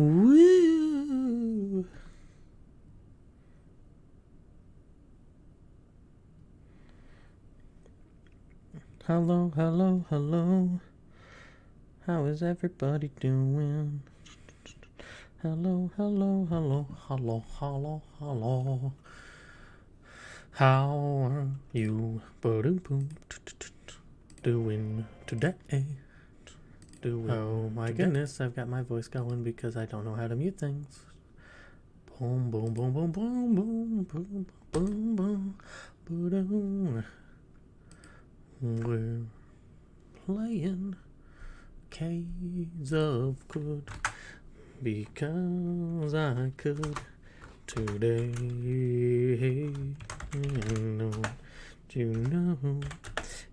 Woo! Hello, hello, hello. How is everybody doing? Hello, hello, hello, hello, hello, hello. How are you doing today? Oh my goodness, I've got my voice going because I don't know how to mute things. Boom, boom, boom, boom, boom, boom, boom, boom, boom, boom. We're playing Caves of Good because I could today. Don't you know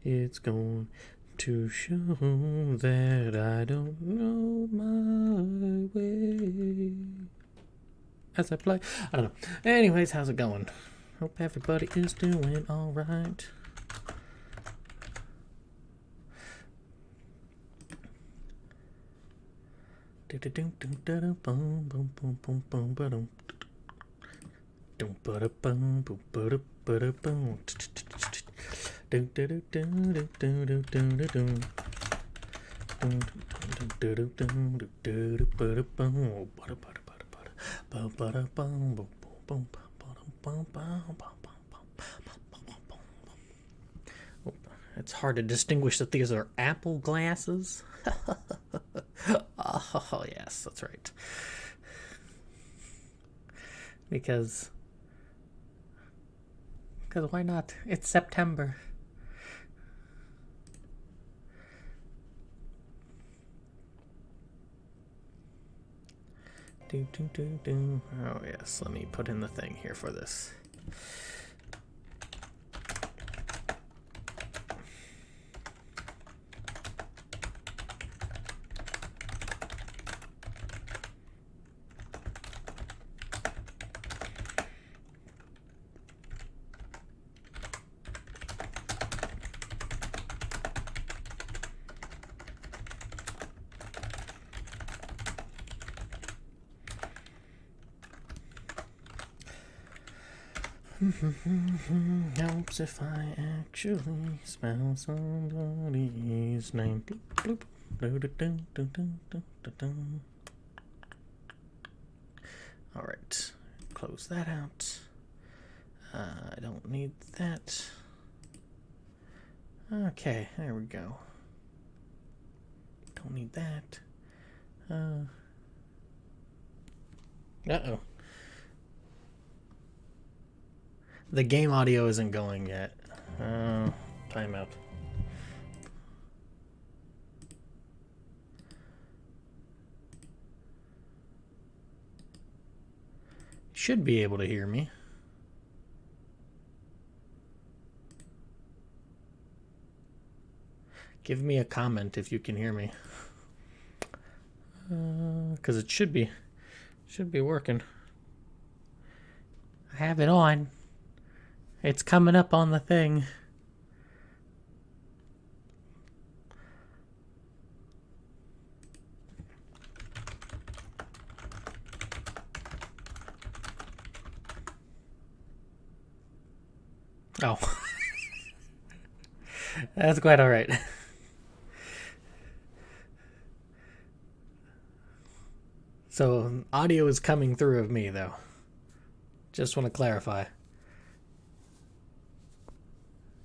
it's going to show that I don't know my way as I play. I don't know. Anyways, how's it going? Hope everybody is doing all right. It's hard to distinguish that these are apple glasses. Oh, yes, that's right. Because why not? It's September. Oh, yes, let me put in the thing here for this. Helps if I actually spell somebody's name. Bloop, bloop. Alright, close that out. I don't need that. Okay, there we go. Don't need that. Uh-oh. The game audio isn't going yet. Timeout. Should be able to hear me. Give me a comment if you can hear me. Because it should be working. I have it on. It's coming up on the thing. Oh. That's quite all right. So, audio is coming through of me, though. Just want to clarify.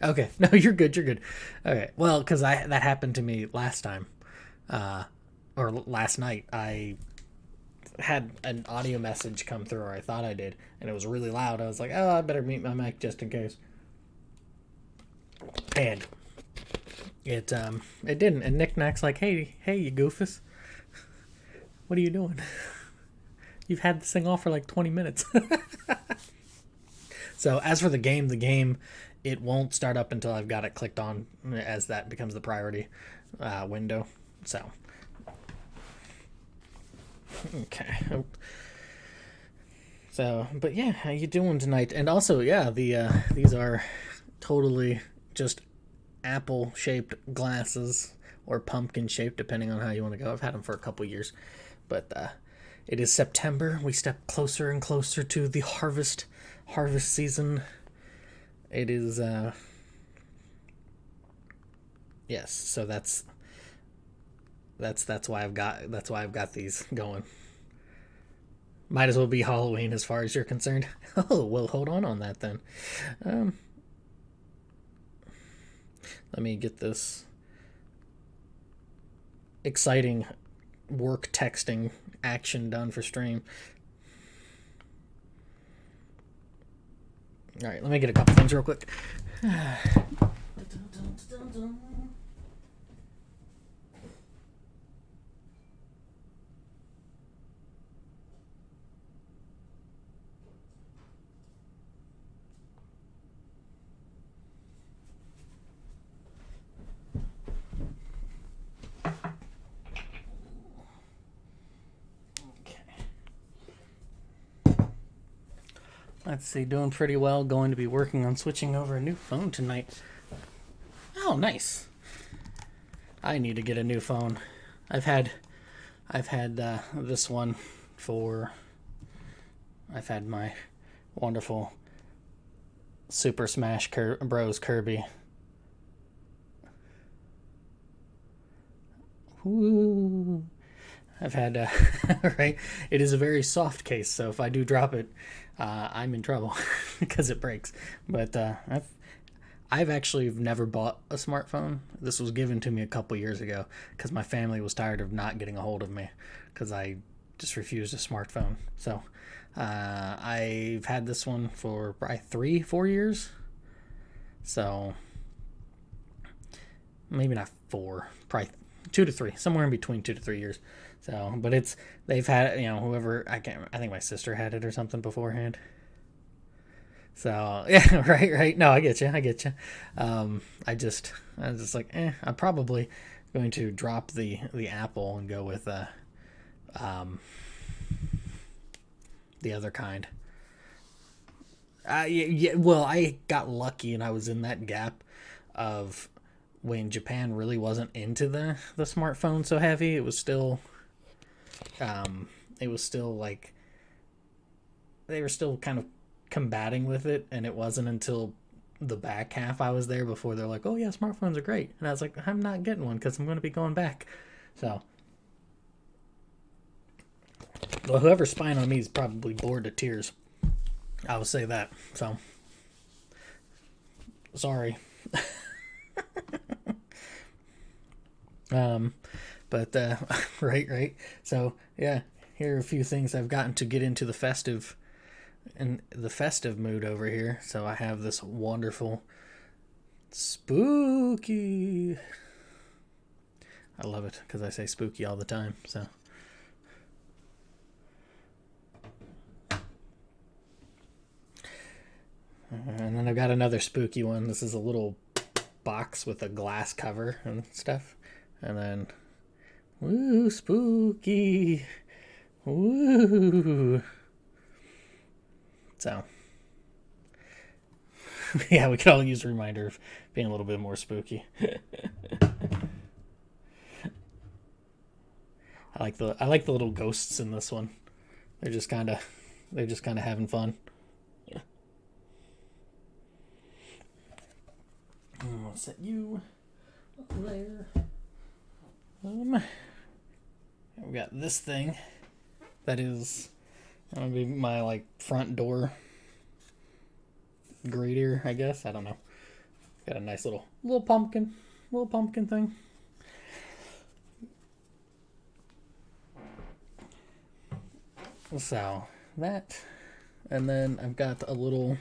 Okay. No, you're good. You're good. Okay. Well, because that happened to me last time. Or last night. I had an audio message come through, or I thought I did, and it was really loud. I was like, oh, I better mute my mic just in case. And it didn't. And Knick-Knack's like, hey, you goofus. What are you doing? You've had this thing off for like 20 minutes. So as for the game, it won't start up until I've got it clicked on, as that becomes the priority window. So, okay. So, but yeah, how you doing tonight? And also, yeah, these are totally just apple-shaped glasses or pumpkin-shaped, depending on how you want to go. I've had them for a couple years, but It is September. We step closer and closer to the harvest season. It is yes, so that's why I've got these going. Might as well be Halloween as far as you're concerned. Oh, well, hold on that then. Let me get this exciting work texting action done for stream. All right, let me get a couple things real quick. Let's see, doing pretty well. Going to be working on switching over a new phone tonight. Oh, nice. I need to get a new phone. I've had this one for. I've had my wonderful Super Smash Bros. Kirby. Woo. I've had, right? It is a very soft case, so if I do drop it, I'm in trouble because it breaks. But I've actually never bought a smartphone. This was given to me a couple years ago because my family was tired of not getting a hold of me because I just refused a smartphone. So I've had this one for probably 3-4 years. So maybe not 4, probably 2 to 3, somewhere in between 2 to 3 years. So, but they've had, whoever, I think my sister had it or something beforehand. So, yeah, right. No, I get you. I was just like, I'm probably going to drop the Apple and go with, the other kind. Well, I got lucky and I was in that gap of when Japan really wasn't into the smartphone so heavy. It was still like they were still kind of combating with it, and it wasn't until the back half I was there before they're like, oh yeah, smartphones are great, and I was like, I'm not getting one because I'm going to be going back. So, well, whoever's spying on me is probably bored to tears. I will say that. So, sorry. But right. So yeah, here are a few things I've gotten to get into the festive mood over here. So I have this wonderful spooky. I love it because I say spooky all the time. So. And then I've got another spooky one. This is a little box with a glass cover and stuff. And then, woo, spooky. Woo. So, yeah, we could all use a reminder of being a little bit more spooky. I like the little ghosts in this one. They're just kind of having fun. I'll set you there. We got this thing that is gonna be my front door grater, I guess. I don't know. Got a nice little pumpkin thing. So that, and then I've got a little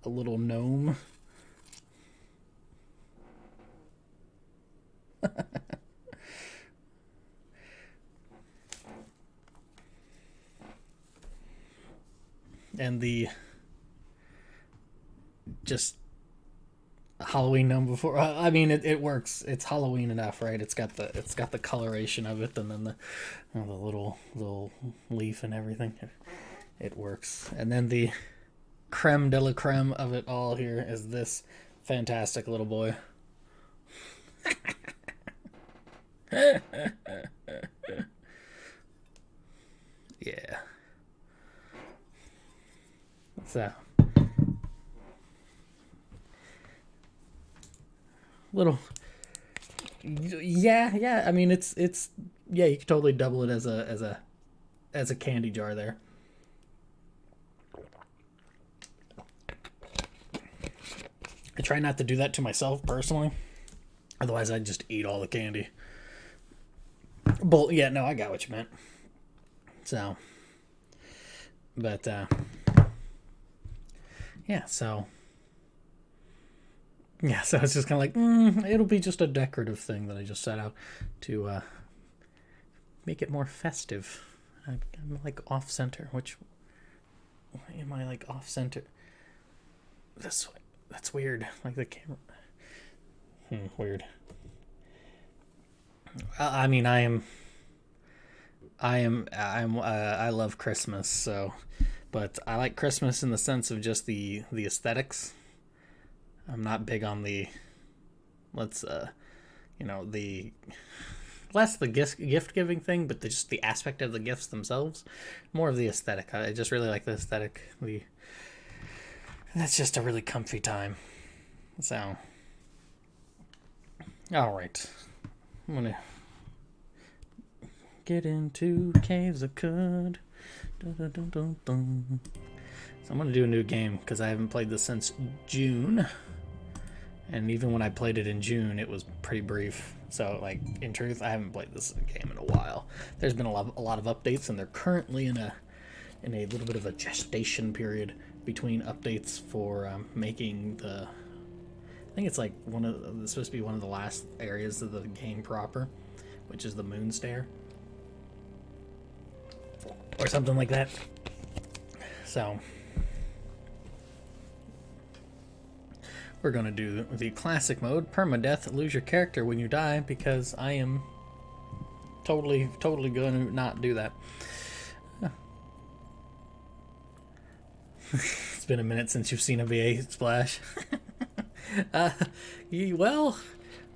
gnome. And the just Halloween gnome before. I mean, it works. It's Halloween enough, right? It's got the coloration of it, and then the little leaf and everything. It works. And then the creme de la creme of it all here is this fantastic little boy. So, little, yeah. I mean, it's yeah. You could totally double it as a candy jar there. I try not to do that to myself personally. Otherwise, I'd just eat all the candy. But yeah, no, I got what you meant. So, but yeah, so it's just kind of like it'll be just a decorative thing that I just set out to make it more festive. I'm like off center. Which am I like off center? That's weird. Like the camera. Weird. I mean, I love Christmas, so, but I like Christmas in the sense of just the aesthetics. I'm not big on the, let's, the less the gift giving thing, but just the aspect of the gifts themselves. More of the aesthetic. I just really like the aesthetic. That's just a really comfy time. So, all right, I'm gonna get into caves of could. Dun, dun, dun, dun. So I'm gonna do a new game because I haven't played this since June, and even when I played it in June, it was pretty brief. So, like, in truth, I haven't played this game in a while. There's been a lot of updates, and they're currently in a little bit of a gestation period between updates for making the. I think it's like it's supposed to be one of the last areas of the game proper, which is the moon stair. Or something like that. So, we're going to do the classic mode, permadeath, lose your character when you die, because I am totally going to not do that. It's been a minute since you've seen a VA splash. Well,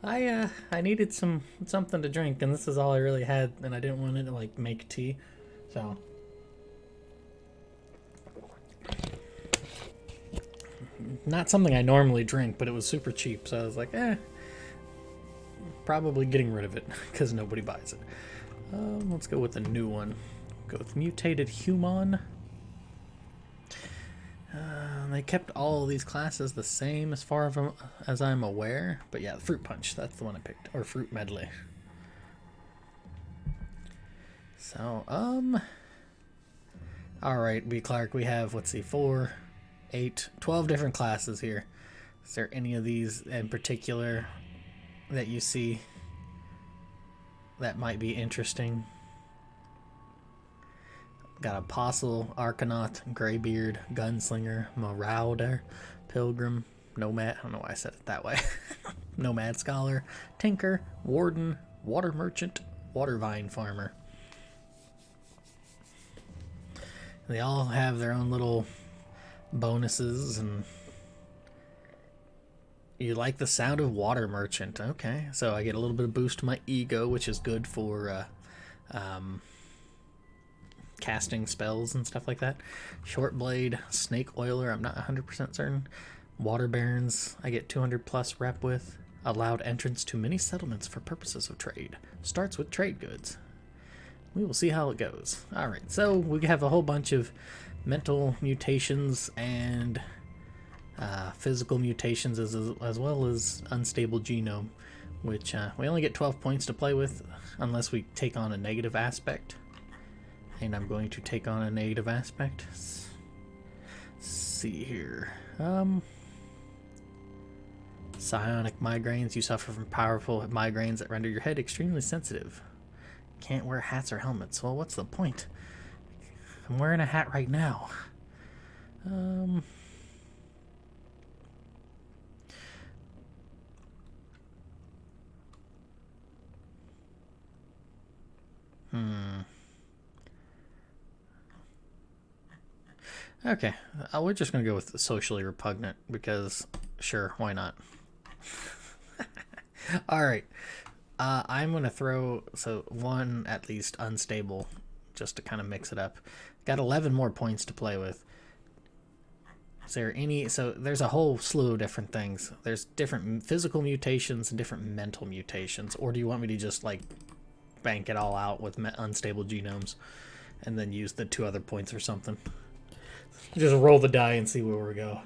I needed something to drink, and this is all I really had, and I didn't want to like make tea, so not something I normally drink, but it was super cheap, so I was like, probably getting rid of it because nobody buys it. Let's go with a new one. Go with mutated human. They kept all of these classes the same as far as I'm aware. But yeah, fruit punch, that's the one I picked. Or fruit medley. So, alright, B. Clark, we have, let's see, 4, 8, 12 different classes here. Is there any of these in particular that you see that might be interesting? Got Apostle, Arcanaut, Greybeard, Gunslinger, Marauder, Pilgrim, Nomad, I don't know why I said it that way, Nomad Scholar, Tinker, Warden, Water Merchant, Water Vine Farmer. They all have their own little bonuses, and you like the sound of Water Merchant. Okay, so I get a little bit of boost to my ego, which is good for casting spells and stuff like that. Short Blade, Snake Oiler, I'm not 100% certain. Water Barons, I get 200 plus rep with. Allowed entrance to many settlements for purposes of trade. Starts with trade goods. We will see how it goes. Alright, so we have a whole bunch of mental mutations and physical mutations as well as unstable genome, which we only get 12 points to play with unless we take on a negative aspect. And I'm going to take on a negative aspect. Let's see here. Psionic migraines. You suffer from powerful migraines that render your head extremely sensitive. Can't wear hats or helmets. Well, what's the point? I'm wearing a hat right now. Okay, we're just going to go with the socially repugnant because, sure, why not? Alright, I'm going to throw, one at least unstable, just to kind of mix it up. Got 11 more points to play with. Is there any... So there's a whole slew of different things. There's different physical mutations and different mental mutations. Or do you want me to just, like, bank it all out with unstable genomes and then use the 2 other points or something? Just roll the die and see where we go.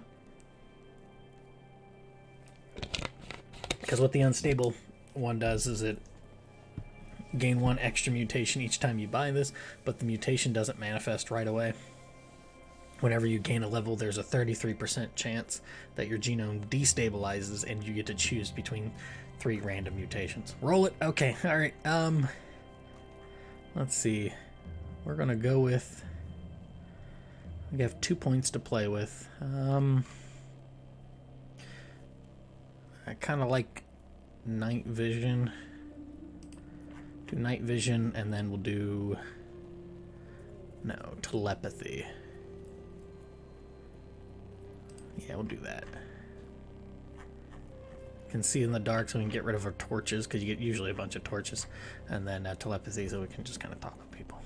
Because what the unstable one does is it gain 1 extra mutation each time you buy this, but the mutation doesn't manifest right away. Whenever you gain a level, there's a 33% chance that your genome destabilizes and you get to choose between 3 random mutations. Roll it. Okay. All right. Let's see. We're going to go with... We have 2 points to play with. I kind of like night vision. Do night vision, and then we'll do... No, telepathy. Yeah, we'll do that. Can see in the dark, so we can get rid of our torches, because you get usually a bunch of torches. And then telepathy, so we can just kind of talk with people.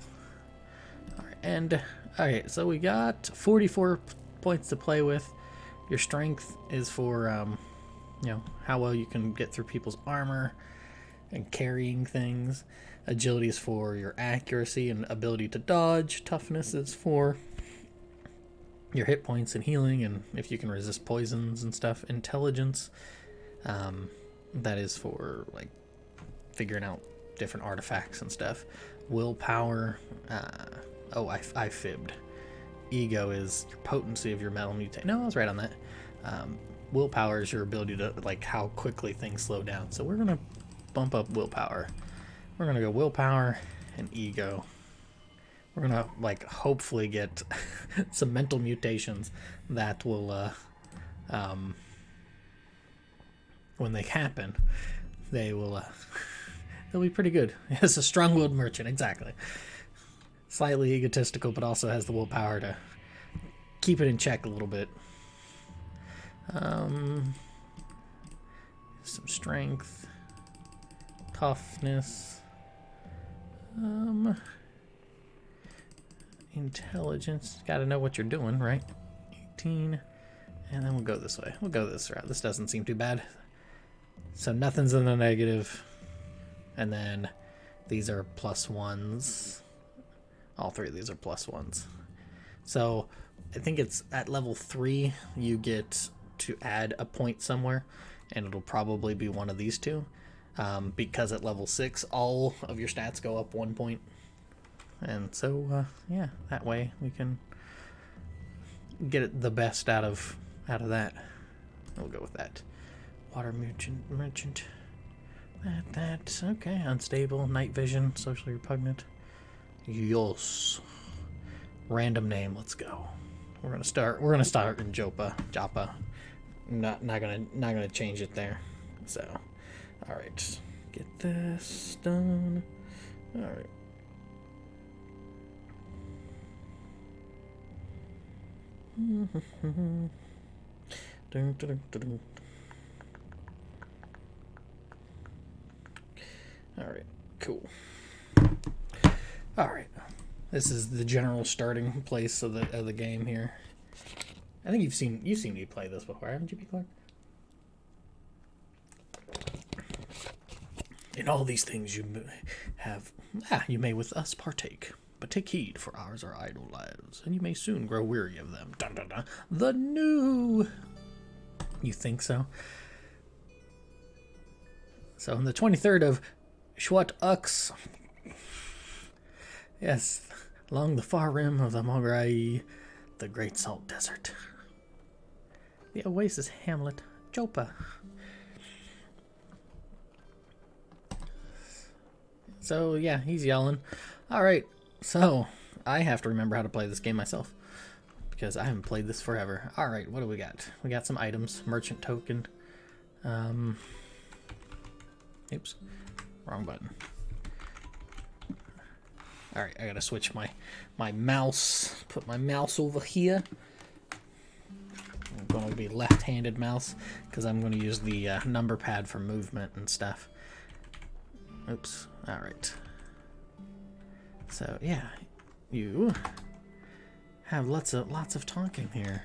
Alright, and... Alright, so we got 44 points to play with. Your strength is for, you know, how well you can get through people's armor and carrying things. Agility is for your accuracy and ability to dodge. Toughness is for your hit points and healing, and if you can resist poisons and stuff. Intelligence, that is for like figuring out different artifacts and stuff. Willpower, I fibbed. Ego is your potency of your metal mutate. No, I was right on that. Willpower is your ability to, like, how quickly things slow down. So we're gonna bump up willpower. We're gonna go willpower and ego. We're gonna, like, hopefully get some mental mutations that will, when they happen, they will, they'll be pretty good. It's a strong-willed merchant, exactly. Slightly egotistical, but also has the willpower to keep it in check a little bit. Some strength, toughness, intelligence. Got to know what you're doing, right? 18, and then we'll go this way. We'll go this route. This doesn't seem too bad. So nothing's in the negative, and then these are +1s. All 3 of these are +1s. So I think it's at level 3 you get to add a point somewhere, and it'll probably be one of these 2, because at level 6 all of your stats go up 1 point, and so yeah, that way we can get it the best out of that. We'll go with that. Water merchant. That okay. Unstable, night vision, socially repugnant. Yos. Random name. Let's go. We're gonna start in Joppa. Not gonna change it there. So, all right. Get this done. All right. Dun, dun, dun, dun. All right. Cool. All right. This is the general starting place of the game here. I think you've seen me play this before, haven't you, B. Clark? In all these things you may with us partake, but take heed, for ours are idle lives, and you may soon grow weary of them. Dun, dun, dun. The new. You think so? So on the 23rd of Shwat Ux, yes, along the far rim of the Mograi, the Great Salt Desert, the oasis hamlet, Joppa. So yeah, he's yelling. All right, so I have to remember how to play this game myself, because I haven't played this forever. All right, what do we got? We got some items. Merchant token. Oops, wrong button. All right, I gotta switch my mouse. Put my mouse over here. I'm going to be left-handed mouse because I'm going to use the number pad for movement and stuff. Oops. All right. So yeah, you have lots of talking here.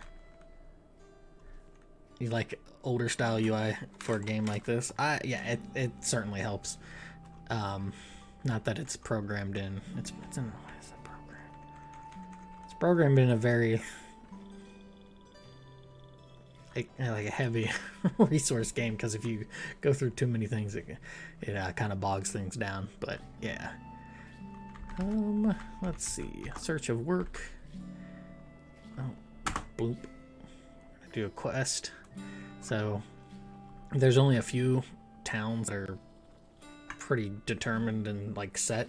you like older style UI for a game like this, yeah, it certainly helps. Not that it's programmed in. It's in, what is that program? It's programmed in a very like a heavy resource game, because if you go through too many things, it kind of bogs things down. But yeah. Let's see. Search of work. Oh, bloop. Do a quest. So there's only a few towns that are pretty determined and like set,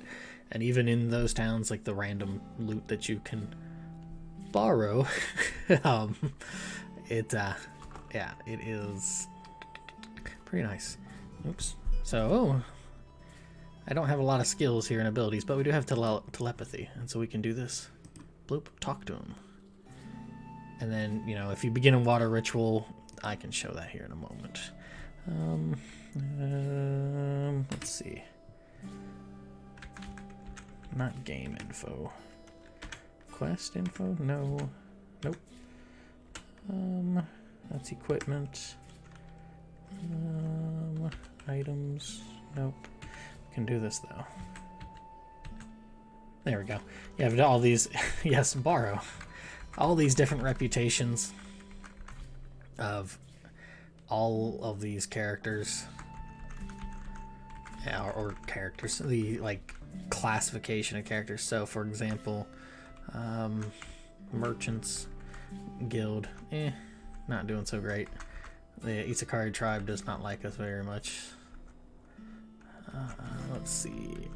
and even in those towns, like the random loot that you can borrow, yeah, it is pretty nice. Oops. So I don't have a lot of skills here and abilities, but we do have telepathy, and so we can do this. Bloop, talk to him. And then, you know, if you begin a water ritual, I can show that here in a moment. Let's see. Not game info. Quest info? No. Nope. That's equipment. Items. Nope. Can do this though. There we go. You have all these. Yes, borrow. All these different reputations of all of these characters. Yeah, or characters. The like classification of characters. So, for example, merchants guild. Not doing so great. The Isakari tribe does not like us very much. Let's see.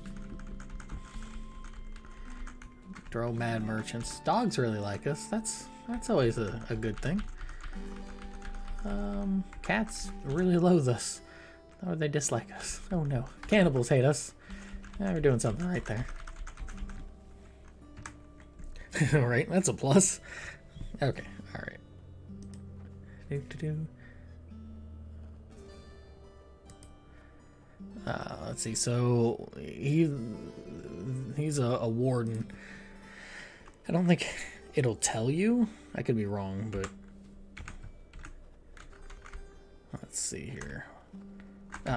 Drow mad merchants. Dogs really like us. That's always a good thing. Cats really loathe us. Or they dislike us. Oh no. Cannibals hate us. We're doing something right there. Alright, that's a plus. Okay, alright. Let's see. So he's a warden. I don't think it'll tell you. I could be wrong, but let's see here.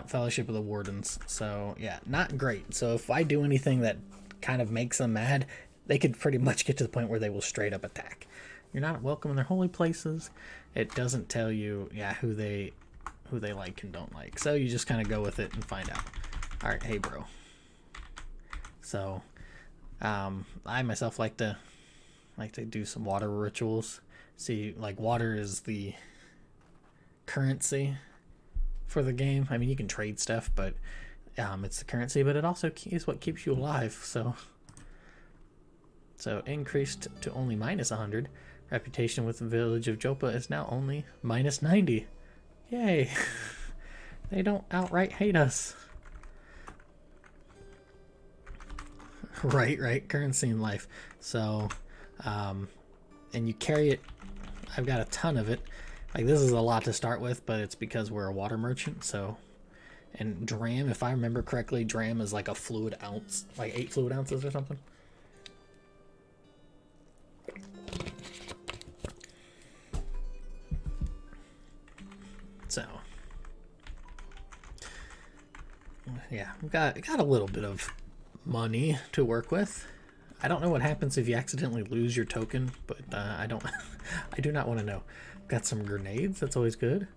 Fellowship of the Wardens. So yeah, not great. So if I do anything that kind of makes them mad, they could pretty much get to the point where they will straight up attack. You're not welcome in their holy places. It doesn't tell you, yeah, who they like and don't like. So you just kind of go with it and find out. All right, hey bro. So I myself like to do some water rituals. See, like water is the currency for the game. I mean, you can trade stuff, but it's the currency, but it also is what keeps you alive. So increased to only minus 100. Reputation with the village of Jopa is now only minus 90. Yay. They don't outright hate us. Right. Currency in life. So, and you carry it. I've got a ton of it. Like, this is a lot to start with, but it's because we're a water merchant. So, and dram, if I remember correctly, dram is like a fluid ounce, like 8 fluid ounces or something. So, yeah, we've got a little bit of money to work with. I don't know what happens if you accidentally lose your token, but I do not want to know. Got some grenades, that's always good.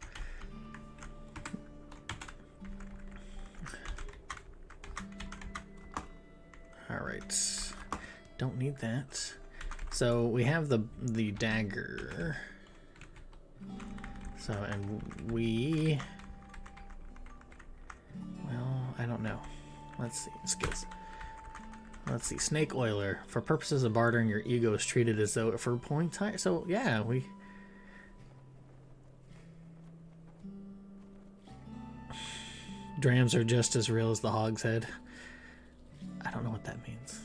Alright, don't need that. So we have the dagger. So, and we, well, I don't know. Let's see, skills. Let's see, Snake Oiler. For purposes of bartering, your ego is treated as though for points higher. So, yeah, drams are just as real as the hog's head. I don't know what that means.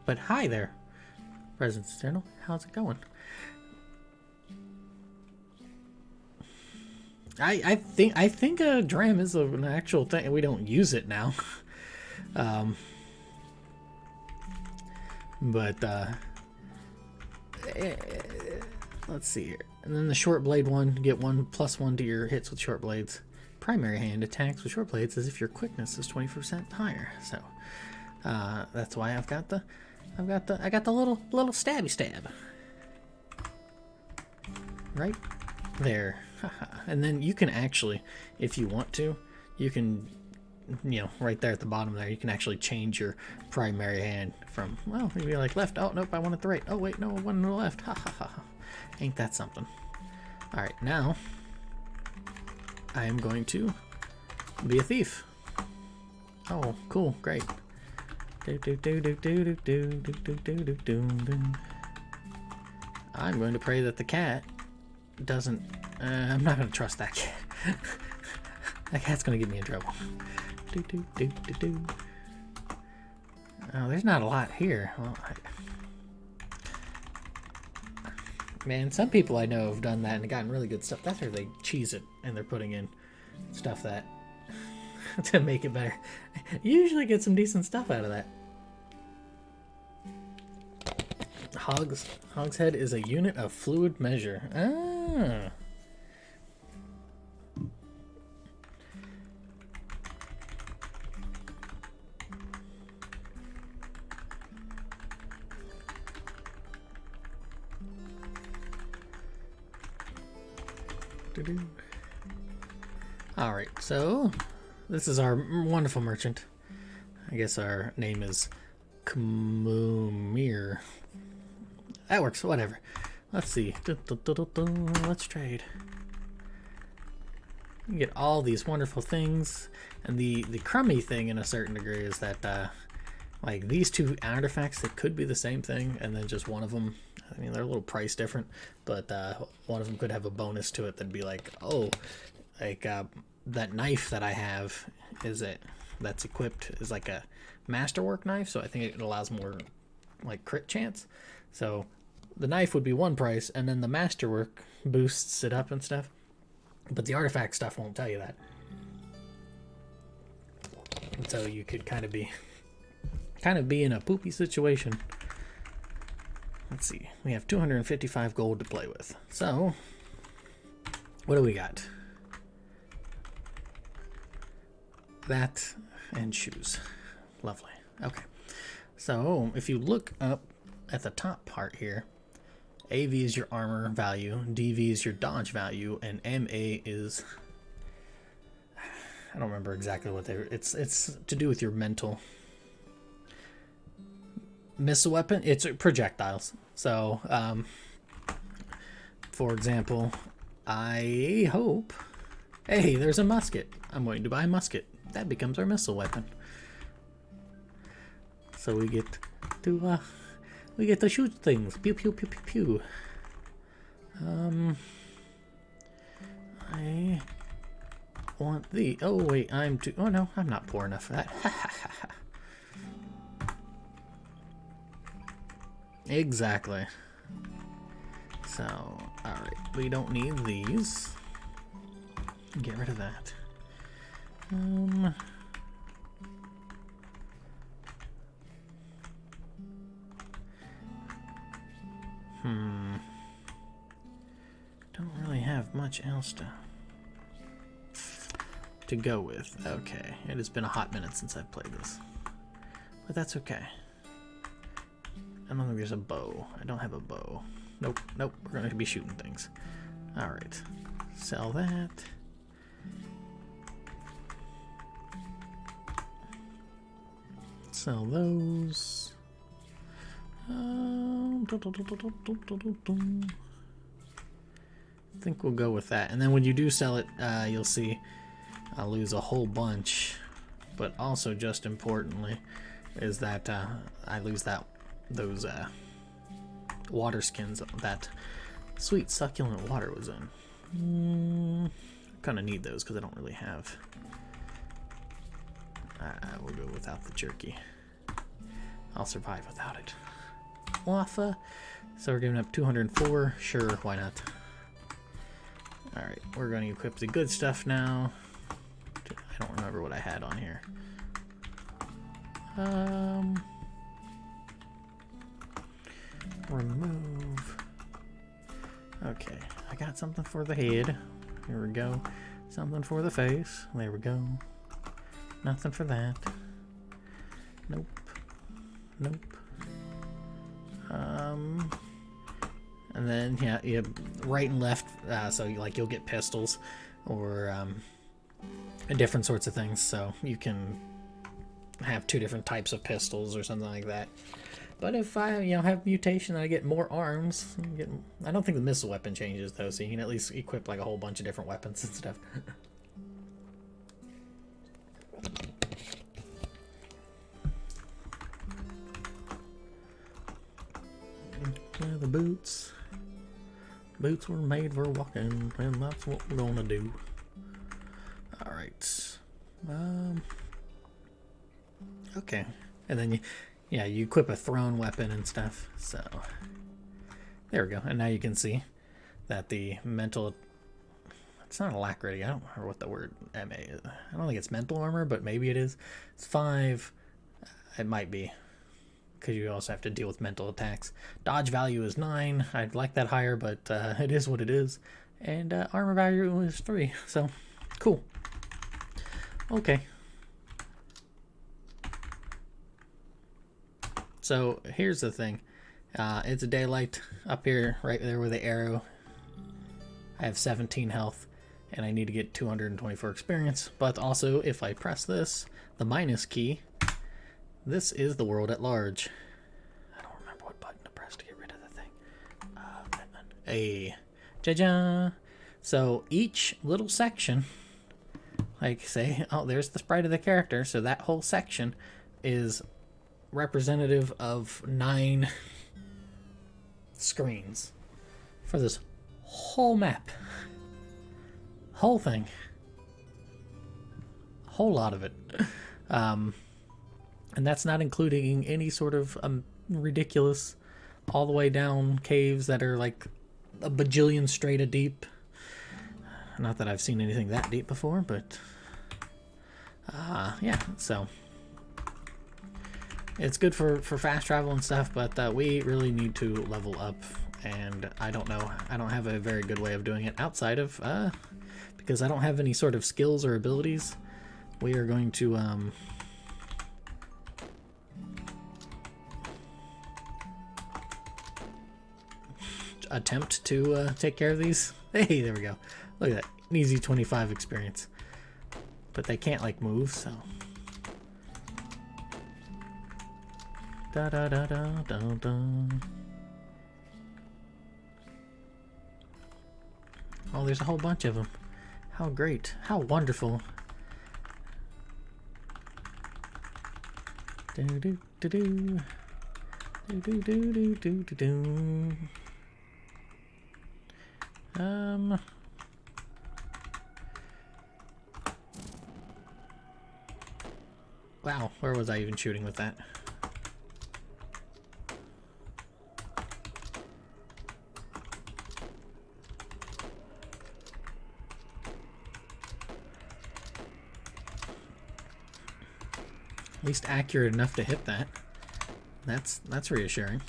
But hi there, Presence Eternal. How's it going? I think a dram is an actual thing. We don't use it now. But let's see here. And then the short blade one, get 1+1 to your hits with short blades. Primary hand attacks with short blades as if your quickness is 20% higher. So that's why I got the little stabby stab. Right there. And then you can actually, if you want to, you can, you know, right there at the bottom there, you can actually change your primary hand from, well, maybe like left. Oh, nope, I want it the right. Oh, wait, no, I want it the left. Ha ha ha. Ain't that something? All right, now I am going to be a thief. Oh, cool, great. I'm going to pray that the cat doesn't. I'm not going to trust that cat. That cat's going to get me in trouble. Oh, there's not a lot here. Well, man, some people I know have done that and gotten really good stuff. That's where they cheese it and they're putting in stuff that to make it better. You usually get some decent stuff out of that. Hogshead is a unit of fluid measure. Ah. Alright, so this is our wonderful merchant. I guess our name is Kmumir. That works, whatever. Let's see. Let's trade. You get all these wonderful things. And the crummy thing in a certain degree is that like these two artifacts that could be the same thing, and then just one of them, I mean, they're a little price different, but one of them could have a bonus to it that'd be like, oh, like that knife that I have that's equipped is like a masterwork knife, so I think it allows more like crit chance. So the knife would be one price, and then the masterwork boosts it up and stuff. But the artifact stuff won't tell you that. And so you could kind of be in a poopy situation. Let's see. We have 255 gold to play with. So what do we got? That and shoes. Lovely. Okay. So if you look up at the top part here, AV is your armor value, DV is your dodge value, and MA is, I don't remember exactly what it's to do with your mental. Missile weapon, it's projectiles. So for example, I hope, hey, there's a musket. I'm going to buy a musket. That becomes our missile weapon. So we get to shoot things. Pew pew pew pew pew. I want the. Oh wait, I'm too. Oh no, I'm not poor enough for that. Exactly. So, all right, we don't need these. Get rid of that. Don't really have much else to go with. Okay, it has been a hot minute since I've played this, but that's okay. I don't think there's a bow. I don't have a bow. Nope, nope. We're gonna be shooting things. All right, sell that. Sell those. I think we'll go with that. And then when you do sell it, you'll see I'll lose a whole bunch. But also, just importantly, is that I lose those water skins that sweet succulent water was in. Kind of need those because I don't really have. We'll go without the jerky. I'll survive without it. Wafa. So we're giving up 204. Sure, why not? Alright, we're going to equip the good stuff now. I don't remember what I had on here. Remove. got something for the head. Here we go. Something for the face. There we go. Nothing for that. Nope. Nope. And then yeah, right and left. So you'll get pistols or different sorts of things. So you can have 2 different types of pistols or something like that. But if I have mutation, I get more arms. I don't think the missile weapon changes though, so you can at least equip like a whole bunch of different weapons and stuff. The boots. Boots were made for walking, and that's what we're gonna do. All right. Okay. And then you equip a thrown weapon and stuff. So there we go. And now you can see that the mental, it's not alacrity. I don't remember what the word MA is. I don't think it's mental armor, but maybe it is. It's 5. It might be, because you also have to deal with mental attacks. Dodge value is 9. I'd like that higher, but it is what it is. And armor value is 3. So cool. Okay. So here's the thing. It's a daylight up here, right there with the arrow. I have 17 health, and I need to get 224 experience. But also, if I press this, the minus key, this is the world at large. I don't remember what button to press to get rid of the thing. Hey, ja-ja. So each little section, like say, oh, there's the sprite of the character. So that whole section is representative of 9 screens for this whole map. Whole thing. Whole lot of it. And that's not including any sort of ridiculous all the way down caves that are like a bajillion strata deep. Not that I've seen anything that deep before, but yeah, so it's good for fast travel and stuff, but we really need to level up, and I don't know. I don't have a very good way of doing it outside of, because I don't have any sort of skills or abilities. We are going to, attempt to take care of these. Hey, there we go. Look at that. An easy 25 experience. But they can't, like, move, so... Da da da da da da. Oh, there's a whole bunch of them. How great. How wonderful. Do do do do. Do do do do do do do. Wow, where was I even shooting with that? At least accurate enough to hit that. That's reassuring.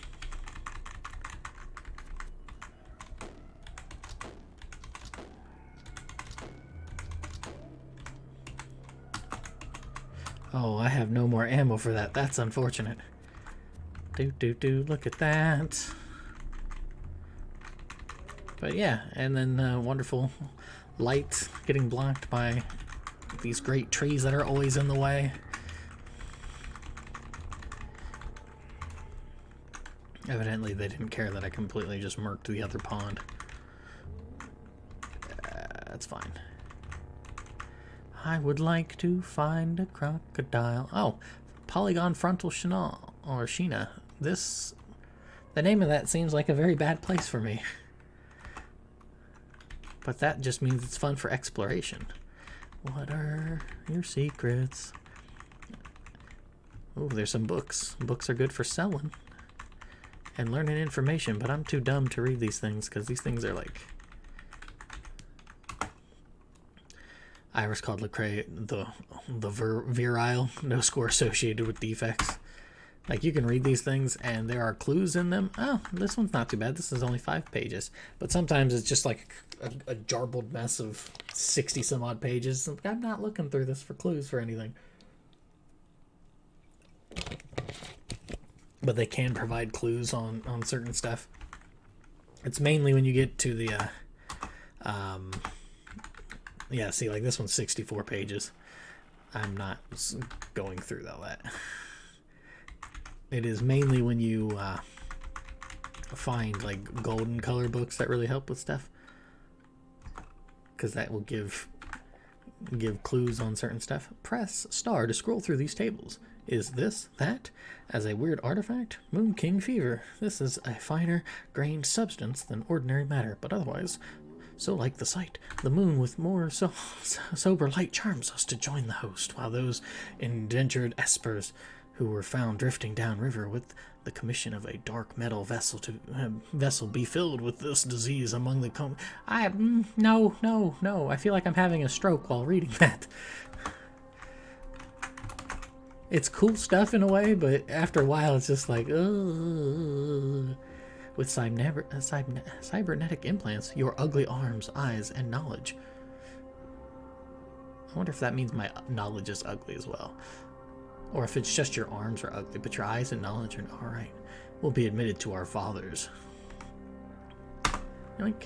Oh, I have no more ammo for that. That's unfortunate. Look at that. But yeah, and then wonderful light getting blocked by these great trees that are always in the way. Evidently they didn't care that I completely just murked the other pond. That's fine. I would like to find a crocodile. Oh, Polygon Frontal Chenal, or Sheena. This, the name of that seems like a very bad place for me. But that just means it's fun for exploration. What are your secrets? Oh, there's some books. Books are good for selling and learning information, but I'm too dumb to read these things because these things are like... Iris called Lecrae the virile, no score associated with defects. Like, you can read these things and there are clues in them. Oh, this one's not too bad. This is only 5 pages. But sometimes it's just like a jarbled mess of 60 some odd pages. I'm not looking through this for clues for anything. But they can provide clues on certain stuff. It's mainly when you get to the, yeah, see, like this one's 64 pages. I'm not going through all that. It is mainly when you find like golden color books that really help with stuff, because that will give clues on certain stuff. Press star to scroll through these tables. Is this that? As a weird artifact? Moon King fever. This is a finer grained substance than ordinary matter, but otherwise so like the sight. The moon with more sober light charms us to join the host, while those indentured espers who were found drifting downriver with the commission of a dark metal vessel be filled with this disease among the no. I feel like I'm having a stroke while reading that. It's cool stuff in a way, but after a while it's just like, ugh. With cybernetic implants, your ugly arms, eyes, and knowledge. I wonder if that means my knowledge is ugly as well. Or if it's just your arms are ugly, but your eyes and knowledge are alright. Will be admitted to our fathers. Yoink.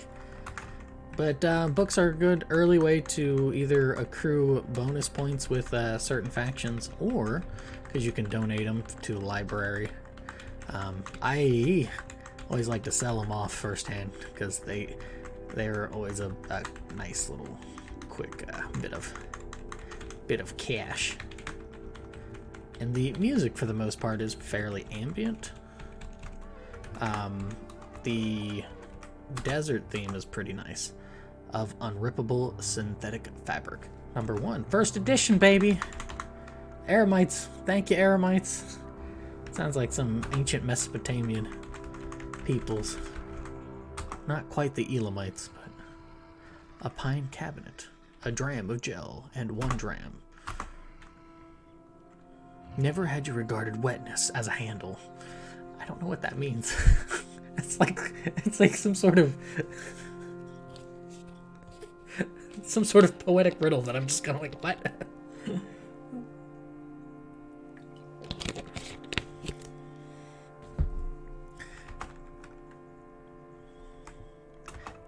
But books are a good early way to either accrue bonus points with certain factions, or because you can donate them to the library. I always like to sell them off firsthand, because they're always a nice little quick bit of cash. And the music, for the most part, is fairly ambient. The desert theme is pretty nice. Of unrippable synthetic fabric. Number 1. First edition, baby! Aramites. Thank you, Aramites. Sounds like some ancient Mesopotamian peoples. Not quite the Elamites, but a pine cabinet. A dram of gel, and 1 dram. Never had you regarded wetness as a handle. I don't know what that means. It's like some sort of poetic riddle that I'm just kind of like, what?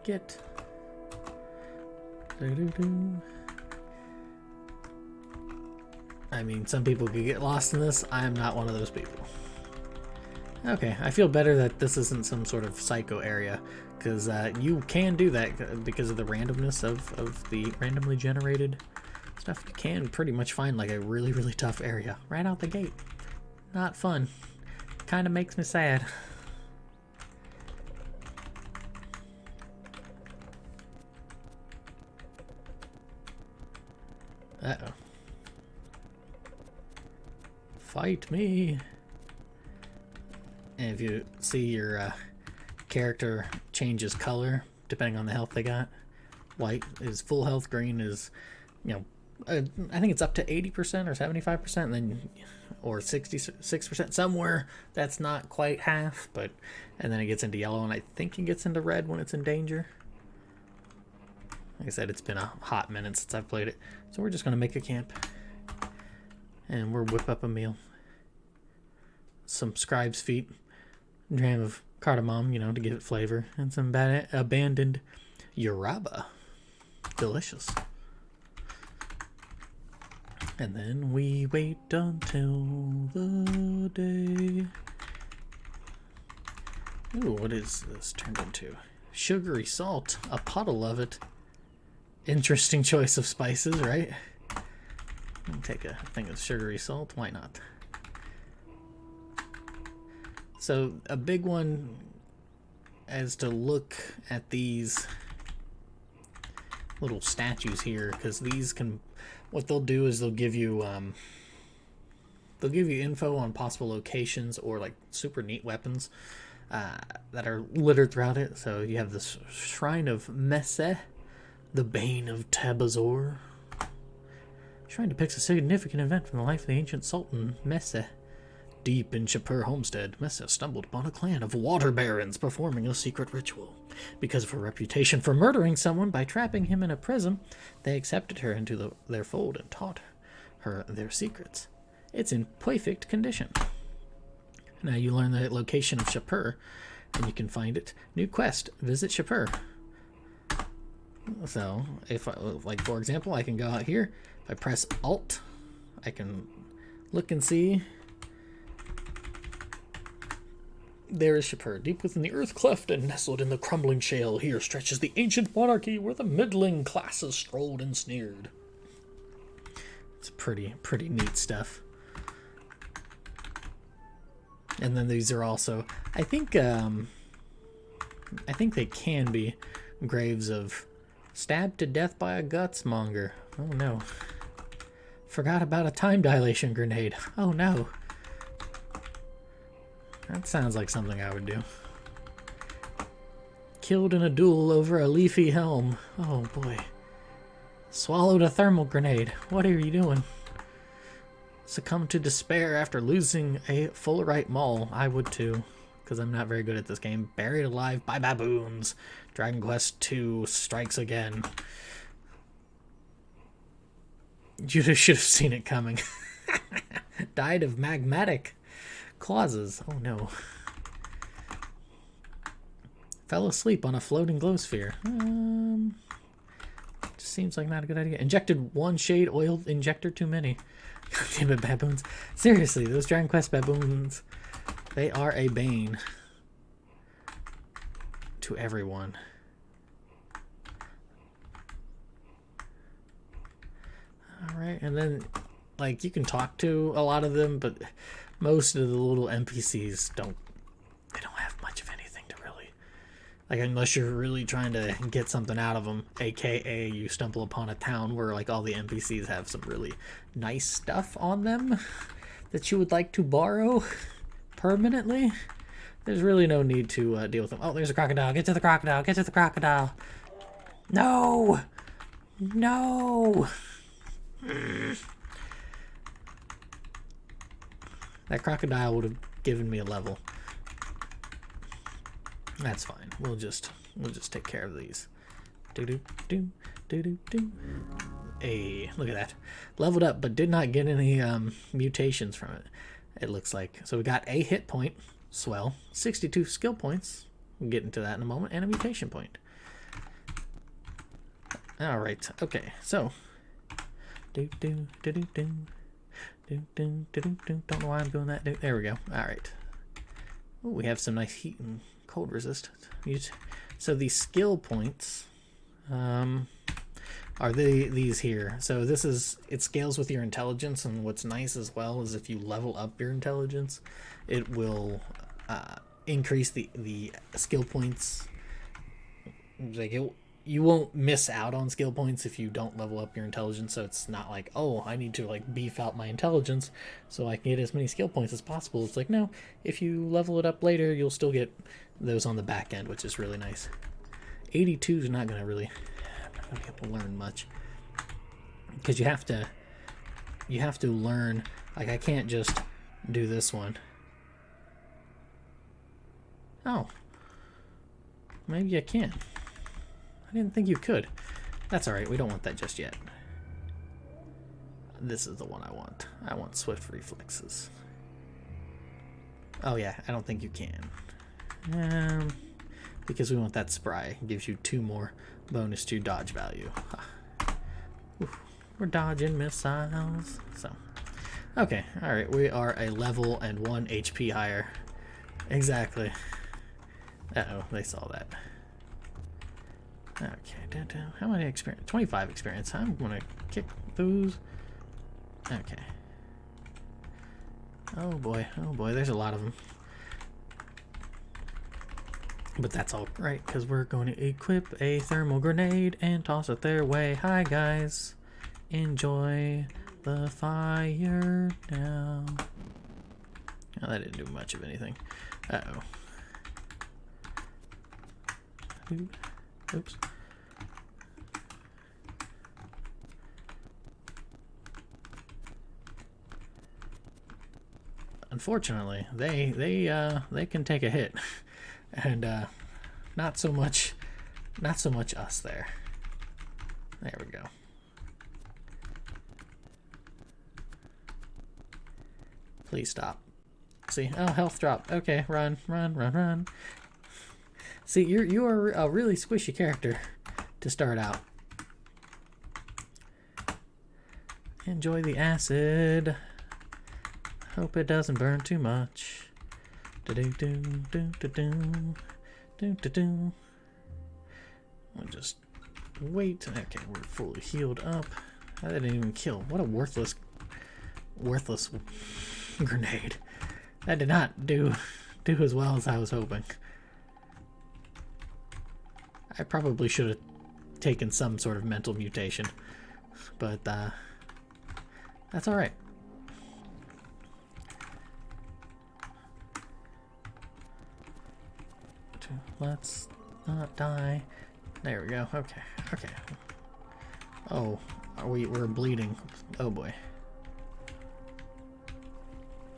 Get. I mean, some people could get lost in this. I am not one of those people. Okay, I feel better that this isn't some sort of psycho area, because you can do that because of the randomness of the randomly generated stuff. You can pretty much find like a really, really tough area right out the gate. Not fun. Kind of makes me sad. Uh-oh. Fight me. And if you see your character changes color depending on the health they got, white is full health, green is, you know, I think it's up to 80% or 75%, and then or 66% somewhere. That's not quite half, but and then it gets into yellow, and I think it gets into red when it's in danger. Like I said, it's been a hot minute since I've played it, so we're just gonna make a camp, and we'll whip up a meal. Some scribe's feet, dram of cardamom, you know, to give it flavor, and some abandoned yerba. Delicious. And then we wait until the day. Ooh, what is this turned into? Sugary salt, a puddle of it. Interesting choice of spices, right? I'll take a thing of sugary salt, why not? So a big one is to look at these little statues here, because these can, what they'll do is they'll give you info on possible locations or like super neat weapons that are littered throughout it. So you have this Shrine of Messe, the Bane of Tabazor. Shrine depicts a significant event from the life of the ancient Sultan Messe, Deep in Shapur Homestead, Messa stumbled upon a clan of water barons performing a secret ritual. Because of her reputation for murdering someone by trapping him in a prism, they accepted her into their fold and taught her their secrets. It's in perfect condition. Now you learn the location of Shapur, and you can find it. New quest, visit Shapur. So, like for example, I can go out here. If I press Alt, I can look and see. There is Shapur, deep within the earth cleft and nestled in the crumbling shale. Here stretches the ancient monarchy where the middling classes strolled and sneered. It's pretty neat stuff. And then these are also, I think they can be graves of stabbed to death by a gutsmonger. Oh no. Forgot about a time dilation grenade. Oh no. That sounds like something I would do. Killed in a duel over a leafy helm. Oh boy. Swallowed a thermal grenade. What are you doing? Succumbed to despair after losing a Fullerite Mall. I would too, because I'm not very good at this game. Buried alive by baboons. Dragon Quest II strikes again. You should have seen it coming. Died of magmatic causes. Oh no. Fell asleep on a floating glow sphere. Just seems like not a good idea. Injected one shade oil injector too many. God damn it, baboons. Seriously, those Dragon Quest baboons, they are a bane to everyone. Alright, and then, like, you can talk to a lot of them, but most of the little NPCs don't have much of anything to really, like, unless you're really trying to get something out of them, aka you stumble upon a town where, like, all the NPCs have some really nice stuff on them that you would like to borrow permanently. There's really no need to deal with them. Oh, there's a crocodile. Get to the crocodile. Get to the crocodile. No! No! That crocodile would have given me a level. That's fine. We'll just take care of these. Hey, look at that. Leveled up, but did not get any mutations from it. It looks like. So we got a hit point, swell, 62 skill points. We'll get into that in a moment, and a mutation point. All right. Okay. So. Don't know why I'm doing that. There we go. All right. Ooh, we have some nice heat and cold resistance. So these skill points are these here. So it scales with your intelligence, and what's nice as well is if you level up your intelligence, it will increase the skill points. Like you won't miss out on skill points if you don't level up your intelligence, so it's not like, oh, I need to like beef out my intelligence so I can get as many skill points as possible. It's like, no, if you level it up later, you'll still get those on the back end, which is really nice. 82 is not going to be able to learn much, because you have to learn. Like, I can't just do this one. Oh, maybe I can. I didn't think you could. That's alright, we don't want that just yet. This is the one I want. I want swift reflexes. Oh yeah, I don't think you can. Because we want that spry. It gives you 2 more bonus to dodge value. Oof, we're dodging missiles. So, okay, alright, we are a level and 1 HP higher. Exactly. Uh-oh, they saw that. Okay, how many experience? 25 experience. I'm gonna kick those. Okay. Oh boy, there's a lot of them. But that's all right, because we're going to equip a thermal grenade and toss it their way. Hi guys, enjoy the fire now. Oh, that didn't do much of anything. Uh-oh. Oops. unfortunately, they can take a hit, and not so much us there. There we go. Please stop. See, oh, health drop. Okay, run, run, run, run. See, you are a really squishy character to start out. Enjoy the acid. Hope it doesn't burn too much. Do do do do do do do do do. We'll just wait. Okay, we're fully healed up. That didn't even kill. What a worthless grenade. That did not do as well as I was hoping. I probably should have taken some sort of mental mutation, but that's all right. Let's not die. There we go. Okay. Okay. Oh, we're bleeding. Oh boy.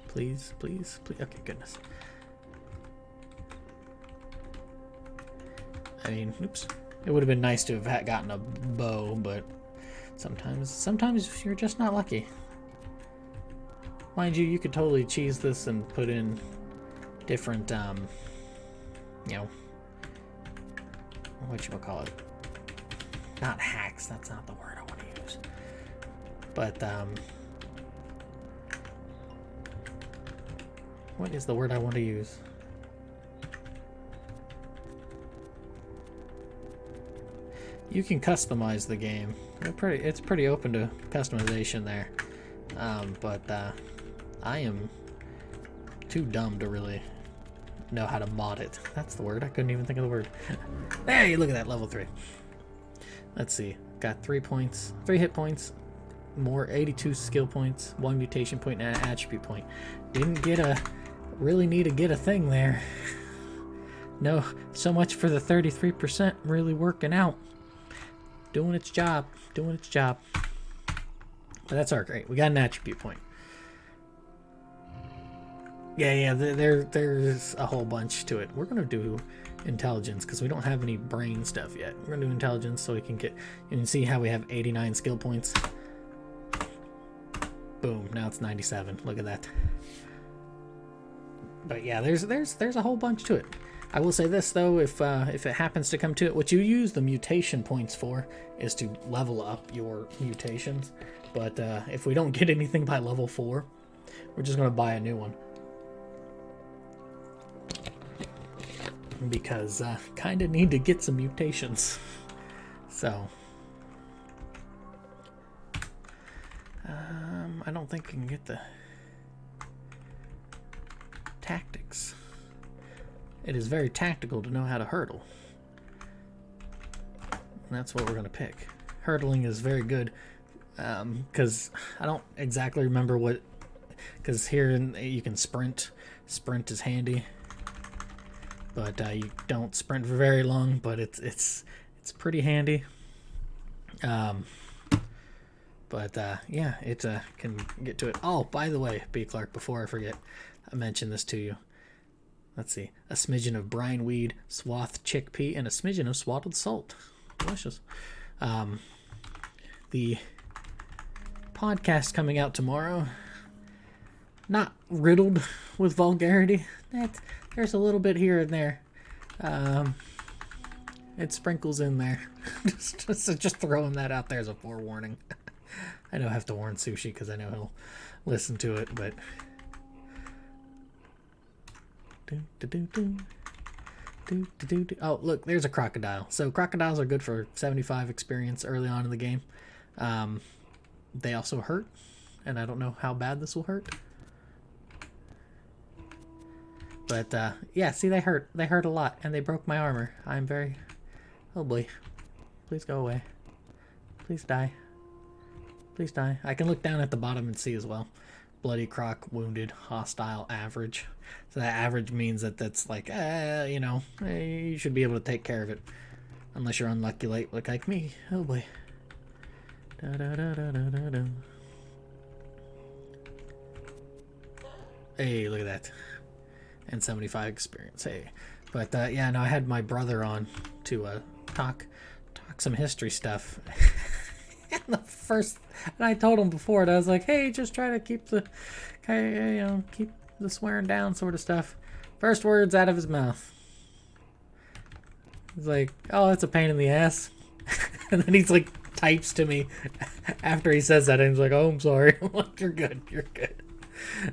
Please, please, please. Okay, goodness. I mean, oops. It would have been nice to have gotten a bow, but sometimes you're just not lucky. Mind you, you could totally cheese this and put in different, you know, whatchamacallit. Not hacks, that's not the word I want to use. But, what is the word I want to use? You can customize the game. It's pretty open to customization there. But I am too dumb to really know how to mod it. That's the word. I couldn't even think of the word. Hey, look at that, level 3. Let's see. Got 3 points, 3 hit points, more 82 skill points, 1 mutation point, and an attribute point. Didn't get a really need to get a thing there. No, so much for the 33% really working out. Doing its job. Doing its job. But that's all great. We got an attribute point. Yeah, there's a whole bunch to it. We're going to do intelligence because we don't have any brain stuff yet. We're going to do intelligence so we can get... You can see how we have 89 skill points. Boom. Now it's 97. Look at that. But yeah, there's a whole bunch to it. I will say this though, if it happens to come to it, what you use the mutation points for is to level up your mutations. But if we don't get anything by level 4, we're just gonna buy a new one. Because kind of need to get some mutations. So I don't think we can get the tactics. It is very tactical to know how to hurdle. And that's what we're going to pick. Hurdling is very good because I don't exactly remember what... Because here you can sprint. Sprint is handy. But you don't sprint for very long, but it's pretty handy. But yeah, it can get to it. Oh, by the way, B. Clark, before I forget, I mentioned this to you. Let's see. A smidgen of brine weed, swathed chickpea, and a smidgen of swaddled salt. Delicious. The podcast coming out tomorrow, not riddled with vulgarity. There's a little bit here and there. It sprinkles in there. just throwing that out there as a forewarning. I don't have to warn Sushi because I know he'll listen to it, but... Oh, look, there's a crocodile. So crocodiles are good for 75 experience early on in the game. They also hurt, and I don't know how bad this will hurt. But yeah, see, they hurt. They hurt a lot, and they broke my armor. I'm very... Oh boy. Please go away. Please die. Please die. I can look down at the bottom and see as well. Bloody croc, wounded, hostile, average. So that average means that that's like, you know, you should be able to take care of it. Unless you're unlucky like me. Oh boy. Da, da, da, da, da, da. Hey, look at that. And 75 experience. Hey. But yeah, no, I had my brother on to talk some history stuff. And I told him before, and I was like, hey, just try to keep the swearing down sort of stuff. First words out of his mouth. He's like, oh, that's a pain in the ass. And then he's like, types to me after he says that, and he's like, oh, I'm sorry. I'm like, you're good.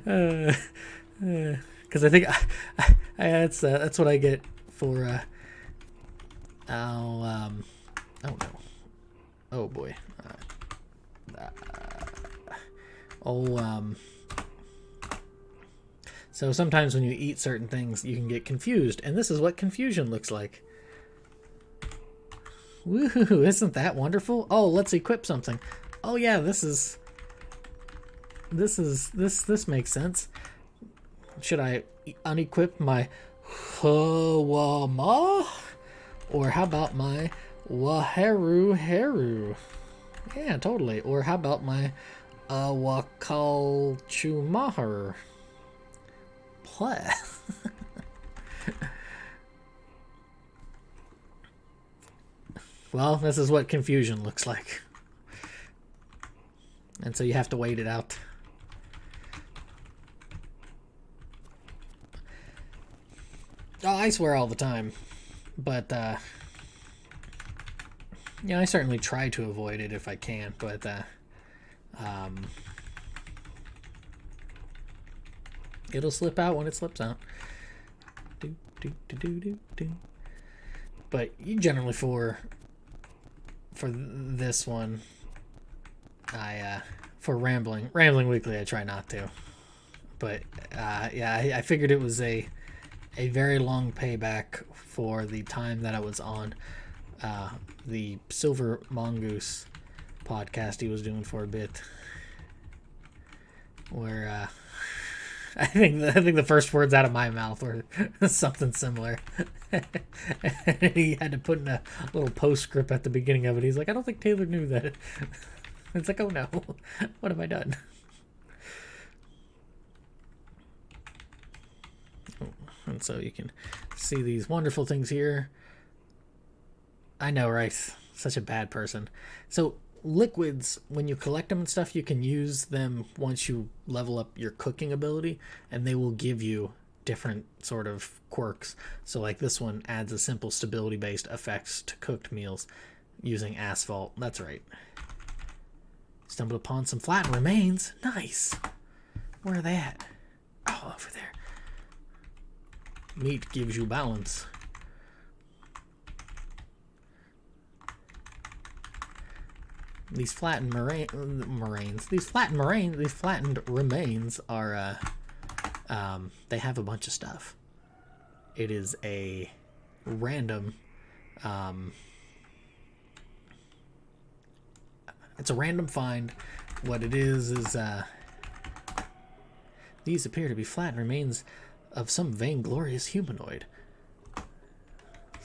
Because I think that's what I get for oh no, oh boy, so sometimes when you eat certain things you can get confused, and this is what confusion looks like. Woohoo, isn't that wonderful? Oh, let's equip something. Oh yeah, this makes sense. Should I unequip my Hawama? Or how about my Waheru? Yeah, totally. Or how about my Wakalchumahar? Play. Well, this is what confusion looks like. And so you have to wait it out. Oh, I swear all the time. But, I certainly try to avoid it if I can, but, it'll slip out when it slips out. But you generally for this one, for Rambling Weekly, I try not to. But, yeah, I figured it was a very long payback for the time that I was on the Silver Mongoose podcast he was doing for a bit, where I think the first words out of my mouth were something similar. And he had to put in a little postscript at the beginning of it. He's like, I don't think Taylor knew that. It's like, oh no, what have I done? And so you can see these wonderful things here. I know, right? Such a bad person. So liquids, when you collect them and stuff, you can use them once you level up your cooking ability, and they will give you different sort of quirks. So like this one adds a simple stability-based effects to cooked meals using asphalt. That's right. Stumbled upon some flattened remains. Nice. Where are they at? Oh, over there. Meat gives you balance. These flattened these flattened remains are they have a bunch of stuff. It is a random it's a random find. What it is these appear to be flattened remains of some vainglorious humanoid.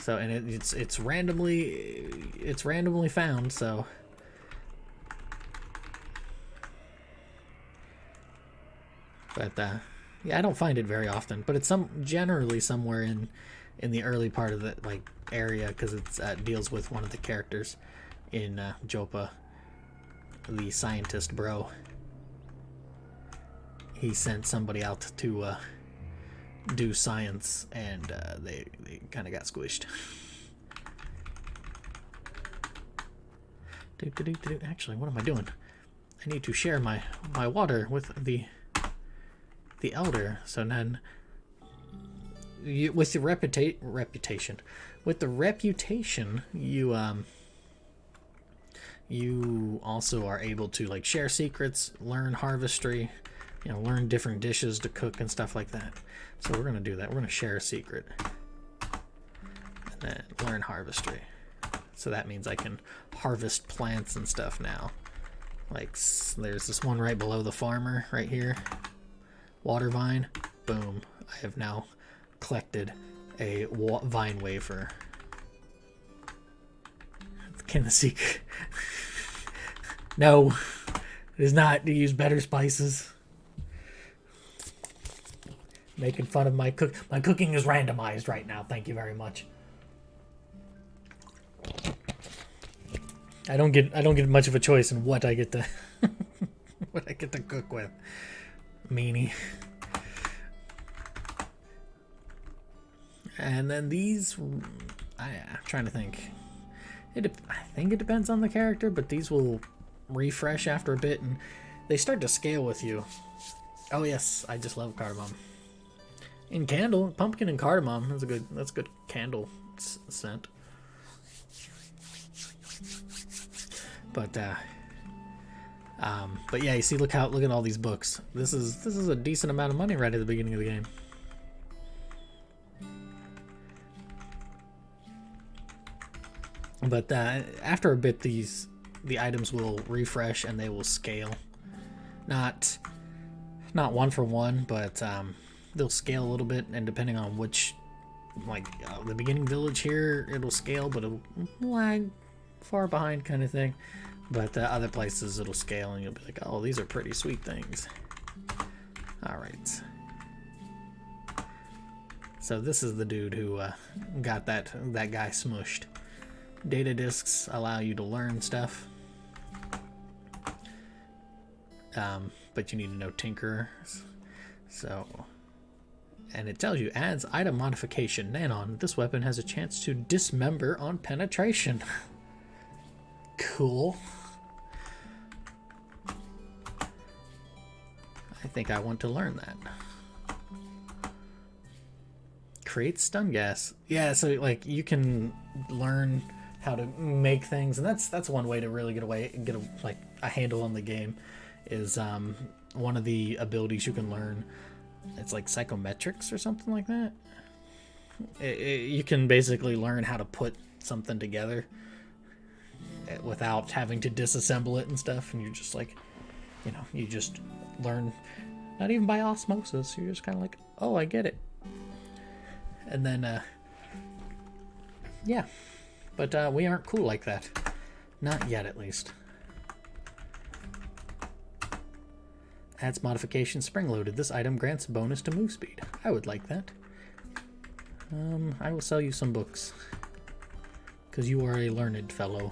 So, and it's randomly found, so but yeah, I don't find it very often, but it's generally somewhere in the early part of the like area, because it deals with one of the characters in Jopa, the scientist bro. He sent somebody out to do science, and they kind of got squished. Actually, what am I doing? I need to share my water with the elder. So then, with the reputation, you also are able to like share secrets, learn harvestry, learn different dishes to cook and stuff like that. So we're gonna do that. We're gonna share a secret and then learn harvestry. So that means I can harvest plants and stuff now. Like there's this one right below the farmer right here. Water vine. Boom. I have now collected a vine wafer. Can the secret... No. It is not to use better spices. Making fun of my cook. My cooking is randomized right now. Thank you very much. I don't get much of a choice in what I get to what I get to cook with. Meanie. And then these, I'm trying to think. I think it depends on the character, but these will refresh after a bit, and they start to scale with you. Oh yes, I just love cardamom. In candle, pumpkin and cardamom. That's a good candle scent. But yeah, you see, look at all these books. This is a decent amount of money right at the beginning of the game. But after a bit, the items will refresh and they will scale. Not one for one, but they'll scale a little bit, and depending on which, like the beginning village here, it'll scale, but it'll lag far behind kind of thing. But other places it'll scale, and you'll be like, oh, these are pretty sweet things. All right. So this is the dude who got that guy smushed. Data disks allow you to learn stuff, but you need to know Tinker. So, and it tells you adds item modification. Nanon, this weapon has a chance to dismember on penetration. Cool. I think I want to learn that. Create stun gas. Yeah, so like you can learn how to make things, and that's one way to really get a handle on the game. Is one of the abilities you can learn. It's like psychometrics or something like that. You can basically learn how to put something together without having to disassemble it and stuff, and you're just like, you just learn, not even by osmosis. You're just kind of like, oh, I get it. And then yeah, but we aren't cool like that, not yet at least. Adds modification spring loaded. This item grants bonus to move speed. I would like that. I will sell you some books because you are a learned fellow.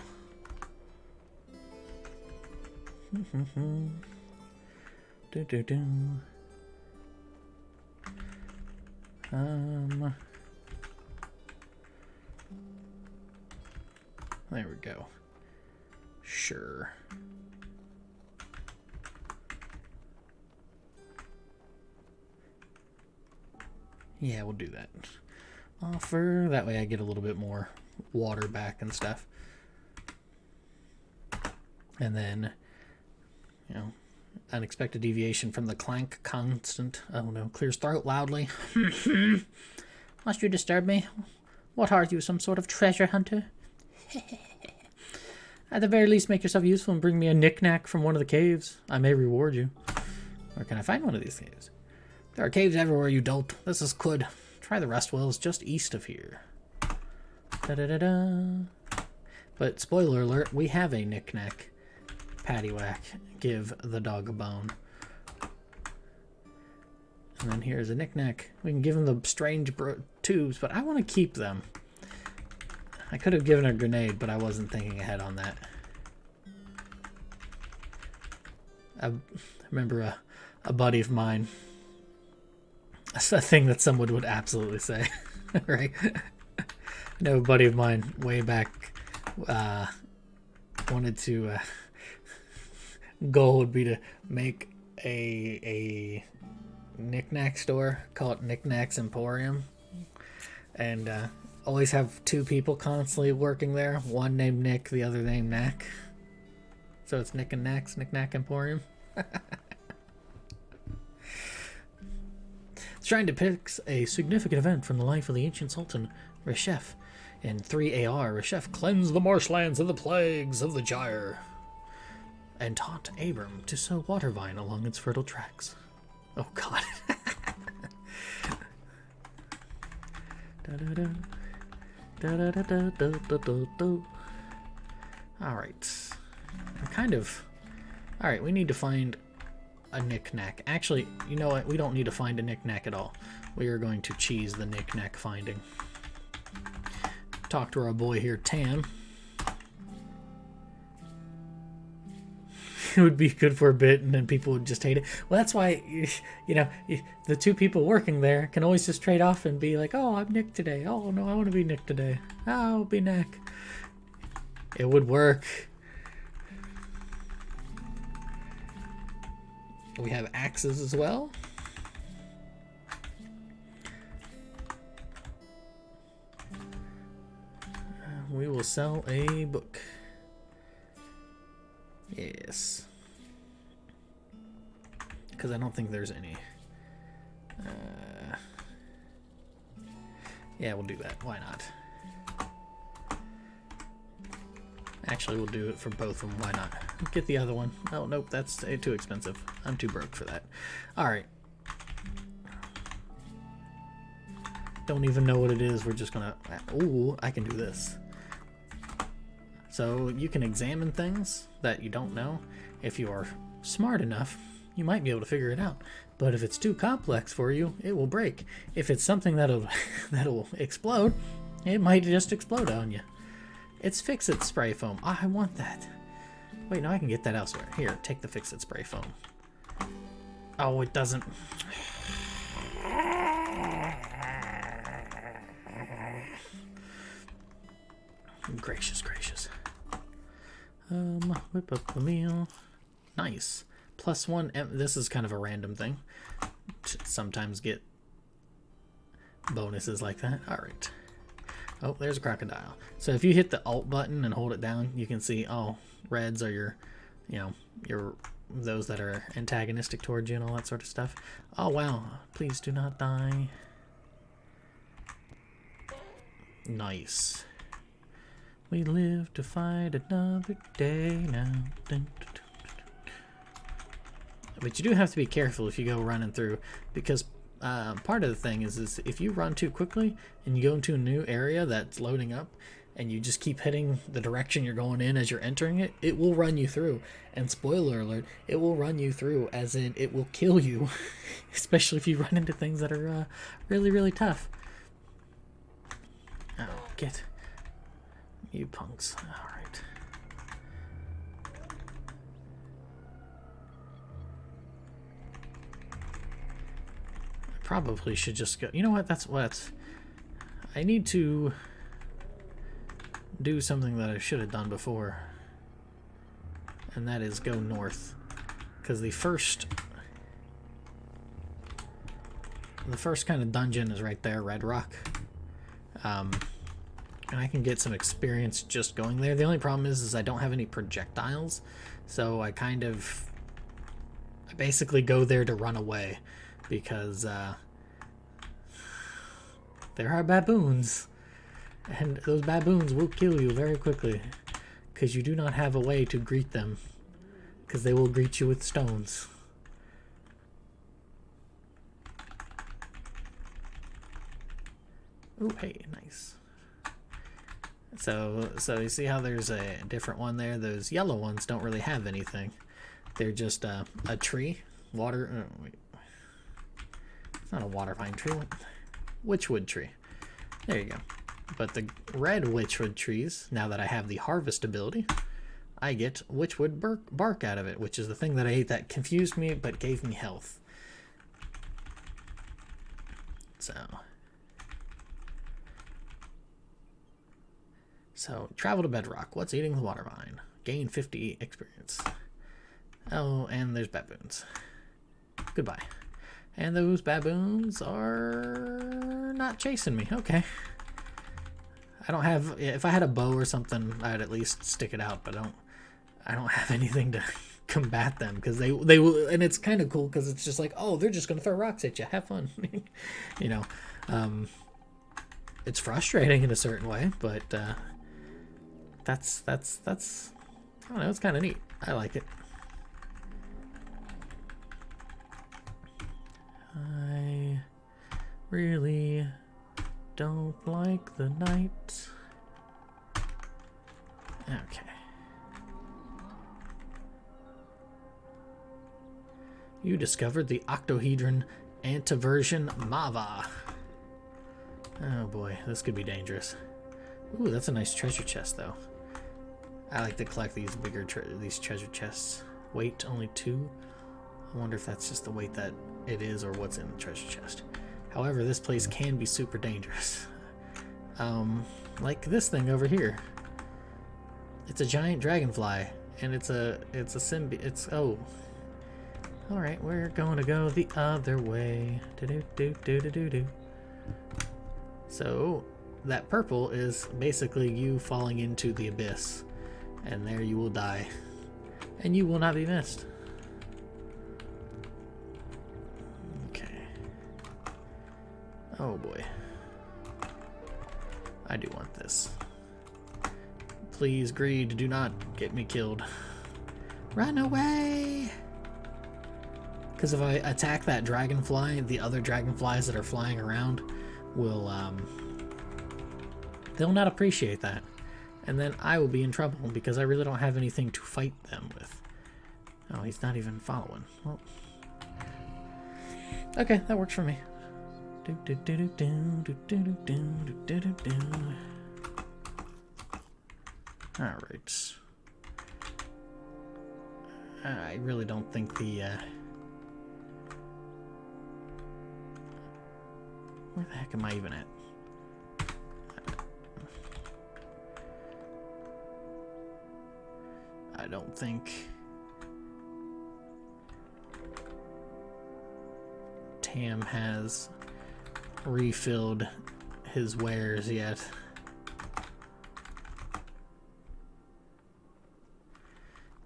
There we go. Sure. Yeah, we'll do that. Offer. That way I get a little bit more water back and stuff. And then, unexpected deviation from the clank constant. Oh no, clears throat loudly. Must you disturb me? What are you, some sort of treasure hunter? At the very least, make yourself useful and bring me a knick-knack from one of the caves. I may reward you. Where can I find one of these caves? There are caves everywhere, you dolt. This is Kud. Try the rest wells just east of here. Da-da-da-da. But spoiler alert, we have a knick-knack. Paddywhack. Give the dog a bone. And then here's a knick-knack. We can give him the strange tubes, but I want to keep them. I could have given a grenade, but I wasn't thinking ahead on that. I remember a buddy of mine. That's a thing that someone would absolutely say, right? I know a buddy of mine way back wanted to goal would be to make a knick-knack store, call it Knick-Knacks Emporium, and always have two people constantly working there, one named Nick, the other named Knack. So it's Nick and Knack's Knick-Knack Emporium. The shrine depicts a significant event from the life of the ancient Sultan Reshef. In 3 AR, Reshef cleansed the marshlands of the plagues of the gyre and taught Abram to sow water vine along its fertile tracks. Oh god. Alright. Alright, we need to find a knick-knack. Actually, you know what? We don't need to find a knick-knack at all. We are going to cheese the knick-knack finding. Talk to our boy here, Tam. It would be good for a bit, and then people would just hate it. Well, that's why, you know, the two people working there can always just trade off and be like, oh, I'm Nick today. Oh, no, I want to be Nick today. Oh, I'll be Nick. It would work. We have axes as well. We will sell a book. Yes. Because I don't think there's any. Yeah, we'll do that. Why not? Actually, we'll do it for both of them. Why not? Get the other one. Oh, nope, that's too expensive. I'm too broke for that. Alright. Don't even know what it is. We're just gonna... Ooh, I can do this. So you can examine things that you don't know. If you are smart enough, you might be able to figure it out. But if it's too complex for you, it will break. If it's something that'll explode, it might just explode on you. It's Fix-It spray foam. Oh, I want that. Wait, no, I can get that elsewhere. Here, take the Fix-It spray foam. Oh, it doesn't. Gracious, gracious. Whip up the meal. Nice. +1. This is kind of a random thing. Sometimes get bonuses like that. All right. Oh, there's a crocodile. So if you hit the Alt button and hold it down, you can see, oh, reds are your, you know, your those that are antagonistic towards you and all that sort of stuff. Oh, wow. Please do not die. Nice. We live to fight another day now. Dun, dun, dun, dun. But you do have to be careful if you go running through, because part of the thing is if you run too quickly and you go into a new area that's loading up and you just keep hitting the direction you're going in as you're entering it, it will run you through. And spoiler alert, it will run you through, as in it will kill you, especially if you run into things that are really, really tough. Oh, get... You punks. Alright. I probably should just go... You know what? That's what... I need to do something that I should have done before. And that is go north. Because the first kind of dungeon is right there, Red Rock. And I can get some experience just going there. The only problem is I don't have any projectiles, so I basically go there to run away, because there are baboons, and those baboons will kill you very quickly, because you do not have a way to greet them, because they will greet you with stones. Ooh, hey, nice. So you see how there's a different one there? Those yellow ones don't really have anything. They're just a tree. Water... wait. It's not a water pine tree. Witchwood tree. There you go. But the red witchwood trees, now that I have the harvest ability, I get witchwood bark out of it, which is the thing that I ate that confused me but gave me health. So, travel to Bedrock. What's eating the water vine? Gain 50 experience. Oh, and there's baboons. Goodbye. And those baboons are not chasing me. Okay. I don't have... If I had a bow or something, I'd at least stick it out, but I don't have anything to combat them, because they will... And it's kind of cool, because it's just like, oh, they're just going to throw rocks at you. Have fun. You know. It's frustrating in a certain way, but... That's I don't know, it's kind of neat. I like it. I really don't like the night. Okay. You discovered the octohedron antiversion Mava. Oh boy, this could be dangerous. Ooh, that's a nice treasure chest, though. I like to collect these bigger these treasure chests. Weight only 2. I wonder if that's just the weight that it is or what's in the treasure chest. However, this place can be super dangerous. Like this thing over here. It's a giant dragonfly, and it's a oh. All right, we're going to go the other way. Do-do-do-do-do-do-do. So that purple is basically you falling into the abyss, and there you will die, and you will not be missed. Okay. Oh boy. I do want this. Please, greed, do not get me killed. Run away! Because if I attack that dragonfly, the other dragonflies that are flying around will, they'll not appreciate that. And then I will be in trouble because I really don't have anything to fight them with. Oh, he's not even following. Well, okay, that works for me. Alright. I really don't think the, where the heck am I even at? I don't think Tam has refilled his wares yet.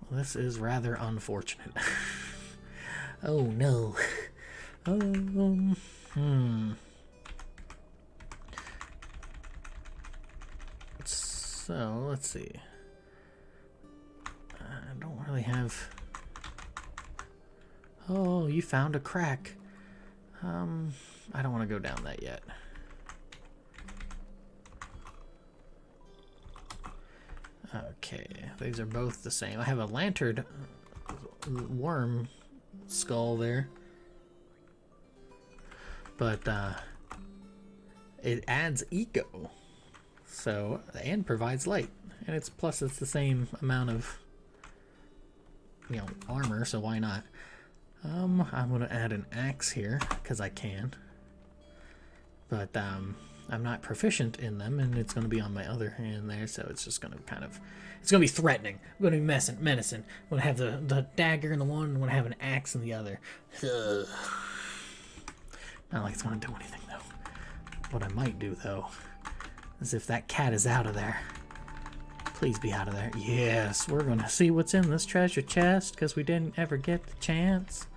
Well, this is rather unfortunate. Oh no. So let's see. I don't really have. Oh, you found a crack. I don't want to go down that yet. Okay, these are both the same. I have a lantern worm skull there, but it adds eco, so and provides light, and it's plus it's the same amount of, you know, armor, so why not? I'm gonna add an axe here because I can, but I'm not proficient in them, and it's gonna be on my other hand there, so it's just gonna kind of, it's gonna be threatening. I'm gonna be menacing. I'm gonna have the dagger in the one, and I'm gonna have an axe in the other. Ugh. Not like it's gonna do anything though. What I might do though is if that cat is out of there. Please be out of there. Yes, we're gonna see what's in this treasure chest because we didn't ever get the chance.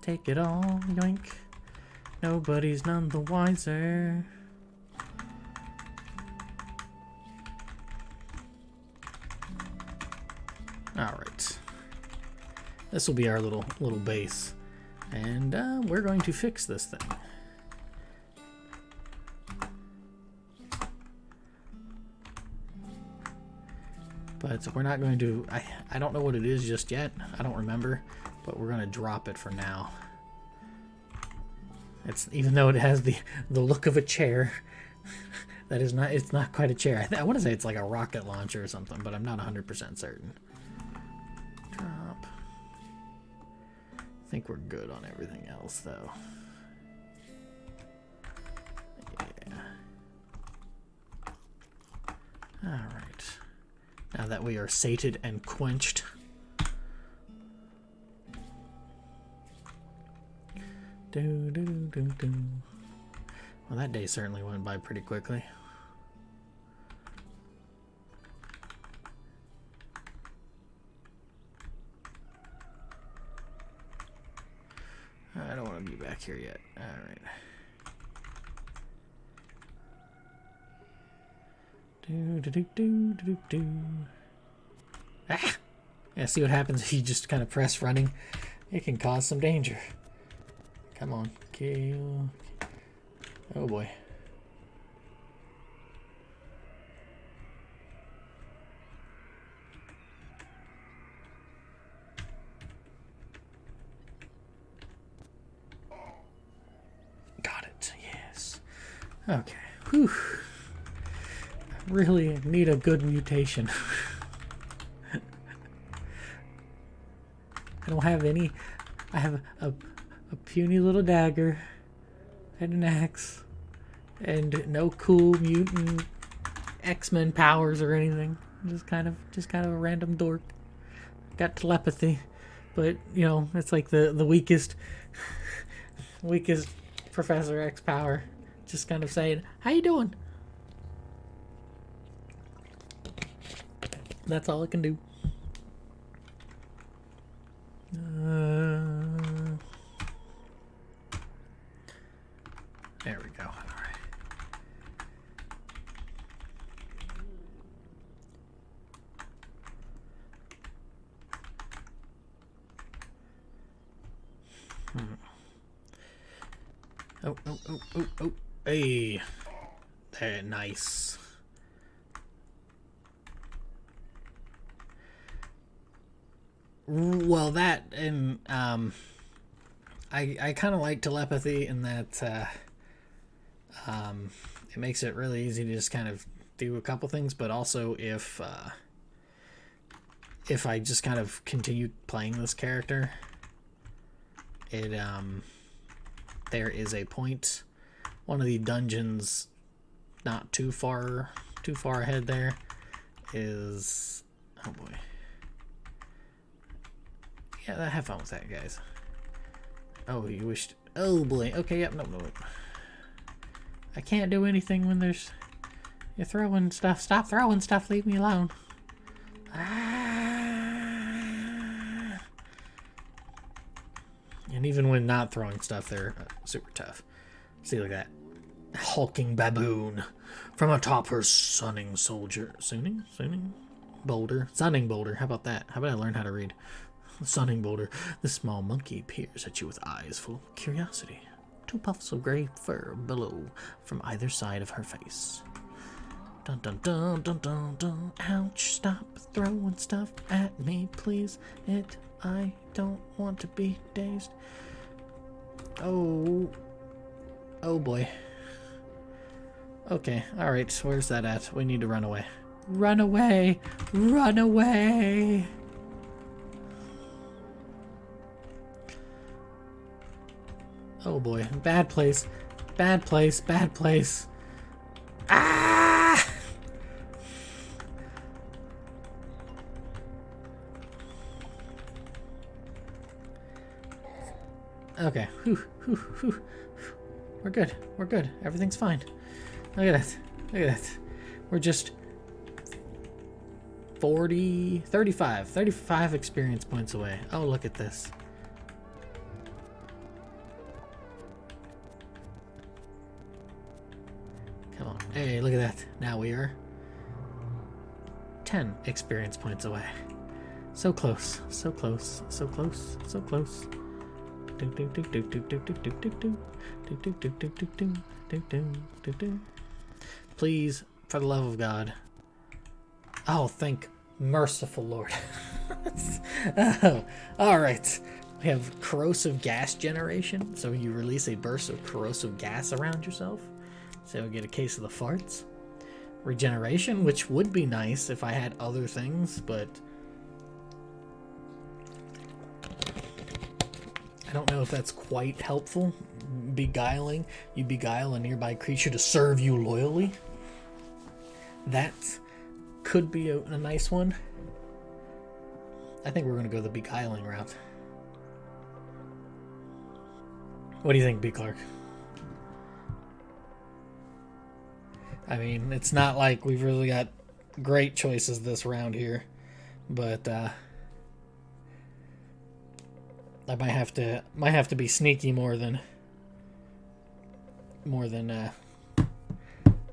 Take it all, yoink. Nobody's none the wiser. Alright. This will be our little base. And we're going to fix this thing. But we're not going to, I don't know what it is just yet. I don't remember, but we're going to drop it for now. It's, even though it has the look of a chair, that is not, it's not quite a chair. I want to say it's like a rocket launcher or something, but I'm not 100% certain. Drop. I think we're good on everything else though. Yeah. Alright. Now that we are sated and quenched. Well, that day certainly went by pretty quickly. I don't want to be back here yet. Alright. Ah! Yeah, see what happens if you just kind of press running? It can cause some danger. Come on, kill. Oh boy. Okay. Whew. I really need a good mutation. I don't have any. I have a puny little dagger and an axe and no cool mutant X-Men powers or anything. Just kind of a random dork. Got telepathy, but you know, it's like the weakest Professor X power. Just kind of saying, "How you doing?" That's all it can do. There we go. All right. Oh. Hey. There, nice. Well, that and I kind of like telepathy in that it makes it really easy to just kind of do a couple things, but also if I just kind of continue playing this character, it there is a point, one of the dungeons not too far ahead there is, oh boy. Yeah, have fun with that, guys. Oh, you wished, oh boy. Okay, yep, no. I can't do anything when there's, you're throwing stuff. Stop throwing stuff, leave me alone. Ah. And even when not throwing stuff, they're super tough. See, like that hulking baboon from atop her sunning boulder. How about that? How about I learn how to read? Sunning boulder. The small monkey peers at you with eyes full of curiosity. 2 puffs of gray fur billow from either side of her face. Dun dun dun dun dun dun. Ouch! Stop throwing stuff at me, please. I don't want to be dazed. Oh boy. Okay, alright, where's that at? We need to run away. Run away! Run away! Oh boy, bad place. Bad place, bad place. Ah! Okay, whew. We're good, everything's fine. Look at that. We're just 35 experience points away. Oh, look at this. Come on. Hey, look at that. Now we are 10 experience points away. So close. Please, for the love of God. Oh, thank merciful Lord. Oh, all right. We have corrosive gas generation. So you release a burst of corrosive gas around yourself. So you'll get a case of the farts. Regeneration, which would be nice if I had other things, but I don't know if that's quite helpful. Beguiling. You beguile a nearby creature to serve you loyally. That could be a nice one. I think we're going to go the beguiling route. What do you think, B. Clark? I mean, it's not like we've really got great choices this round here, but I might have to be sneaky more than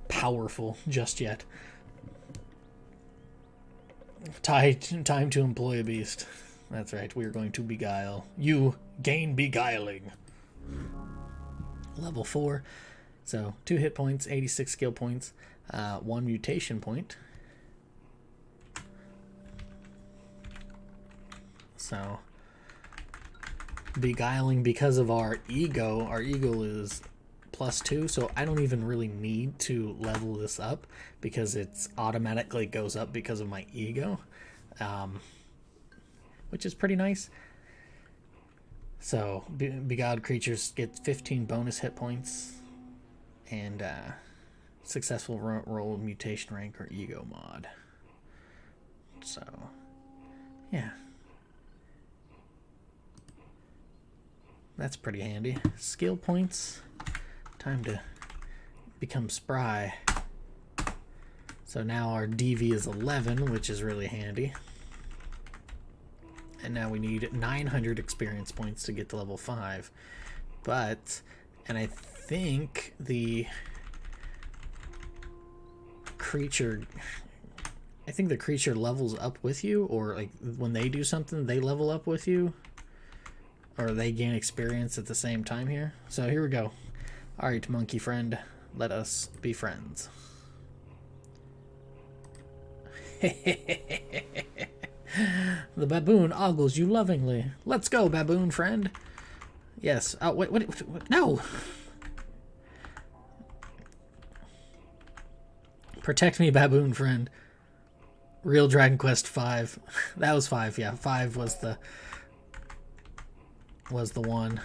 powerful just yet. Time to employ a beast. That's right. We are going to beguile. You gain beguiling. Level 4. So 2 hit points, 86 skill points, 1 mutation point. So beguiling because of our ego. Our ego is +2, so I don't even really need to level this up because it's automatically goes up because of my ego, which is pretty nice. So beguiled creatures get 15 bonus hit points, and successful roll mutation rank or ego mod. So yeah, that's pretty handy. Skill points. Time to become spry. So now our DV is 11, which is really handy. And now we need 900 experience points to get to level 5. And I think the creature levels up with you, or like when they do something, they level up with you, or they gain experience at the same time here. So here we go. All right, monkey friend, let us be friends. The baboon ogles you lovingly. Let's go, baboon friend. Yes. Oh, wait, what? No. Protect me, baboon friend. Real Dragon Quest 5. That was 5, yeah. 5 was the one.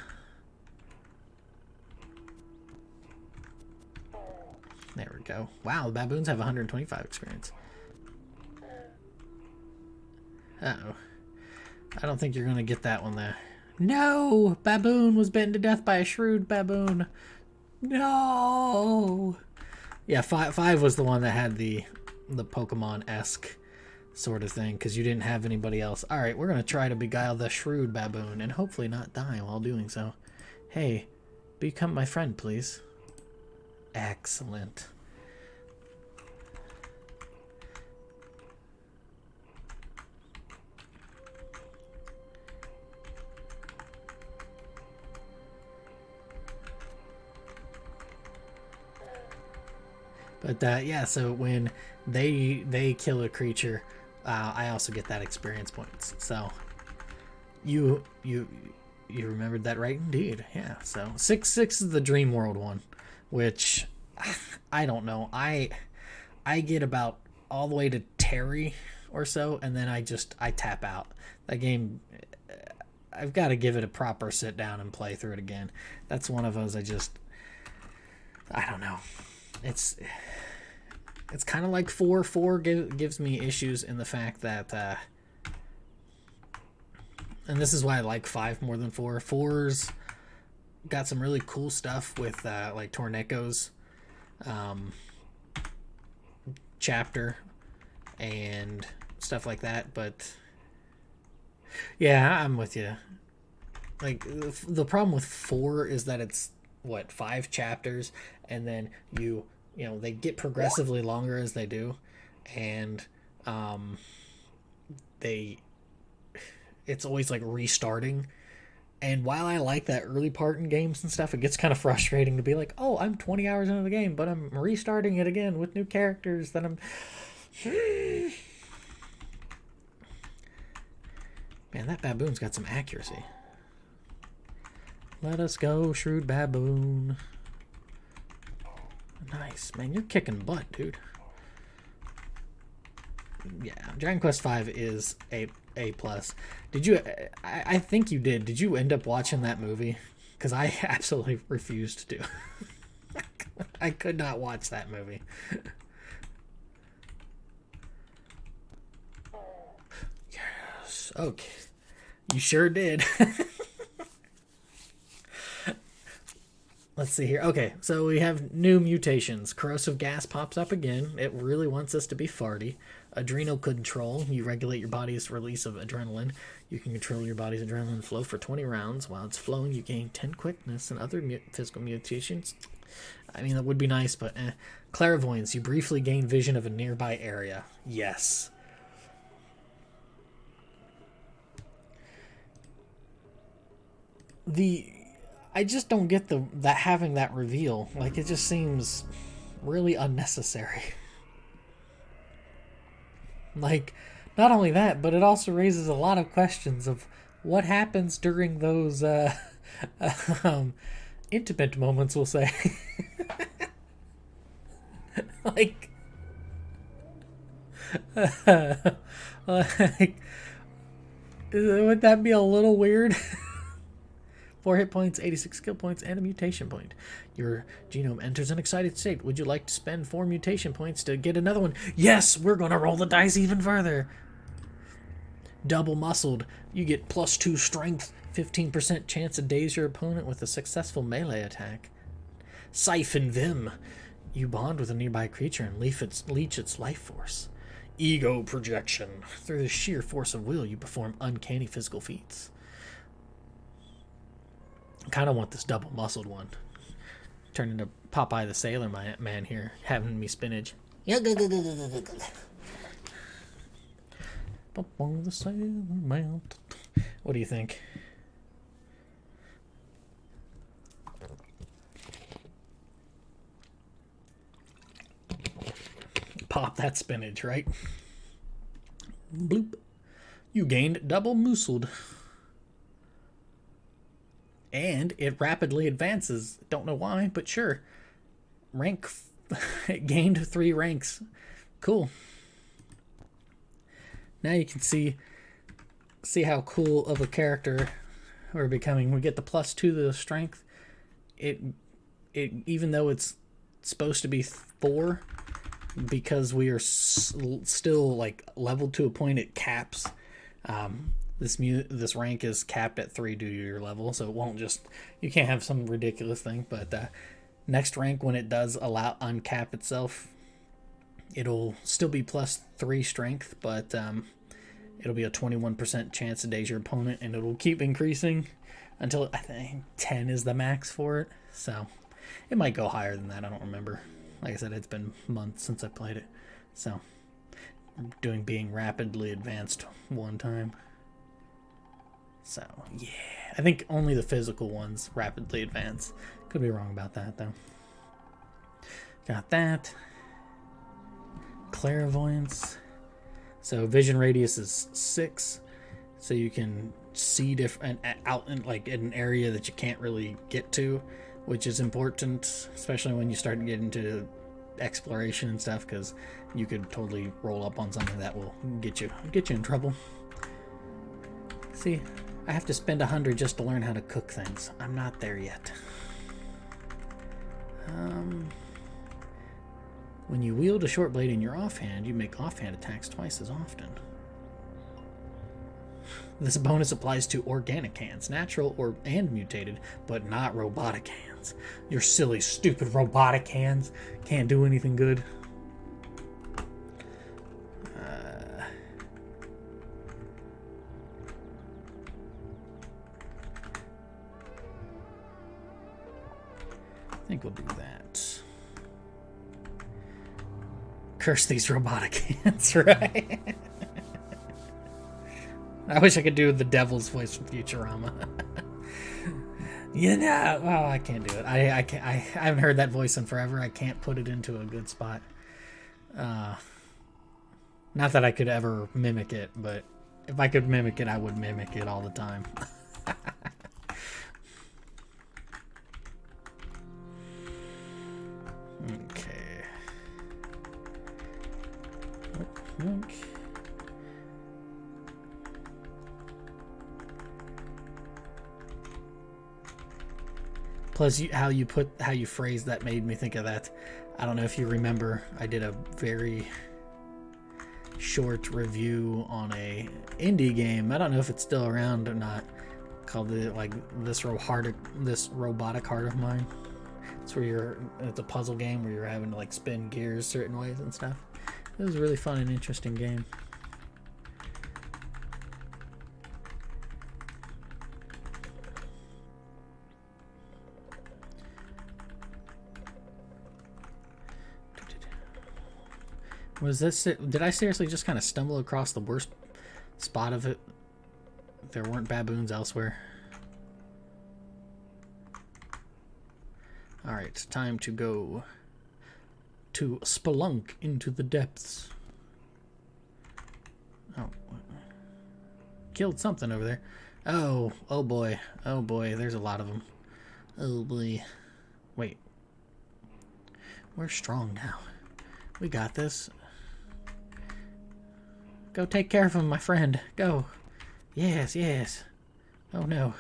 There we go. Wow, the baboons have 125 experience. Uh-oh. I don't think you're going to get that one there. No! Baboon was bitten to death by a shrewd baboon. No! Yeah, 5 was the one that had the Pokemon-esque sort of thing, because you didn't have anybody else. Alright, we're going to try to beguile the shrewd baboon, and hopefully not die while doing so. Hey, become my friend, please. Excellent. But yeah, so when they kill a creature, I also get that experience points. So you remembered that right, indeed. Yeah. So 6 is the Dream World one, which I don't know. I get about all the way to Terry or so, and then I tap out. That game, I've got to give it a proper sit down and play through it again. That's one of those I don't know. It's kind of like 4. 4 gives me issues in the fact that, and this is why I like 5 more than 4. 4's got some really cool stuff with like Torneco's chapter and stuff like that. But yeah, I'm with you. Like the problem with 4 is that it's 5 chapters, and then you know they get progressively longer as they do, and it's always like restarting. And while I like that early part in games and stuff, it gets kind of frustrating to be like, oh, I'm 20 hours into the game, but I'm restarting it again with new characters that I'm man, that baboon's got some accuracy. Let us go, shrewd baboon. Nice, man. You're kicking butt, dude. Yeah, Dragon Quest V is A+. Did you? I think you did. Did you end up watching that movie? Because I absolutely refused to. I could not watch that movie. Yes. Okay. You sure did. Let's see here. Okay, so we have new mutations. Corrosive gas pops up again. It really wants us to be farty. Adrenal control. You regulate your body's release of adrenaline. You can control your body's adrenaline flow for 20 rounds. While it's flowing, you gain 10 quickness and other physical mutations. I mean, that would be nice, but Clairvoyance. You briefly gain vision of a nearby area. Yes. I just don't get that having that reveal. Like, it just seems really unnecessary. Like, not only that, but it also raises a lot of questions of what happens during those intimate moments, we'll say. Like, like, would that be a little weird? 4 hit points, 86 skill points, and a mutation point. Your genome enters an excited state. Would you like to spend 4 mutation points to get another one? Yes, we're going to roll the dice even further. Double muscled. You get +2 strength, 15% chance to daze your opponent with a successful melee attack. Siphon Vim. You bond with a nearby creature and leech its life force. Ego projection. Through the sheer force of will, you perform uncanny physical feats. I kind of want this double muscled one. Turn into Popeye the Sailor Man here, having me spinach. Popeye the Sailor Man. What do you think? Pop that spinach, right? Bloop. You gained double muscled. And it rapidly advances. Don't know why, but sure. It gained 3 ranks. Cool. Now you can see how cool of a character we're becoming. We get the +2 to the strength. It even though it's supposed to be 4, because we are still like leveled to a point, it caps. This rank is capped at 3 due to your level, so it won't just, you can't have some ridiculous thing. But next rank, when it does uncap itself, it'll still be +3 strength, but it'll be a 21% chance to daze your opponent, and it'll keep increasing until I think 10 is the max for it. So it might go higher than that. I don't remember. Like I said, it's been months since I played it, so I'm doing being rapidly advanced one time. So, yeah. I think only the physical ones rapidly advance. Could be wrong about that, though. Got that. Clairvoyance. So, vision radius is 6. So, you can see different out in like in an area that you can't really get to, which is important, especially when you start to get into exploration and stuff, because you could totally roll up on something that will get you in trouble. See, I have to spend 100 just to learn how to cook things. I'm not there yet. When you wield a short blade in your offhand, you make offhand attacks twice as often. This bonus applies to organic hands, natural and mutated, but not robotic hands. Your silly, stupid robotic hands can't do anything good. I think we'll do that. Curse these robotic hands, right? I wish I could do the devil's voice from Futurama. Oh, I can't do it. I can't. I haven't heard that voice in forever. I can't put it into a good spot. Not that I could ever mimic it, but if I could mimic it, I would mimic it all the time. Okay. Okay. Plus, how you phrased that made me think of that. I don't know if you remember, I did a very short review on a indie game. I don't know if it's still around or not. Called this robotic heart of mine. It's where it's a puzzle game where you're having to like spin gears certain ways and stuff. It was a really fun and interesting game. Was this it? Did I seriously just kind of stumble across the worst spot of it? There weren't baboons elsewhere. Alright, time to go to spelunk into the depths. Oh, killed something over there. Oh boy, there's a lot of them. Oh boy. Wait. We're strong now. We got this. Go take care of him, my friend. Go. Yes, yes. Oh no.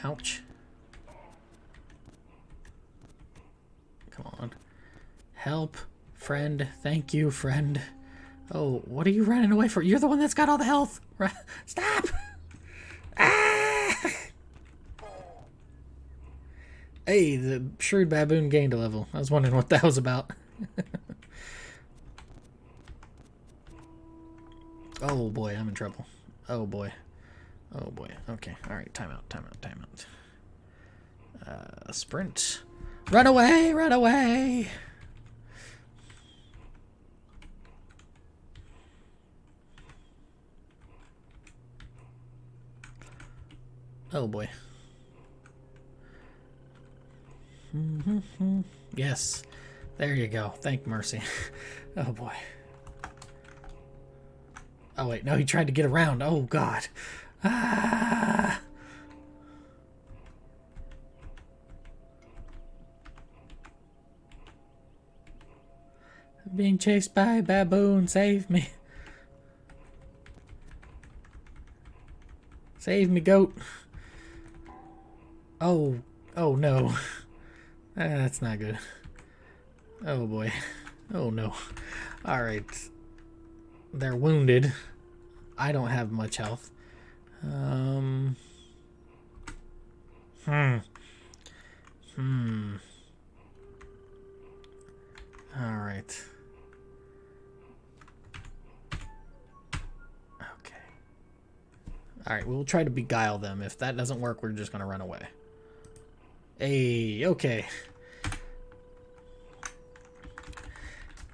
Ouch. Come on. Help, friend. Thank you, friend. Oh, what are you running away for? You're the one that's got all the health. Stop! Ah! Hey, the shrewd baboon gained a level. I was wondering what that was about. Oh boy, I'm in trouble. Oh boy. Oh boy. Okay. Alright, time out, time out, time out. Sprint. Run away! Run away! Oh boy. Yes. There you go. Thank mercy. Oh boy. Oh wait, no, he tried to get around. Oh god. Ah! I'm being chased by a baboon. Save me. Save me, goat. Oh. Oh no. That's not good. Oh boy. Oh no. Alright. They're wounded. I don't have much health. Alright. Okay. Alright, we'll try to beguile them. If that doesn't work, we're just gonna run away. Hey, okay.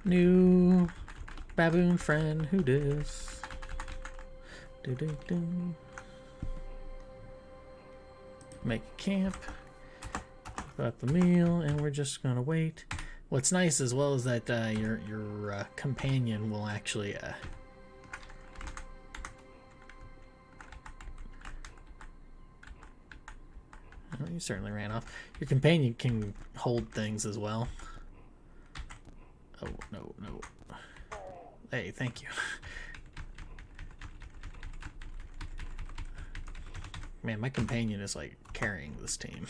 New baboon friend, who dis? Do. Make a camp. Got the meal, and we're just gonna wait. What's nice as well is that your companion will actually oh, you certainly ran off. Your companion can hold things as well. Oh no, no. Hey, thank you. Man, my companion is like carrying this team.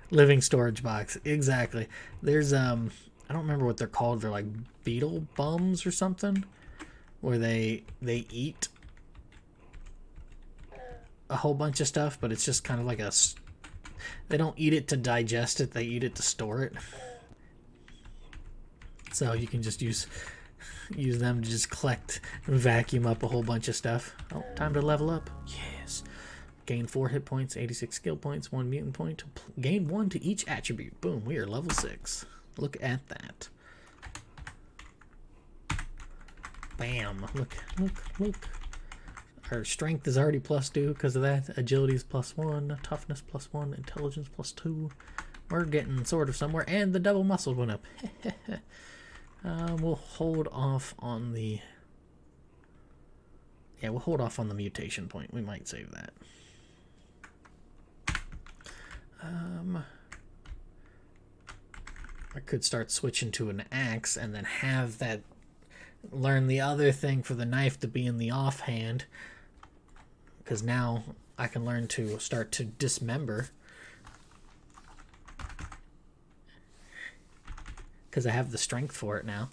Living storage box, exactly. There's I don't remember what they're called. They're like beetle bums or something, where they eat a whole bunch of stuff, but it's just kind of like a. They don't eat it to digest it. They eat it to store it. So you can just use them to just collect and vacuum up a whole bunch of stuff. Oh, time to level up. Yes. Gain 4 hit points, 86 skill points, 1 mutant point. Gain 1 to each attribute. Boom, we are level 6. Look at that. Bam. Look, look, look. Our strength is already +2 because of that. Agility is +1. Toughness +1. Intelligence +2. We're getting sort of somewhere. And the double muscle went up. We'll hold off on the... Yeah, we'll hold off on the mutation point. We might save that. I could start switching to an axe and then have that... Learn the other thing for the knife to be in the offhand. Because now I can learn to start to dismember. Because I have the strength for it now.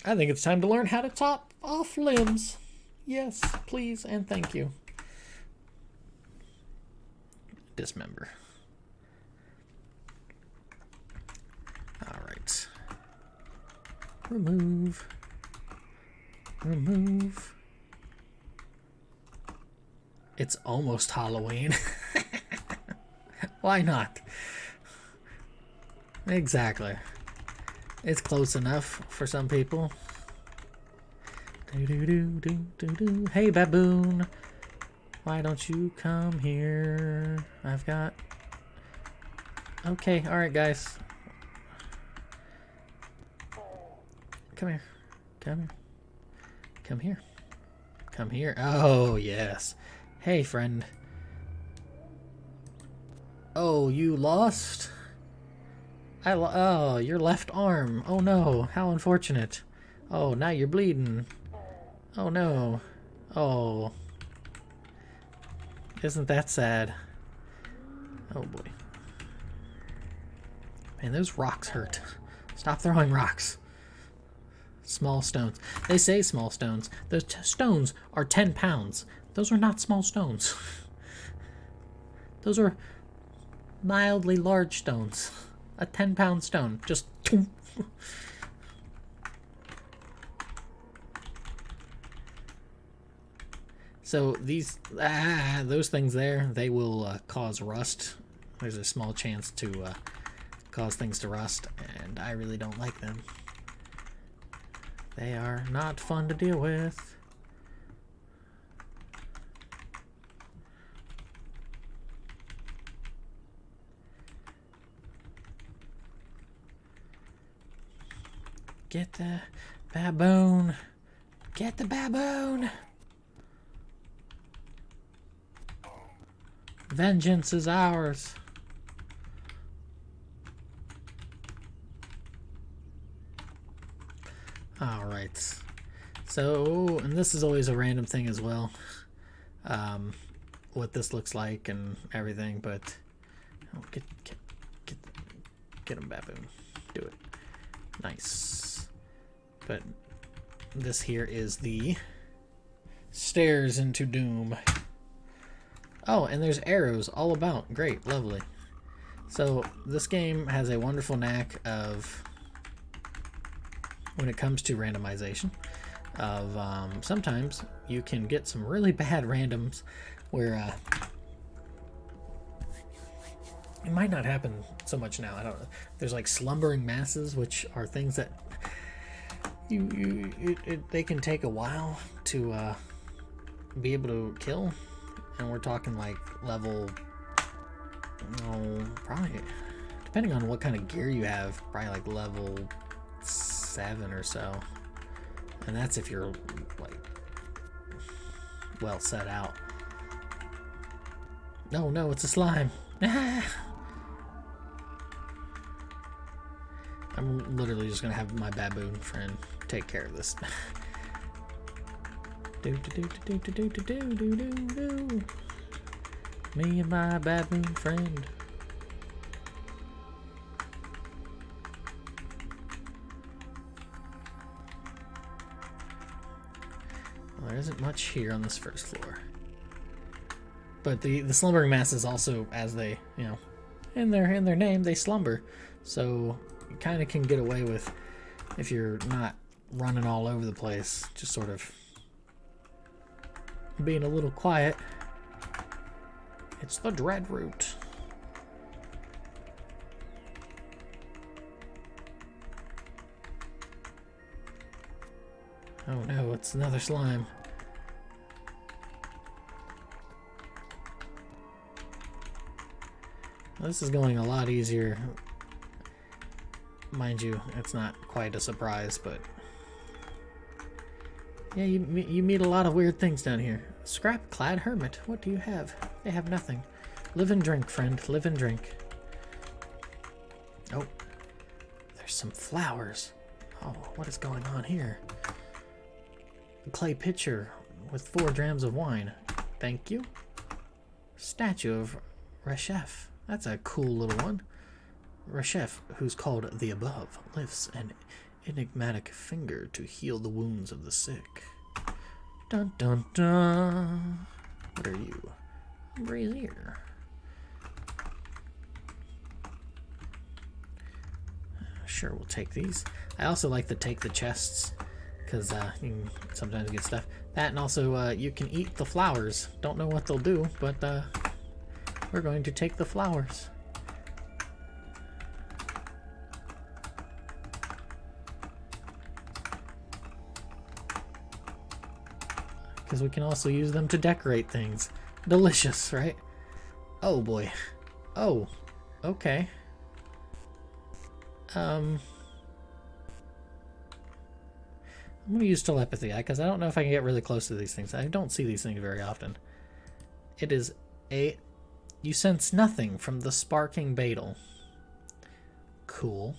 I think it's time to learn how to chop off limbs. Yes, please, and thank you. Dismember. Alright. Remove. Remove. It's almost Halloween. Why not? Exactly. It's close enough for some people. Hey, baboon. Why don't you come here? I've got... Okay, alright, guys. Come here. Come here. Come here. Come here. Oh, yes. Hey, friend. Oh, you lost? Oh, your left arm. Oh, no. How unfortunate. Oh, now you're bleeding. Oh, no. Oh. Isn't that sad? Oh, boy. Man, those rocks hurt. Stop throwing rocks. Small stones. They say small stones. Those stones are 10 pounds. Those are not small stones. Those are mildly large stones. A 10-pound stone. Just... So these... those things there, they will cause rust. There's a small chance to cause things to rust, and I really don't like them. They are not fun to deal with. Get the baboon. Get the baboon. Vengeance is ours. Alright. So, and this is always a random thing as well. What this looks like and everything, but oh, get him, baboon. Do it. Nice. But this here is the stairs into doom. Oh, and there's arrows all about. Great, lovely. So this game has a wonderful knack of, when it comes to randomization, of sometimes you can get some really bad randoms where it might not happen so much now. I don't know. There's like slumbering masses, which are things that they can take a while to be able to kill, and we're talking like level, probably depending on what kind of gear you have, probably like level 7 or so, and that's if you're like well set out. No, it's a slime. I'm literally just gonna have my baboon friend take care of this. Do. Me and my baboon friend. Well, there isn't much here on this first floor. But the slumbering masses also, as they, you know, in their name, they slumber. So you kind of can get away with, if you're not running all over the place, just sort of being a little quiet. It's the dread root. Oh no, it's another slime. This is going a lot easier. Mind you, it's not quite a surprise, but yeah, you meet a lot of weird things down here. Scrap-clad hermit, what do you have? They have nothing. Live and drink, friend, live and drink. Oh, there's some flowers. Oh, what is going on here? A clay pitcher with 4 drams of wine. Thank you. Statue of Reshef. That's a cool little one. Reshef, who's called the Above, lifts an enigmatic finger to heal the wounds of the sick. Dun dun dun. What are you? Brazier. Sure, we'll take these. I also like to take the chests, because you can sometimes get stuff. That, and also you can eat the flowers. Don't know what they'll do, but we're going to take the flowers. Because we can also use them to decorate things. Delicious, right? Oh boy. Oh, okay. I'm going to use telepathy, because I don't know if I can get really close to these things. I don't see these things very often. It is a... You sense nothing from the sparking beetle. Cool.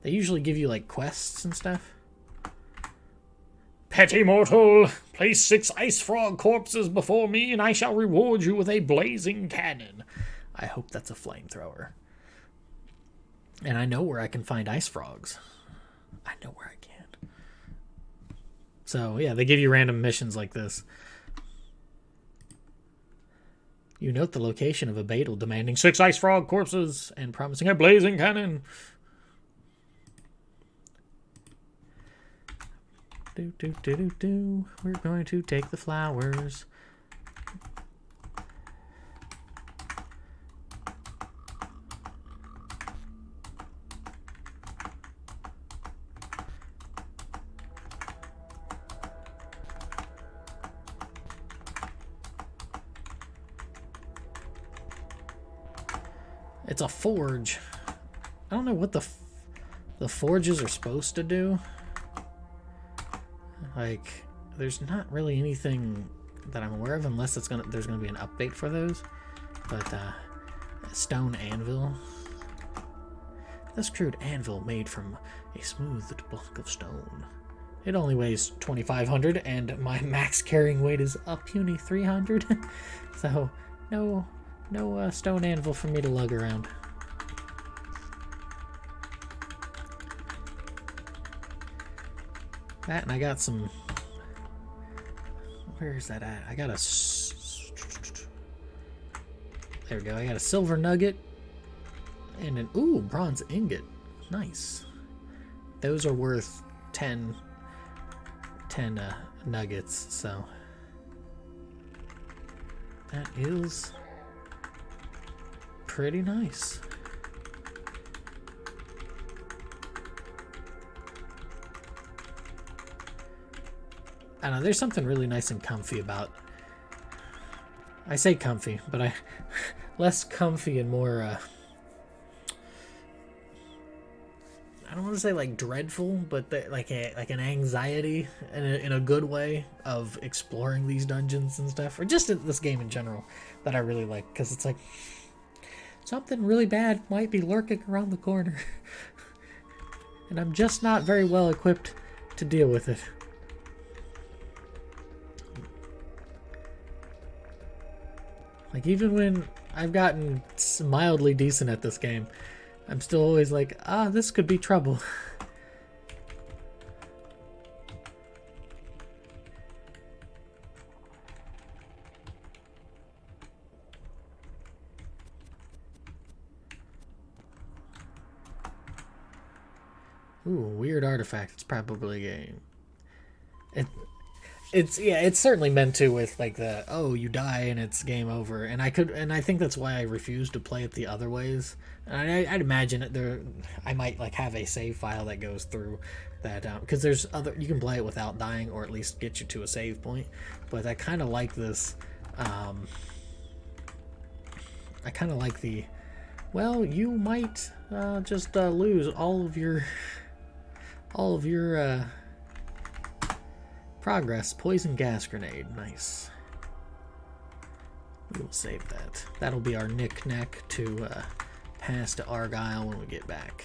They usually give you, like, quests and stuff. Petty mortal, place 6 ice frog corpses before me, and I shall reward you with a blazing cannon. I hope that's a flamethrower. And I know where I can find ice frogs. I know where I can. So, yeah, they give you random missions like this. You note the location of a beetle demanding 6 ice frog corpses and promising a blazing cannon. We're going to take the flowers. It's a forge. I don't know what the forges are supposed to do. Like, there's not really anything that I'm aware of, unless there's gonna be an update for those. But stone anvil. This crude anvil made from a smoothed block of stone. It only weighs 2,500, and my max carrying weight is a puny 300. So no stone anvil for me to lug around. That, and I got some... Where is that at? I got a... There we go. I got a silver nugget and an... Ooh, bronze ingot. Nice. Those are worth 10 nuggets, so... That is... pretty nice. I don't know, there's something really nice and comfy about... I say comfy, but less comfy and more, I don't want to say like dreadful, but like an anxiety in a good way of exploring these dungeons and stuff, or just this game in general that I really like, because it's like something really bad might be lurking around the corner, and I'm just not very well equipped to deal with it. Like, even when I've gotten mildly decent at this game, I'm still always like, this could be trouble. Ooh, weird artifact. It's probably a game. It's certainly meant to, with like the, oh, you die and it's game over, and I think that's why I refuse to play it the other ways. And I'd imagine I might like have a save file that goes through that, because there's you can play it without dying, or at least get you to a save point. But I kind of like this. I kind of like the, well, you might just lose all of your progress. Poison gas grenade. Nice. We will save that. That'll be our knick-knack to pass to Argyle when we get back.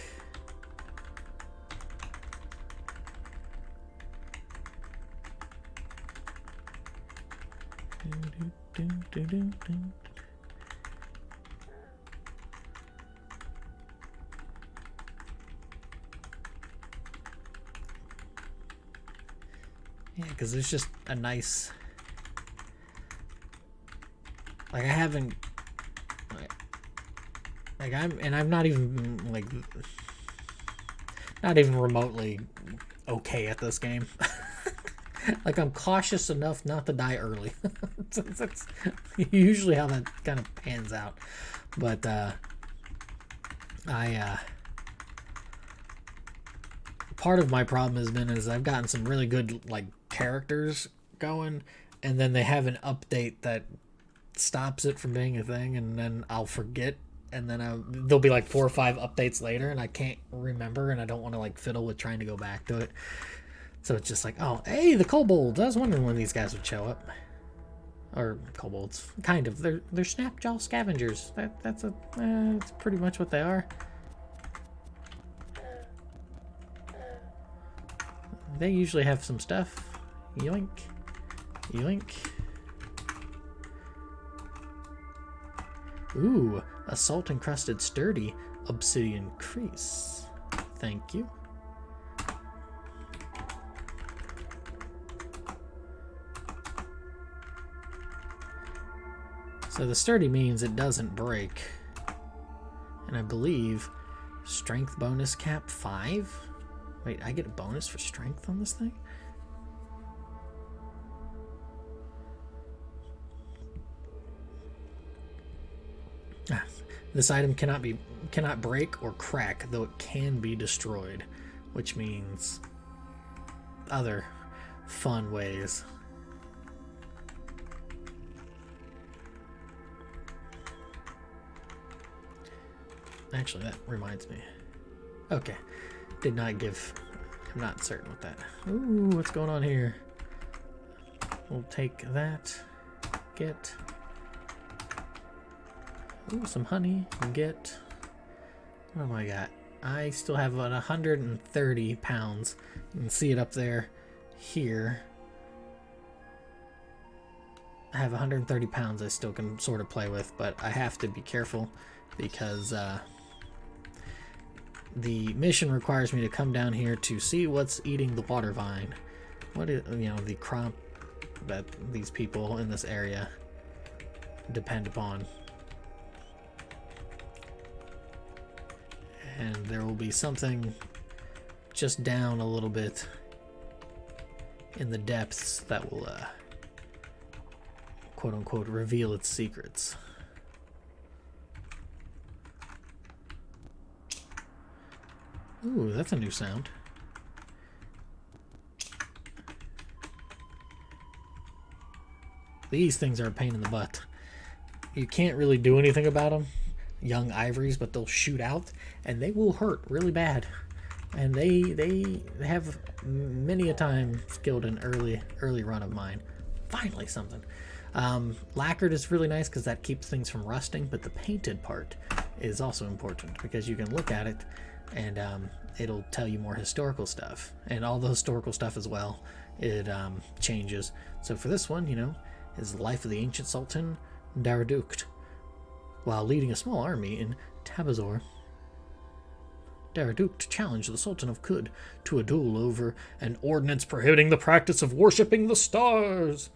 Yeah, because there's just a nice... Like, I haven't... Like, I'm not even, like... Not even remotely okay at this game. Like, I'm cautious enough not to die early. That's usually how that kind of pans out. But, part of my problem has been is I've gotten some really good, like, characters going, and then they have an update that stops it from being a thing, and then I'll forget, and then there'll be like 4 or 5 updates later, and I can't remember, and I don't want to like fiddle with trying to go back to it. So it's just like, oh, hey, the kobolds. I was wondering when these guys would show up. Or kobolds, kind of. They're snapjaw scavengers. That's pretty much what they are. They usually have some stuff. Yoink, yoink. Ooh, a salt encrusted sturdy obsidian crease. Thank you. So the sturdy means it doesn't break. And I believe strength bonus cap 5? Wait, I get a bonus for strength on this thing? This item cannot break or crack, though it can be destroyed, which means other fun ways. Actually, that reminds me. Okay. Did not give... I'm not certain with that. Ooh, what's going on here? We'll take that. Get... Ooh, some honey. Get... What do I got? I still have about 130 pounds. You can see it up there. Here. I have 130 pounds I still can sort of play with, but I have to be careful because... the mission requires me to come down here to see what's eating the water vine. What is, you know, the crop that these people in this area depend upon. And there will be something just down a little bit in the depths that will, quote unquote, reveal its secrets. Ooh, that's a new sound. These things are a pain in the butt. You can't really do anything about them. Young ivories, but they'll shoot out and they will hurt really bad. And they have many a time killed an early run of mine. Finally something. Lacquered is really nice because that keeps things from rusting, but the painted part is also important because you can look at it and it'll tell you more historical stuff, and all the historical stuff as well, it changes. So for this one, you know, is the life of the ancient Sultan Daradukt. While leading a small army in Tabazor, Daradukt challenged the Sultan of Kud to a duel over an ordinance prohibiting the practice of worshipping the stars.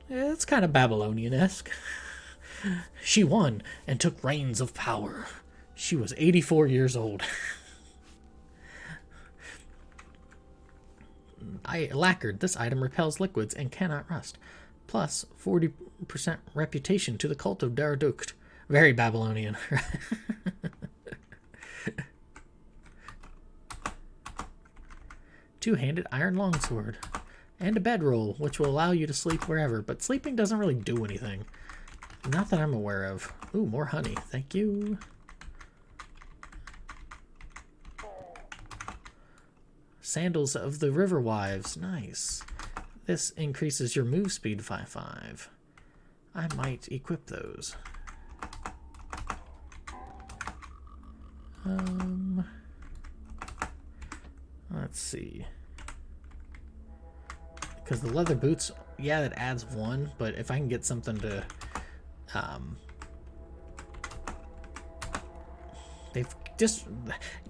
It's kind of Babylonian-esque. She won and took reins of power. She was 84 years old. Lacquered. This item repels liquids and cannot rust. Plus 40% reputation to the cult of Daradukt. Very Babylonian. Two-handed iron longsword. And a bedroll, which will allow you to sleep wherever. But sleeping doesn't really do anything. Not that I'm aware of. Ooh, more honey. Thank you. Sandals of the River Wives. Nice. This increases your move speed by 5. I might equip those. Let's see. Because the leather boots, yeah, that adds 1, but if I can get something to... they've just...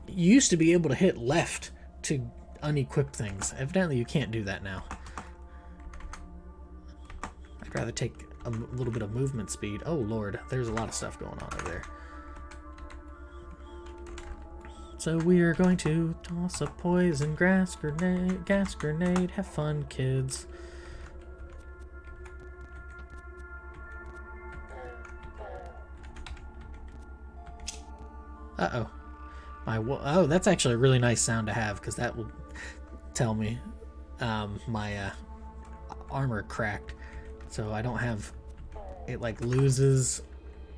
You used to be able to hit left to unequip things. Evidently you can't do that now. I'd rather take a little bit of movement speed. Oh lord, there's a lot of stuff going on over there. So we are going to toss a poison gas grenade. Have fun, kids. Uh-oh. Oh, that's actually a really nice sound to have, because that will tell me my armor cracked. So I don't have... It, like, loses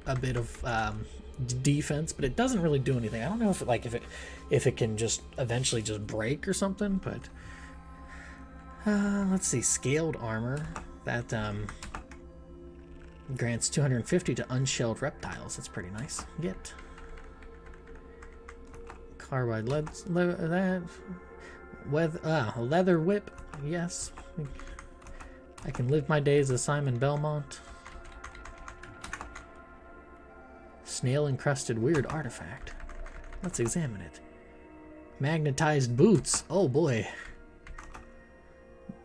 a bit of defense, but it doesn't really do anything. I don't know if it, like, if it can just eventually just break or something, but Let's see, scaled armor. That grants 250 to unshelled reptiles. That's pretty nice. Get carbide leather whip. Yes, I can live my days as Simon Belmont. Snail encrusted weird artifact. Let's examine it. Magnetized boots. Oh boy.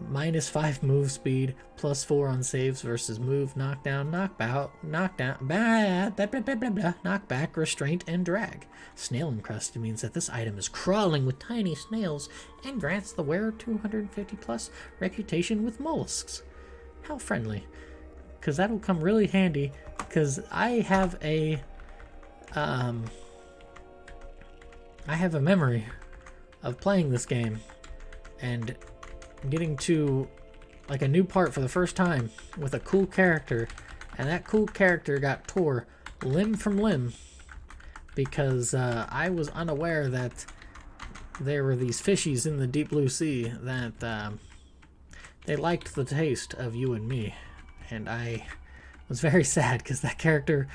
-5 move speed, +4 on saves versus move, knockdown, knockback, knockback, restraint, and drag. Snail encrusted means that this item is crawling with tiny snails and grants the wearer 250 plus reputation with mollusks. How friendly. Because that'll come really handy, because I have a memory of playing this game and getting to like a new part for the first time with a cool character, and that cool character got tore limb from limb because I was unaware that there were these fishies in the deep blue sea that they liked the taste of you and me, and I was very sad because that character,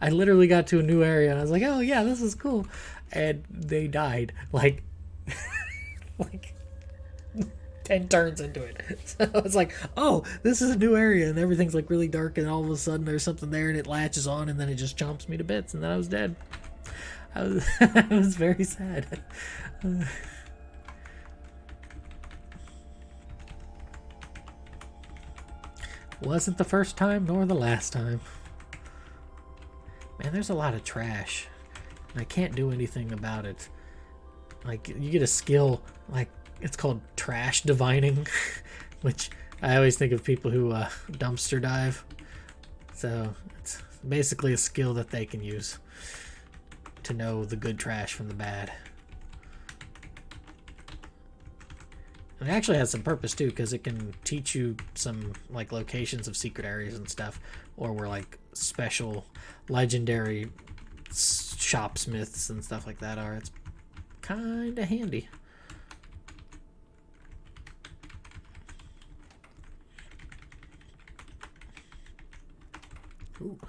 I literally got to a new area and I was like, oh yeah, this is cool, and they died like like 10 turns into it. So it's like, oh, this is a new area and everything's like really dark, and all of a sudden there's something there and it latches on and then it just chomps me to bits, and then I was dead. I was very sad. Wasn't the first time nor the last time. Man, there's a lot of trash and I can't do anything about it. Like, you get a skill, like, it's called trash divining, which I always think of people who dumpster dive. So it's basically a skill that they can use to know the good trash from the bad. And it actually has some purpose too, because it can teach you some like locations of secret areas and stuff, or where like special legendary shopsmiths and stuff like that are. It's kind of handy. Ooh.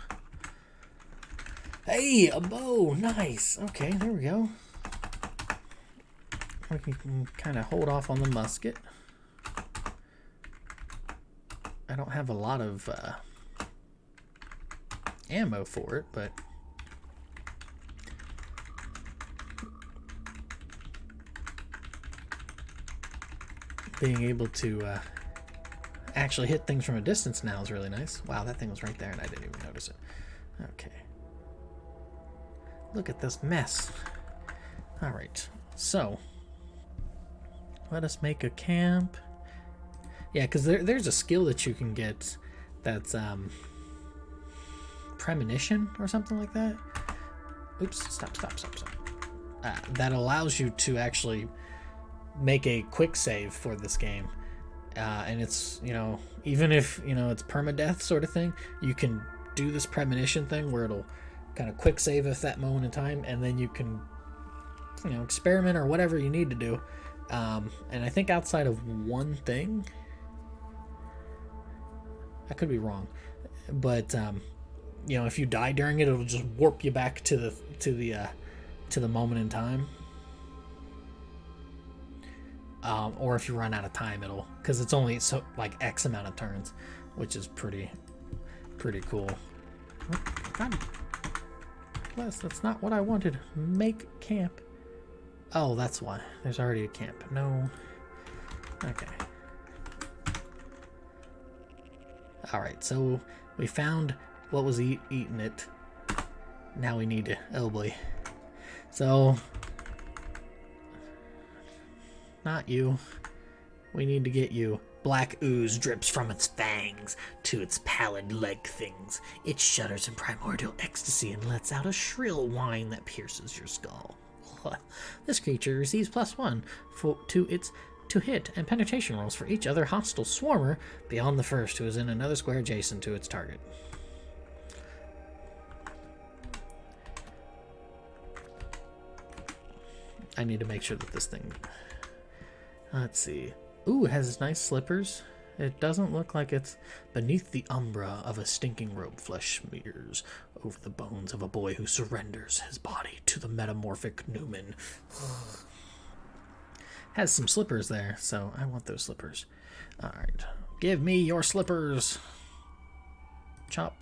Hey, a bow! Nice! Okay, there we go. We can kind of hold off on the musket. I don't have a lot of ammo for it, but being able to actually hit things from a distance now is really nice. Wow, that thing was right there and I didn't even notice it. Okay. Look at this mess. Alright, so let us make a camp. Yeah, because there's a skill that you can get that's premonition or something like that. Oops, stop. That allows you to actually make a quick save for this game. And it's, you know, even if, you know, it's permadeath sort of thing, you can do this premonition thing where it'll kind of quick save at that moment in time, and then you can, you know, experiment or whatever you need to do. And I think outside of one thing, I could be wrong, but you know, if you die during it, it'll just warp you back to the moment in time. Or if you run out of time, it'll, because it's only so like X amount of turns, which is pretty cool. God bless, that's not what I wanted. Make camp. Oh, that's why. There's already a camp. No. Okay. Alright, so we found what was eating it. Now we need to... Oh boy. So... Not you. We need to get you. Black ooze drips from its fangs to its pallid leg things. It shudders in primordial ecstasy and lets out a shrill whine that pierces your skull. This creature receives +1 to hit and penetration rolls for each other hostile swarmer beyond the first who is in another square adjacent to its target. I need to make sure that this thing... Let's see. Ooh, it has nice slippers. It doesn't look like it's beneath the umbra of a stinking robe. Flesh smears over the bones of a boy who surrenders his body to the metamorphic Newman. Has some slippers there, so I want those slippers. Alright. Give me your slippers. Chop.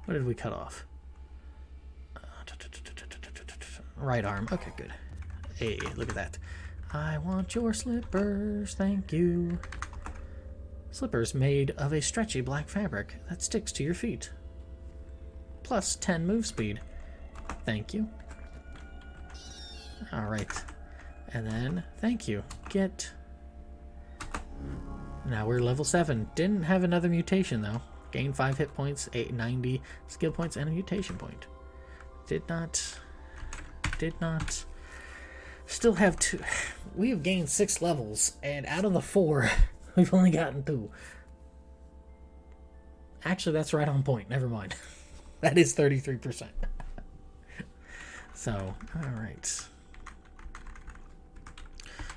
What did we cut off? Right arm. Okay, good. Hey, look at that. I want your slippers, thank you. Slippers made of a stretchy black fabric that sticks to your feet. Plus 10 move speed. Thank you. Alright. And then, thank you. Get... Now we're level 7. Didn't have another mutation though. Gain 5 hit points, 890 skill points, and a mutation point. Did not. Still have 2. We have gained 6 levels, and out of the 4, we've only gotten 2. Actually, that's right on point. Never mind. That is 33%. So, alright.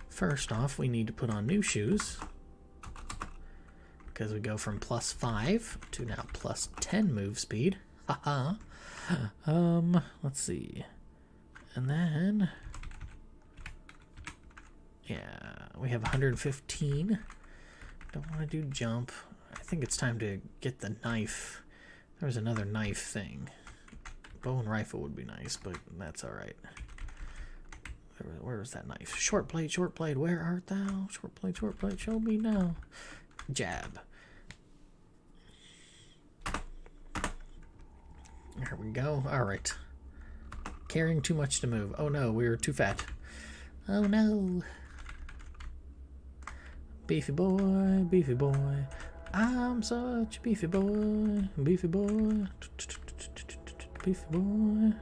First off, we need to put on new shoes. Because we go from plus 5 to now plus 10 move speed. Haha. Let's see. And then... Yeah, we have 115. Don't want to do jump. I think it's time to get the knife. There's another knife thing. Bow and rifle would be nice, but that's alright. Where is that knife? Short blade, where art thou? Short blade, show me now. Jab. There we go. Alright. Carrying too much to move. Oh no, we're too fat. Oh no. Beefy boy, beefy boy. I'm such a beefy boy. Beefy boy. Beefy boy.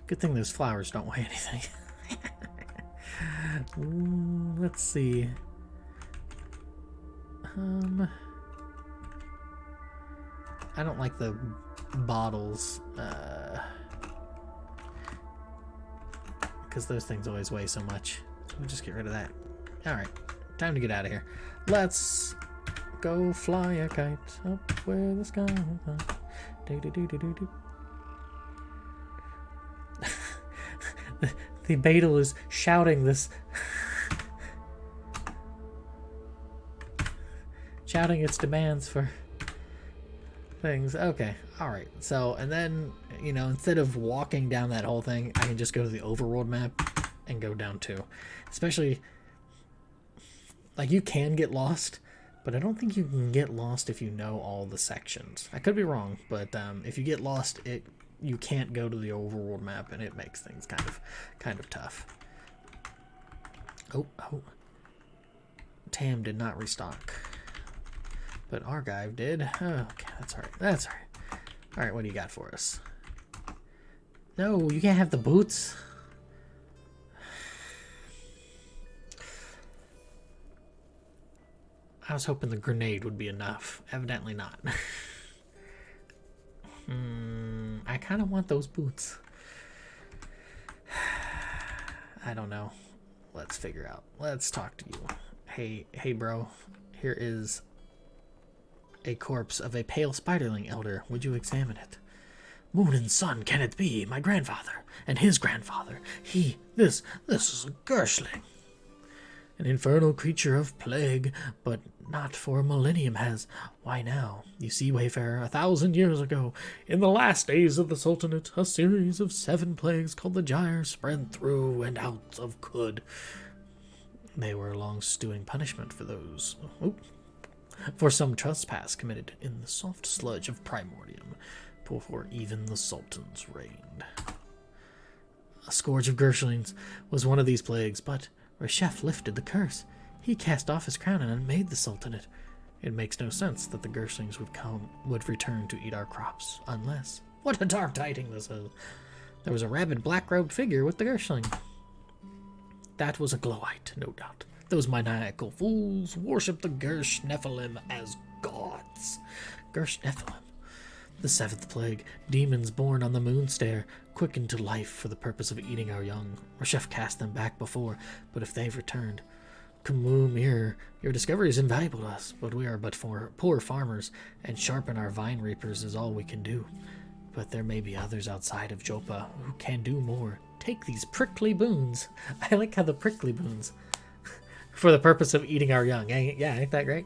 Good thing those flowers don't weigh anything. Let's see. I don't like the bottles, because those things always weigh so much. So we'll just get rid of that. Alright, time to get out of here. Let's go fly a kite up where the sky is high. Do-do-do-do-do-do. The beetle is shouting this. Shouting its demands for things. Okay, alright. So, and then, you know, instead of walking down that whole thing, I can just go to the overworld map and go down too. Especially, like, you can get lost, but I don't think you can get lost if you know all the sections. I could be wrong, but if you get lost, you can't go to the overworld map, and it makes things kind of tough. Oh. Tam did not restock. But Argive did. Oh, okay, that's alright. That's alright. Alright, what do you got for us? No, you can't have the boots. I was hoping the grenade would be enough. Evidently not. I kind of want those boots. I don't know. Let's figure out. Let's talk to you. Hey bro. Here is a corpse of a pale spiderling elder. Would you examine it? Moon and sun can it be? My grandfather and his grandfather. This is a Gershling. An infernal creature of plague, but not for a millennium has. Why now? You see, Wayfarer, 1,000 years ago, in the last days of the Sultanate, a series of 7 plagues called the Gyre spread through and out of Khud. They were a long stewing punishment for those. For some trespass committed in the soft sludge of Primordium, before even the Sultans reigned. A scourge of Gershlings was one of these plagues, but Reshef lifted the curse. He cast off his crown and unmade the Sultanate. It makes no sense that the Gershlings would return to eat our crops, unless... What a dark tiding this is! There was a rabid black-robed figure with the Gershling. That was a Glowite, no doubt. Those maniacal fools worship the Gersh Nephilim as gods. Gersh Nephilim. The seventh plague, demons born on the moon stair, quickened to life for the purpose of eating our young. Our chef cast them back before, but if they've returned, Kumumir, your discovery is invaluable to us, but we are but poor farmers, and sharpen our vine reapers is all we can do. But there may be others outside of Jopa who can do more. Take these prickly boons. I like how the prickly boons. For the purpose of eating our young. Ain't that great?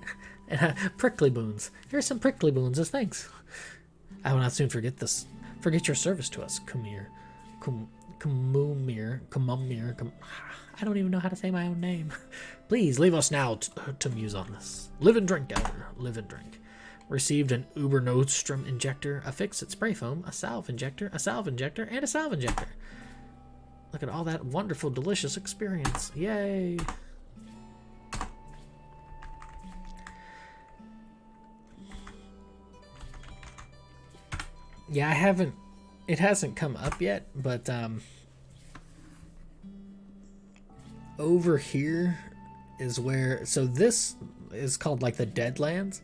Prickly boons. Here's some prickly boons as thanks. I will not soon forget this. Forget your service to us, Kumir. Kumumir. I don't even know how to say my own name. Please leave us now to muse on this. Live and drink, Elder. Live and drink. Received an Uber Nordstrom injector, a fix-it spray foam, a salve injector, a salve injector, and a salve injector. Look at all that wonderful, delicious experience. Yay! Yeah, it hasn't come up yet, but over here is where, so this is called like the Deadlands.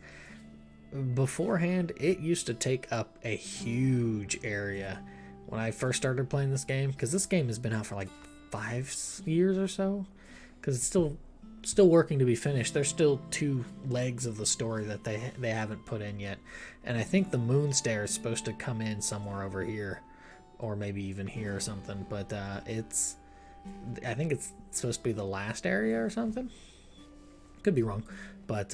Beforehand, it used to take up a huge area when I first started playing this game, because this game has been out for like 5 years or so, because it's still working to be finished. There's still 2 legs of the story that they haven't put in yet, and I think the moon stair is supposed to come in somewhere over here, or maybe even here or something, but I think it's supposed to be the last area or something. Could be wrong, but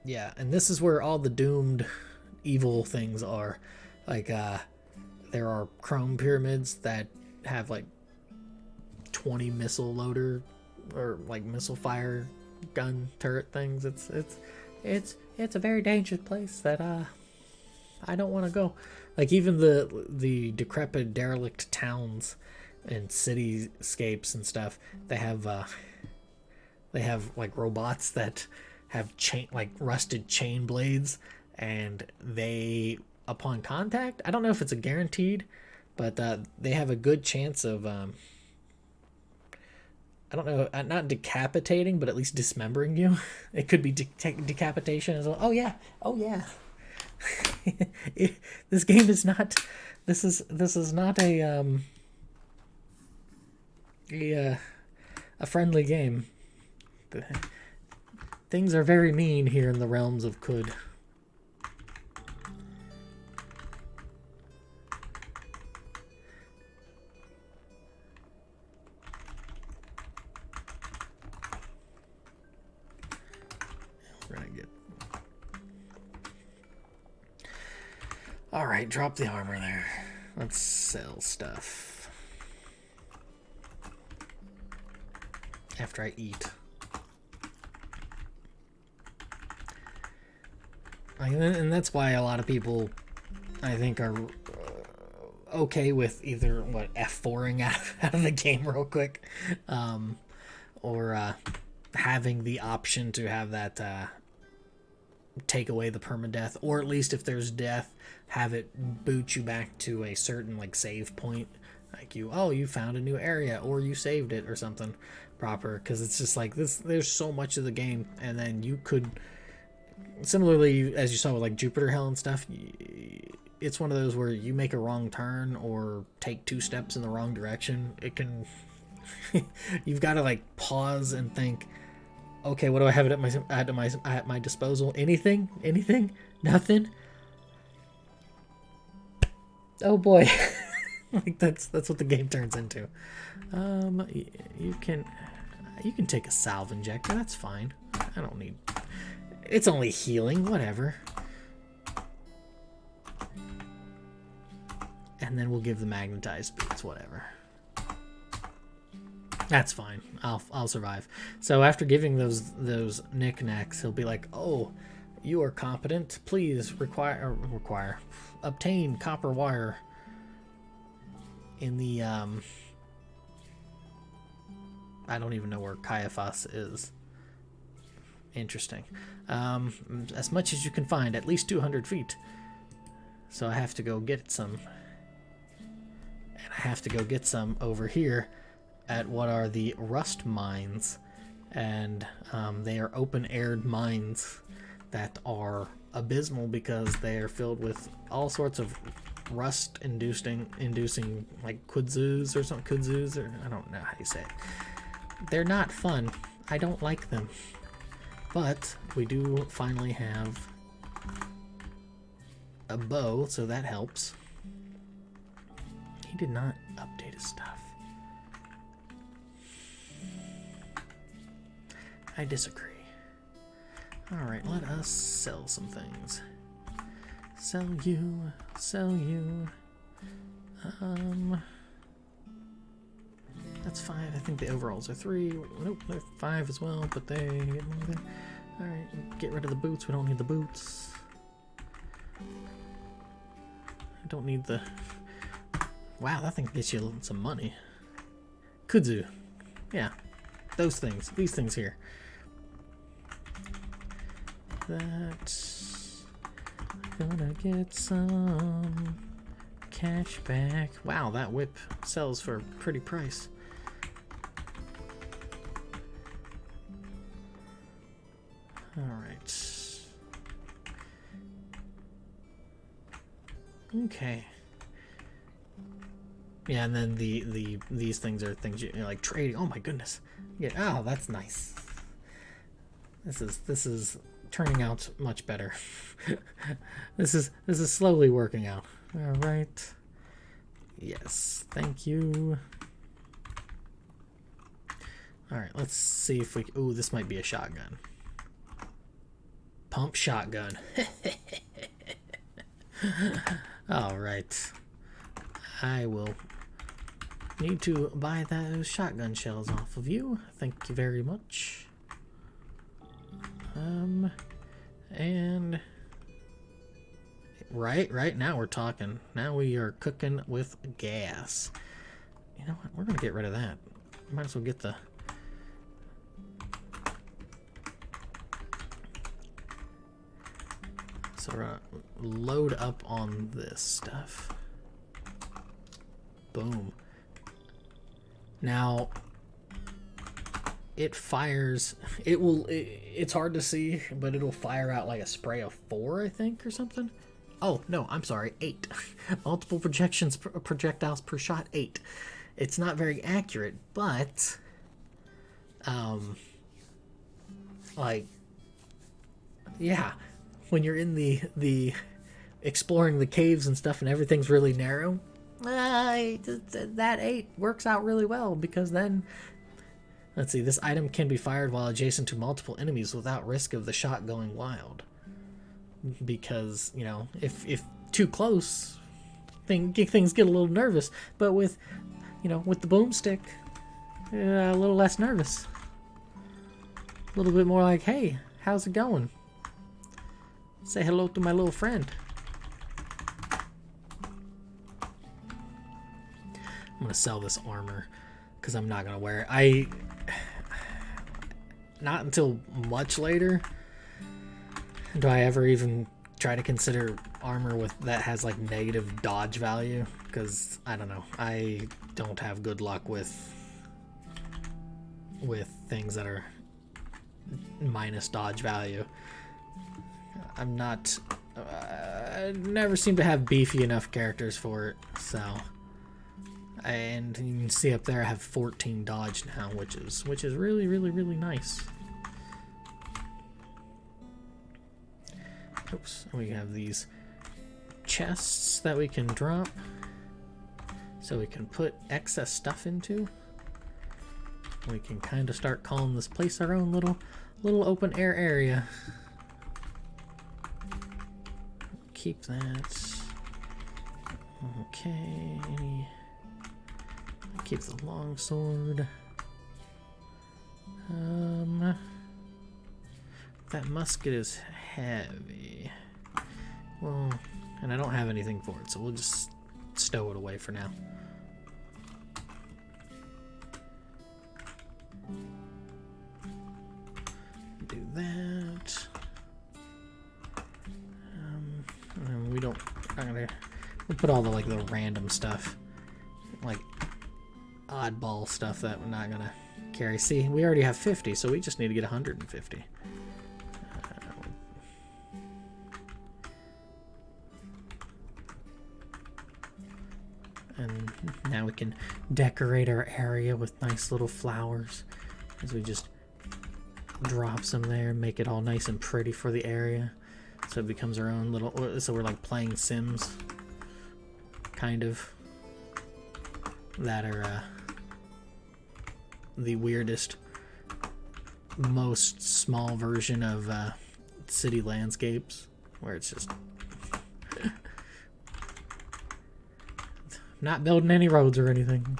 yeah, and this is where all the doomed evil things are. Like, there are chrome pyramids that have like 20 missile loader or like missile fire gun turret things. It's a very dangerous place that I don't want to go. Like, even the decrepit derelict towns and cityscapes and stuff, they have like robots that have rusted chain blades, and they, upon contact, I don't know if it's a guaranteed, but they have a good chance of I don't know, not decapitating, but at least dismembering you. It could be decapitation as well. Oh yeah. This game is not. This is not a friendly game. Things are very mean here in the realms of Kud. We're gonna get. All right, drop the armor there. Let's sell stuff after I eat. And that's why a lot of people, I think, are okay with either F4ing out of the game real quick, or having the option to have that take away the permadeath, or at least if there's death, have it boot you back to a certain like save point, like you found a new area, or you saved it or something proper, because it's just like this. There's so much of the game, and then you could. Similarly, as you saw with like Jupiter Hell and stuff, it's one of those where you make a wrong turn or take 2 steps in the wrong direction. It can, you've got to like pause and think, okay, what do I have at my disposal? Anything? Nothing? Oh boy. Like that's what the game turns into. You can take a salve injector. That's fine. I don't need. It's only healing, whatever. And then we'll give the magnetized boots, whatever. That's fine. I'll survive. So after giving those knickknacks, he'll be like, "Oh, you are competent. Please obtain copper wire in the I don't even know where Caiaphas is. Interesting. As much as you can find, at least 200 feet. So I have to go get some. And I have to go get some over here at what are the rust mines. And they are open-aired mines that are abysmal because they are filled with all sorts of rust inducing like kudzus or something. Kudzus, or I don't know how you say it. They're not fun. I don't like them. But we do finally have a bow, so that helps. He did not update his stuff. I disagree. Alright, let us sell some things. Sell you, sell you. That's 5. I think the overalls are 3. Nope, they're 5 as well, but they get more there. Alright, get rid of the boots. We don't need the boots. I don't need the... Wow, that thing gets you some money. Kudzu. Yeah, those things. These things here. That's gonna get some cash back. Wow, that whip sells for a pretty price. Alright. Okay. Yeah, and then these things are things you like trading. Oh my goodness. Yeah, oh, that's nice. This is turning out much better. This is slowly working out. All right. Yes, thank you. All right, let's see if we... Ooh, this might be a shotgun. Pump shotgun. All right. I will need to buy those shotgun shells off of you. Thank you very much. And right now we're talking. Now we are cooking with gas. You know what? We're gonna get rid of that. Might as well get the... So we're gonna load up on this stuff. Boom. Now it fires, it's hard to see, but it'll fire out like a spray of 4, I think, or something. Oh no, I'm sorry, 8. Multiple projectiles per shot, 8. It's not very accurate, but like, yeah, when you're in the exploring the caves and stuff and everything's really narrow, that 8 works out really well, because then, let's see, this item can be fired while adjacent to multiple enemies without risk of the shot going wild. Because, you know, if too close, things get a little nervous. But with, you know, with the boomstick, a little less nervous. A little bit more like, hey, how's it going? Say hello to my little friend. I'm gonna sell this armor because I'm not gonna wear it. Not until much later do I ever even try to consider armor with that has like negative dodge value, because I don't know, I don't have good luck with things that are minus dodge value. I'm not I never seem to have beefy enough characters for it, so. And you can see up there I have 14 dodge now, which is really, really, really nice. Oops, we have these chests that we can drop, so we can put excess stuff into. We can kind of start calling this place our own little open air area. Keep that. Okay. Keep the longsword. That musket is heavy. Well, and I don't have anything for it, so we'll just stow it away for now. Do that. And we'll put all the the random stuff, like oddball stuff that we're not gonna carry. See, we already have 50, so we just need to get 150. Now we can decorate our area with nice little flowers as we just drop some there, make it all nice and pretty for the area. So it becomes our own little, so we're like playing Sims, kind of, that are the weirdest, most small version of city landscapes, where it's just not building any roads or anything.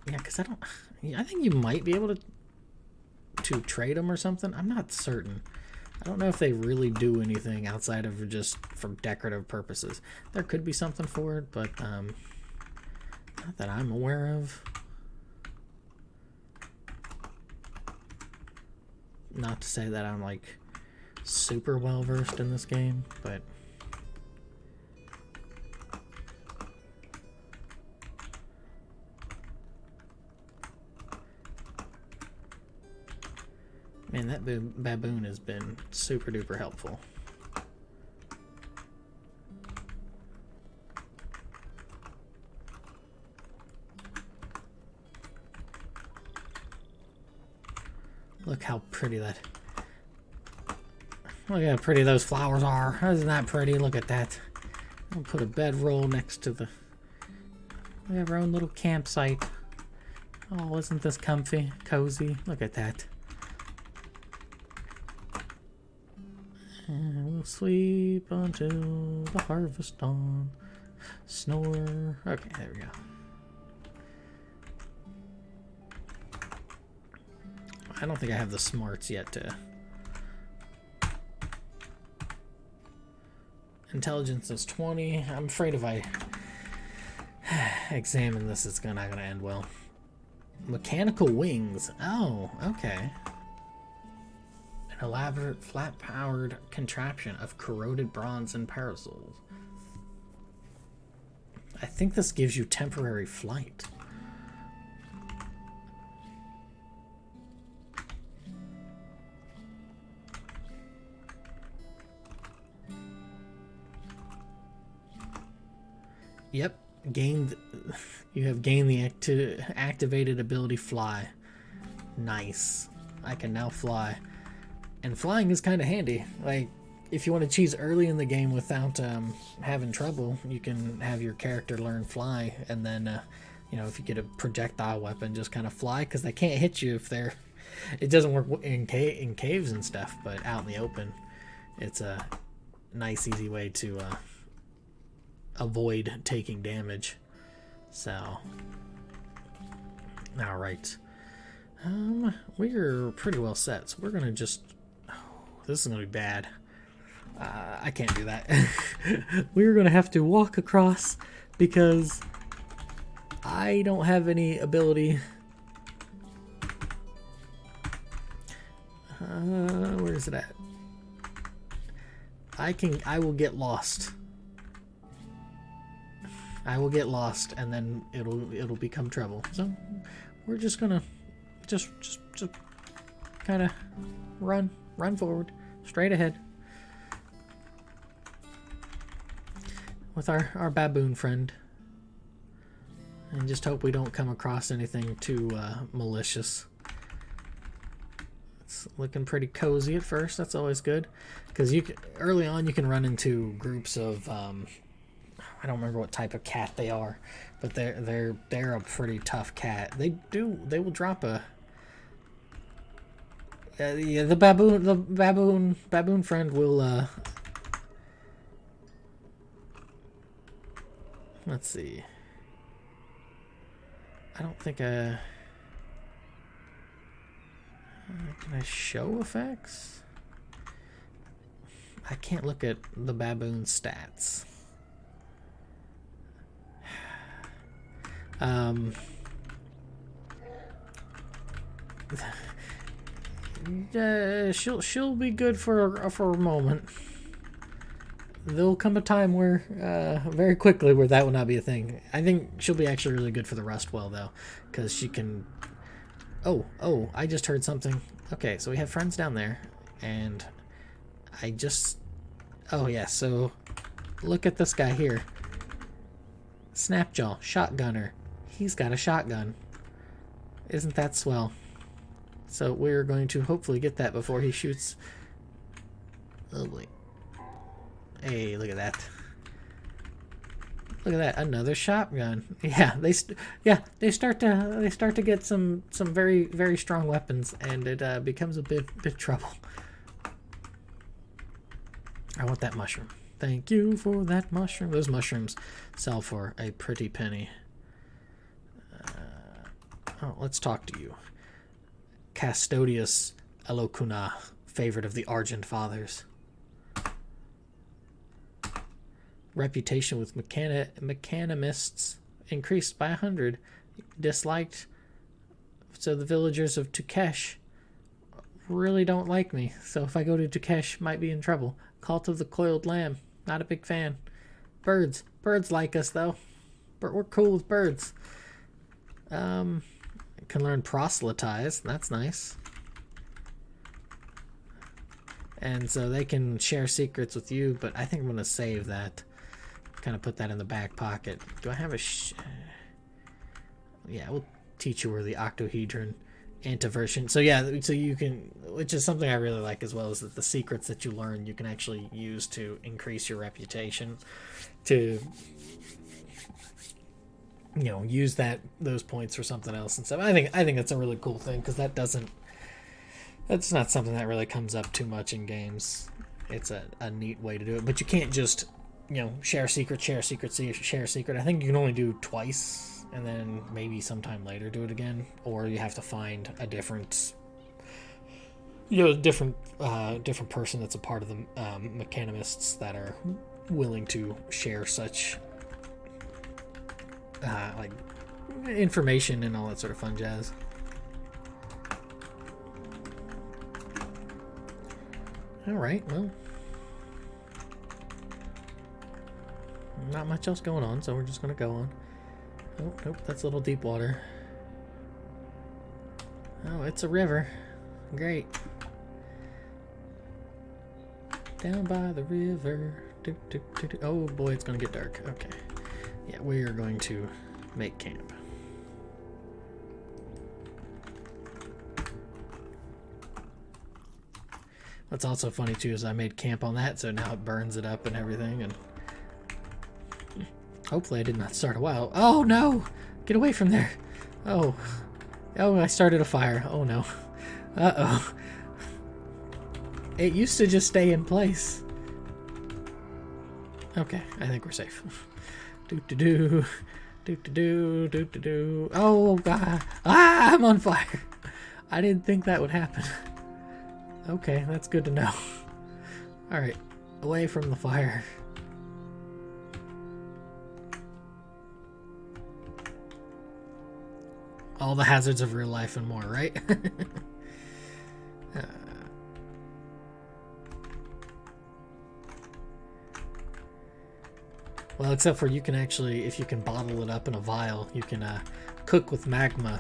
Yeah, because I think you might be able to trade them or something. I'm not certain. I don't know if they really do anything outside of just for decorative purposes. There could be something for it, but not that I'm aware of. Not to say that I'm like super well versed in this game, but man, that baboon has been super duper helpful. Look how pretty that... Look how pretty those flowers are. Isn't that pretty? Look at that. I'll put a bedroll next to the... We have our own little campsite. Oh, isn't this comfy? Cozy? Look at that. And we'll sleep until the harvest dawn. Snore. Okay, there we go. I don't think I have the smarts yet to... Intelligence is 20. I'm afraid if I examine this, it's not going to end well. Mechanical wings. Oh, okay. An elaborate, flat-powered contraption of corroded bronze and parasols. I think this gives you temporary flight. Yep, you have gained the activated ability fly. Nice. I can now fly. And flying is kind of handy. Like, if you want to cheese early in the game without having trouble, you can have your character learn fly, and then, you know, if you get a projectile weapon, just kind of fly, because they can't hit you if they're... It doesn't work in caves and stuff, but out in the open, it's a nice, easy way to... avoid taking damage. So, all right, we're pretty well set, so we're gonna just... Oh, this is gonna be bad. I can't do that. We're gonna have to walk across because I don't have any ability. Where is it at? I will get lost. I will get lost, and then it'll become trouble. So we're just gonna just kind of run forward, straight ahead, with our baboon friend, and just hope we don't come across anything too malicious. It's looking pretty cozy at first. That's always good, because early on you can run into groups of I don't remember what type of cat they are, but they're a pretty tough cat. They will drop a yeah, the baboon friend will let's see. I don't think can I show effects? I can't look at the baboon stats. She'll be good for a moment. There'll come a time where very quickly where that will not be a thing. I think she'll be actually really good for the Rustwell though, because she can... Oh, I just heard something. Okay, so we have friends down there, and I just... Oh yeah, so look at this guy here. Snapjaw, shotgunner. He's got a shotgun. Isn't that swell? So we're going to hopefully get that before he shoots. Oh boy. Hey, look at that. Look at that, another shotgun. Yeah, they start to get some very, very strong weapons, and it becomes a bit trouble. I want that mushroom. Thank you for that mushroom. Those mushrooms sell for a pretty penny. Oh, let's talk to you. Custodius Elokuna, favorite of the Argent Fathers. Reputation with mechanimists increased by 100. Disliked. So the villagers of Tukesh really don't like me. So if I go to Tukesh, might be in trouble. Cult of the Coiled Lamb. Not a big fan. Birds. Birds like us, though. But we're cool with birds. Can learn proselytize. That's nice. And so they can share secrets with you, but I think I'm going to save that. Kind of put that in the back pocket. Do I have a... Yeah, we'll teach you where the octohedron antiversion. So yeah, so you can... Which is something I really like as well, is that the secrets that you learn you can actually use to increase your reputation. To... You know, use those points for something else and stuff. I think that's a really cool thing, because that's not something that really comes up too much in games. It's a neat way to do it, but you can't just, you know, share secret. I think you can only do twice, and then maybe sometime later do it again, or you have to find a different, different person that's a part of the mechanimists that are willing to share such like information and all that sort of fun jazz. All right, well, not much else going on, so we're just gonna go on. Oh, nope, that's a little deep water. Oh, it's a river. Great. Down by the river. Oh boy, it's gonna get dark. Okay. Yeah, we are going to make camp. What's also funny too is I made camp on that, so now it burns it up and everything, and hopefully I did not start a while. Oh no! Get away from there! Oh, I started a fire. Oh no. Uh-oh. It used to just stay in place. Okay, I think we're safe. Do-do-do. Do-do-do. Do-do-do. Oh god. Ah, I'm on fire. I didn't think that would happen. Okay, that's good to know. Alright, away from the fire. All the hazards of real life and more, right? Well, except for you can actually, if you can bottle it up in a vial, you can cook with magma.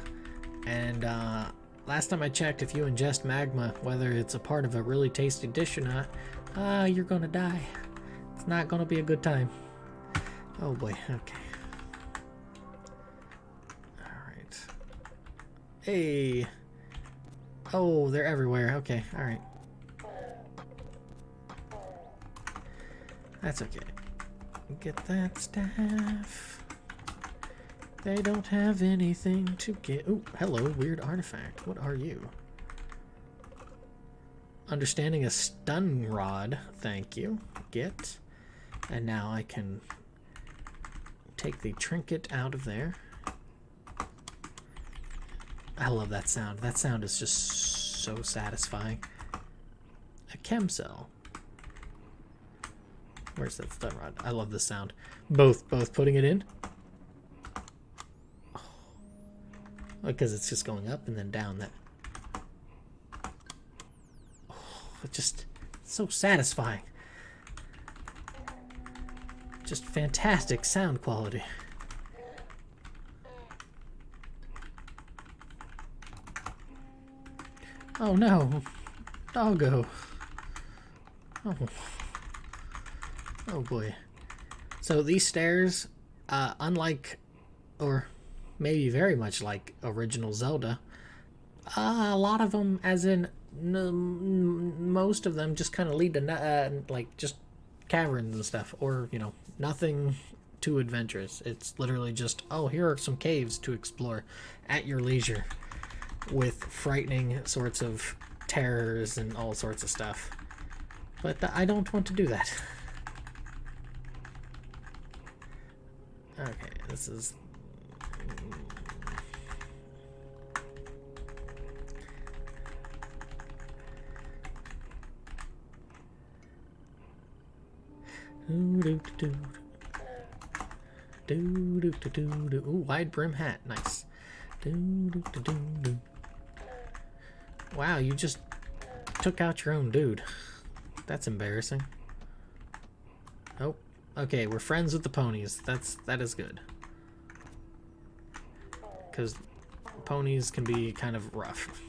And last time I checked, if you ingest magma, whether it's a part of a really tasty dish or not, you're gonna die. It's not gonna be a good time. Oh boy, okay. Alright. Hey! Oh, they're everywhere. Okay, alright. That's okay. Get that staff. They don't have anything to get. Oh, hello, weird artifact. What are you? Understanding a stun rod. Thank you. Get. And now I can take the trinket out of there. I love that sound. That sound is just so satisfying. A chem cell. Where's that stun rod? I love the sound. Both putting it in. Oh, because it's just going up and then down. That. Oh, it's just so satisfying. Just fantastic sound quality. Oh no. Doggo. Oh. Oh boy. So these stairs, unlike, or maybe very much like original Zelda, a lot of them, as in most of them, just kind of lead to like just caverns and stuff, or you know, nothing too adventurous. It's literally just, oh, here are some caves to explore at your leisure, with frightening sorts of terrors and all sorts of stuff. But I don't want to do that. Okay, this is... Ooh, wide brim hat, nice. Wow, you just took out your own dude. That's embarrassing. Oh, okay, we're friends with the ponies. That is good. Because ponies can be kind of rough.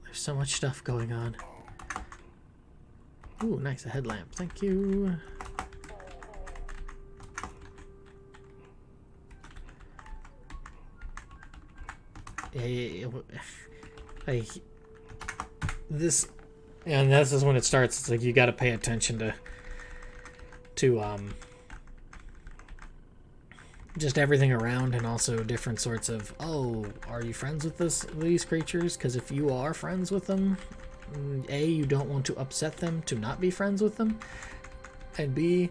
There's so much stuff going on. Ooh, nice, a headlamp. Thank you. This, and this is when it starts. It's like you got to pay attention to just everything around, and also different sorts of, oh, are you friends with these creatures? Because if you are friends with them, A, you don't want to upset them to not be friends with them, and B,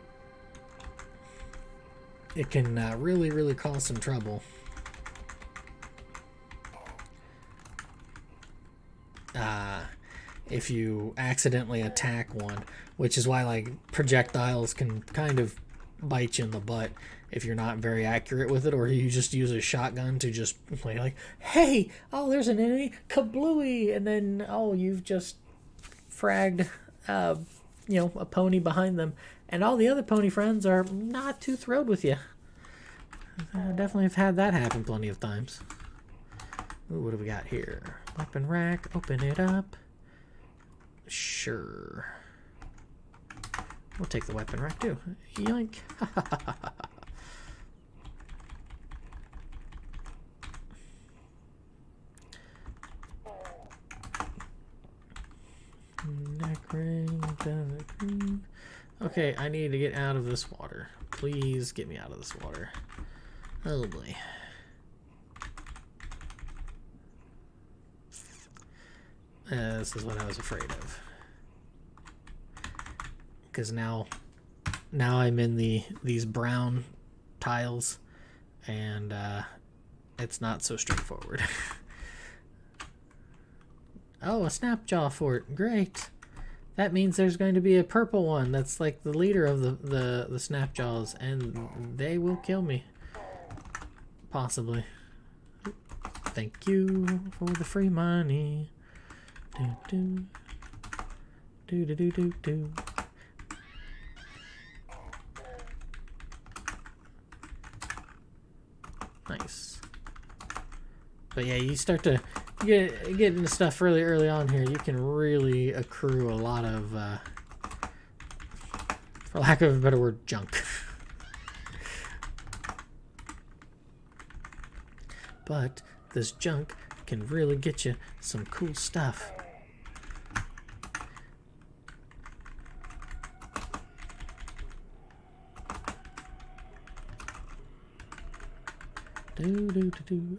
it can really, really cause some trouble. If you accidentally attack one, which is why like projectiles can kind of bite you in the butt if you're not very accurate with it, or you just use a shotgun to just play like, hey, oh, there's an enemy, kablooey, and then, oh, you've just fragged, you know, a pony behind them, and all the other pony friends are not too thrilled with you. I definitely have had that happen plenty of times. Ooh, what do we got here? Weapon rack, open it up. Sure. We'll take the weapon rack too. Yoink. Neck ring. Okay, I need to get out of this water. Please get me out of this water. Oh boy. This is what I was afraid of. Because now I'm in these brown tiles, and it's not so straightforward. Oh, a snapjaw fort. Great. That means there's going to be a purple one that's like the leader of the snapjaws, and they will kill me. Possibly. Thank you for the free money. Do do do do do do. Nice. But yeah, you start to get into stuff really early on here. You can really accrue a lot of, for lack of a better word, junk. But this junk can really get you some cool stuff.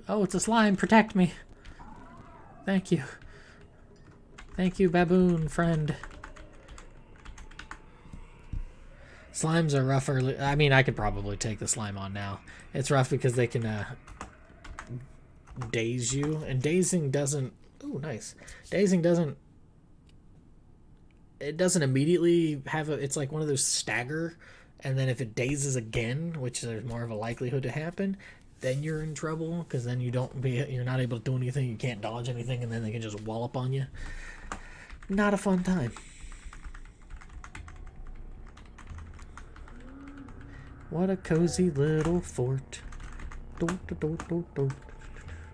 Oh, it's a slime. Protect me. Thank you. Thank you, baboon friend. Slimes are rough early. I mean, I could probably take the slime on now. It's rough because they can daze you. And dazing doesn't... Ooh, nice. Dazing doesn't... It doesn't immediately have a... It's like one of those stagger. And then if it dazes again, which there's more of a likelihood to happen... Then you're in trouble, because then you're not able to do anything, you can't dodge anything, and then they can just wallop on you. Not a fun time. What a cozy little fort. Do, do, do, do, do.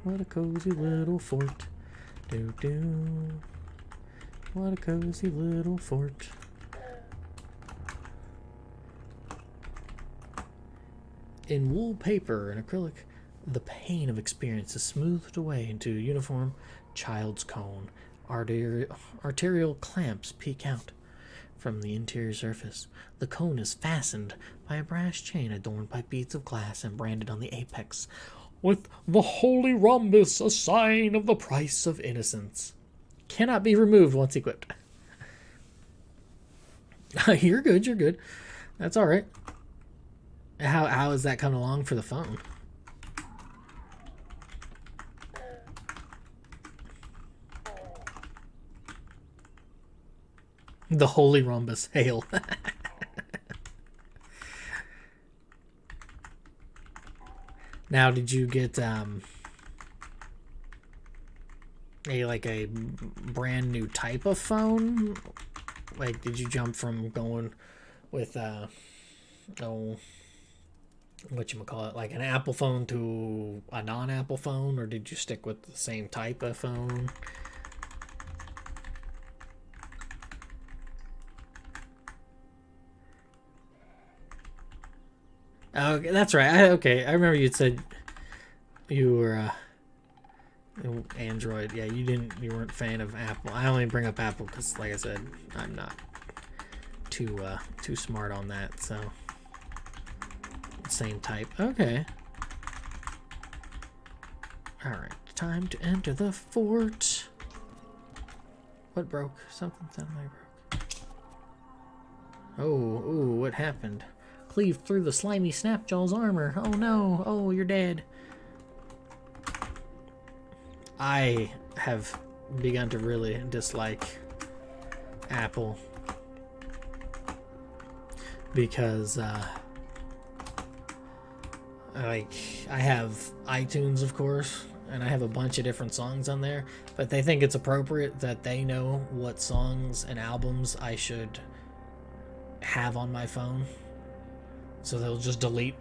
What a cozy little fort. Do, do. What a cozy little fort. In wool paper and acrylic, the pain of experience is smoothed away into a uniform child's cone. Arterial clamps peek out from the interior surface. The cone is fastened by a brass chain adorned by beads of glass and branded on the apex with the holy rhombus, a sign of the price of innocence. Cannot be removed once equipped. You're good, you're good. That's all right. How is that coming along for the phone? The holy rhombus, hail. Now, did you get a brand new type of phone? Like, did you jump from going with whatchamacallit, like an Apple phone to a non-Apple phone, or did you stick with the same type of phone? Okay, that's right. I remember you said you were Android. Yeah, you weren't a fan of Apple. I only bring up Apple because, like I said, I'm not too smart on that. So same type. Okay. All right, time to enter the fort. What broke? Something suddenly broke. Oh, what happened? Cleaved through the slimy Snapjaw's armor. Oh no, oh, you're dead. I have begun to really dislike Apple because I have iTunes, of course, and I have a bunch of different songs on there, but they think it's appropriate that they know what songs and albums I should have on my phone. So they'll just delete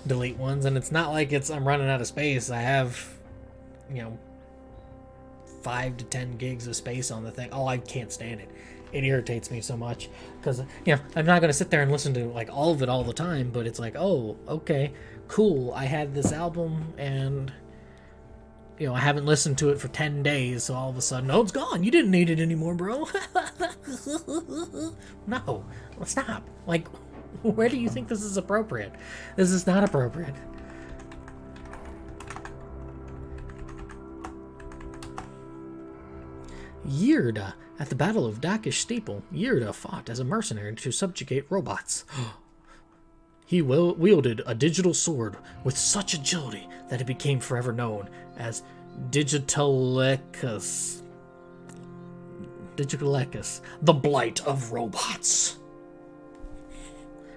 ones, and it's not like I'm running out of space. I have, 5 to 10 gigs of space on the thing. Oh, I can't stand it. It irritates me so much because I'm not gonna sit there and listen to like all of it all the time. But it's like, oh, okay, cool. I had this album, and I haven't listened to it for 10 days. So all of a sudden, oh, it's gone. You didn't need it anymore, bro. No, stop. Like, where do you think this is appropriate? This is not appropriate. Yirda. At the Battle of Dakish Steeple, Yirda fought as a mercenary to subjugate robots. He wielded a digital sword with such agility that it became forever known as Digitalecus, the blight of robots.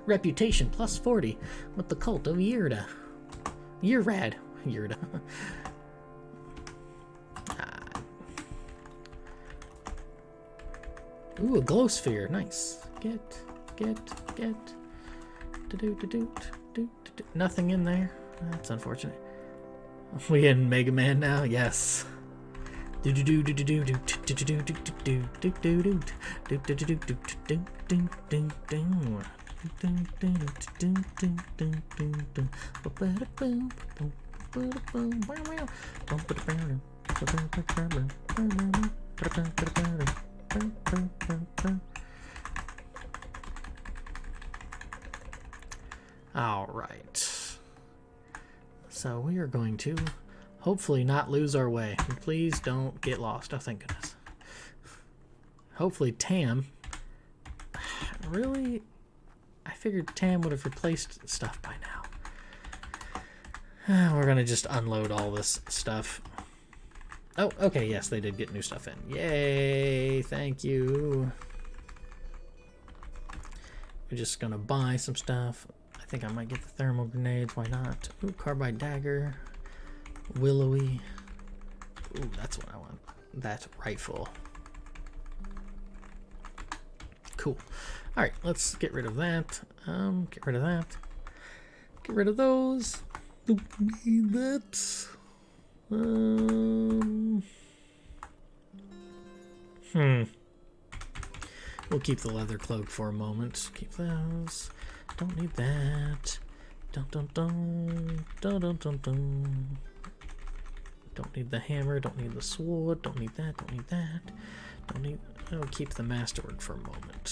Reputation plus 40 with the cult of Yirda. Yirda. Ooh, a glow sphere. Nice. Get. Nothing in there. That's unfortunate. We in Mega Man now? Yes. All right. So we are going to hopefully not lose our way. Please don't get lost. Oh, thank goodness. Hopefully Tam. Really? I figured Tam would have replaced stuff by now. We're going to just unload all this stuff. Oh, okay, yes, they did get new stuff in. Yay, thank you. We're just gonna buy some stuff. I think I might get the thermal grenades, why not? Ooh, carbide dagger. Willowy. Ooh, that's what I want. That rifle. Cool. Alright, let's get rid of that. Get rid of those. Don't need that. We'll keep the leather cloak for a moment. Keep those. Don't need that. Dun. Don't need the hammer. Don't need the sword. Don't need that. Don't need that. Don't need. I'll keep the masterwork for a moment.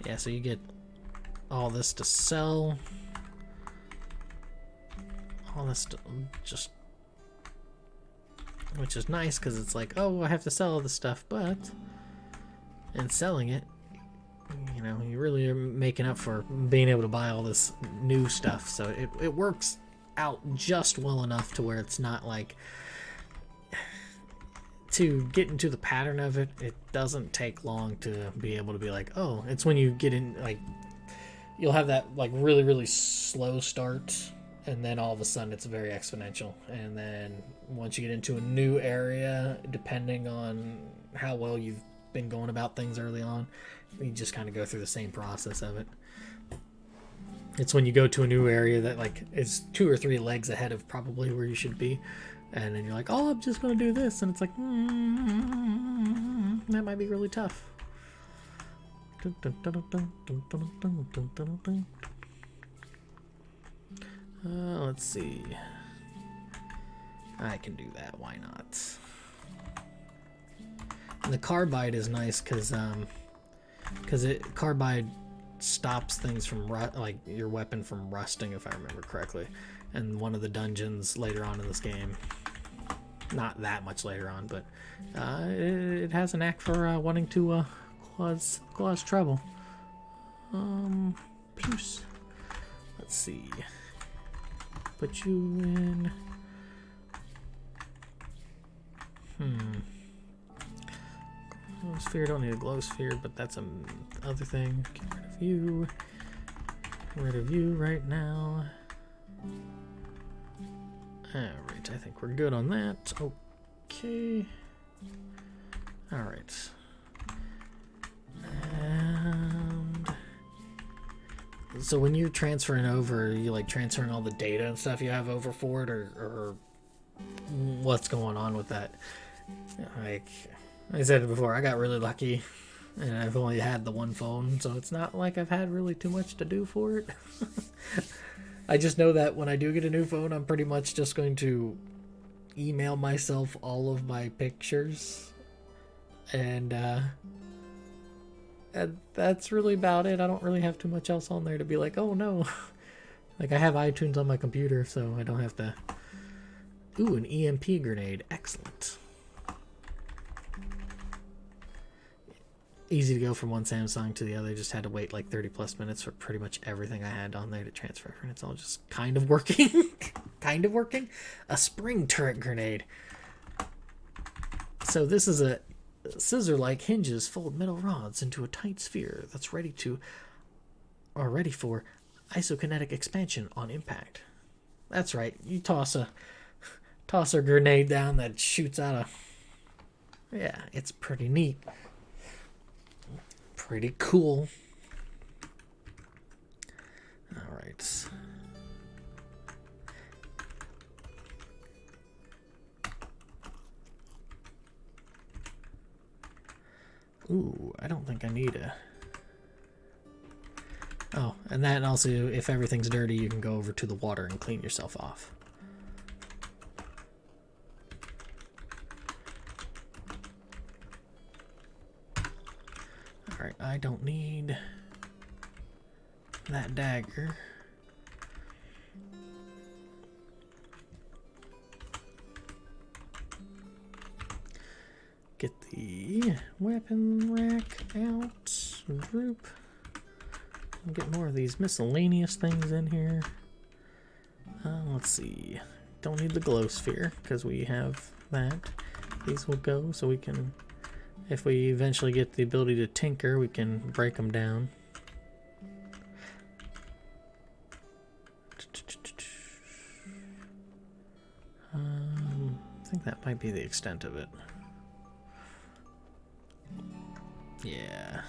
Yeah, so you get all this to sell. All this to just, which is nice because it's like, oh, I have to sell all this stuff, but in selling it, you know, you really are making up for being able to buy all this new stuff. So it works out just well enough to where it's not like, to get into the pattern of it, it doesn't take long to be able to be like, oh, it's when you get in, like, you'll have that like really, really slow start, and then all of a sudden it's very exponential. And then once you get into a new area, depending on how well you've been going about things early on, you just kind of go through the same process of it. It's when you go to a new area that like is 2 or 3 legs ahead of probably where you should be, and then you're like, oh, I'm just gonna do this, and it's like, that might be really tough. Let's see. I can do that. Why not? And the carbide is nice because carbide stops things from like your weapon from rusting, if I remember correctly. And one of the dungeons later on in this game, not that much later on, but it has a knack for wanting to cause trouble. Plus. Let's see. Put you in. Glow sphere, don't need a glow sphere, but that's other thing. Get rid of you. Get rid of you right now. Alright, I think we're good on that. Okay. Alright. And so when you're transferring over, you like transferring all the data and stuff you have over for it, or what's going on with that? Like I said before, I got really lucky and I've only had the one phone, so it's not like I've had really too much to do for it. I just know that when I do get a new phone, I'm pretty much just going to email myself all of my pictures, and that's really about it. I don't really have too much else on there to be like, oh no. Like I have iTunes on my computer, so I don't have to. Ooh, an EMP grenade. Excellent. Easy to go from one Samsung to the other. Just had to wait like 30 plus minutes for pretty much everything I had on there to transfer, and it's all just kind of working. Kind of working. A spring turret grenade. So this is a scissor-like hinges fold metal rods into a tight sphere that's ready for isokinetic expansion on impact. That's right. You toss a grenade down that shoots out a. Yeah, it's pretty neat. Pretty cool. All right. Ooh, I don't think I need a. Oh, and that also, if everything's dirty, you can go over to the water and clean yourself off. Alright, I don't need that dagger. Get the weapon rack out, group. Get more of these miscellaneous things in here. Let's see. Don't need the glow sphere because we have that. These will go so we can, if we eventually get the ability to tinker, we can break them down. I think that might be the extent of it. Yeah.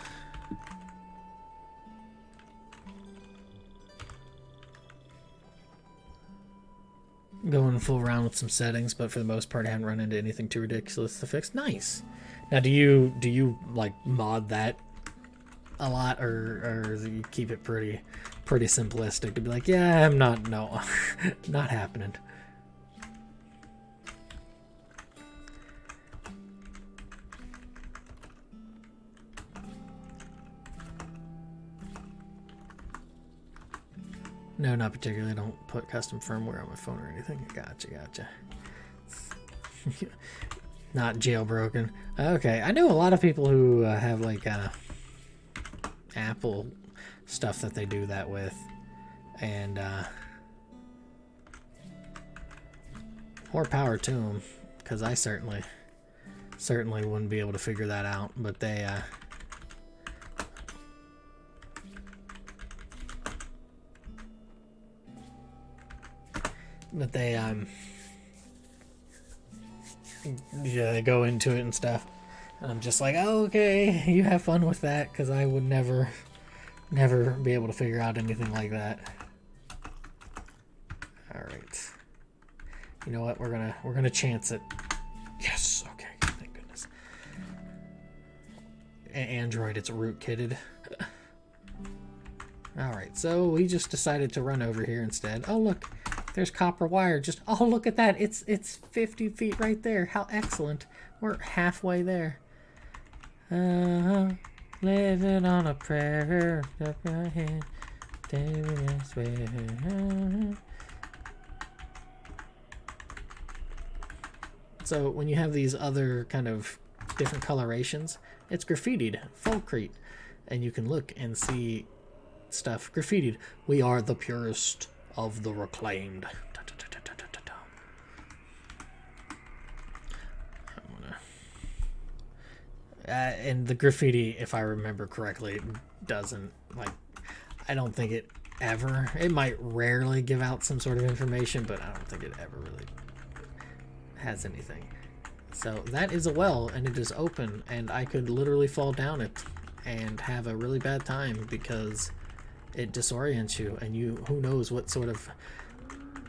going full round with some settings, but for the most part I haven't run into anything too ridiculous to fix. Nice. Now do you like mod that a lot, or do you keep it pretty simplistic to be like, yeah, I'm not, no, not happening. No, not particularly. I don't put custom firmware on my phone or anything. Gotcha. Not jailbroken. Okay, I know a lot of people who have like Apple stuff that they do that with, and more power to them, because I certainly wouldn't be able to figure that out. But they yeah, they go into it and stuff, and I'm just like, oh, okay, you have fun with that, because I would never be able to figure out anything like that. All right, you know what, we're gonna chance it. Yes, okay, thank goodness. Android, it's rootkitted. All right, so we just decided to run over here instead. Oh, look, there's copper wire. Just, oh, look at that. It's 50 feet right there. How excellent. We're halfway there. Living on a prayer. Up my head. So when you have these other kind of different colorations, it's graffitied, Fulcrete, and you can look and see stuff graffitied. We are the purest of the reclaimed. And the graffiti, if I remember correctly, doesn't, like, I don't think it ever, it might rarely give out some sort of information, but I don't think it ever really has anything. So that is a well, and it is open, and I could literally fall down it and have a really bad time because it disorients you, and who knows what sort of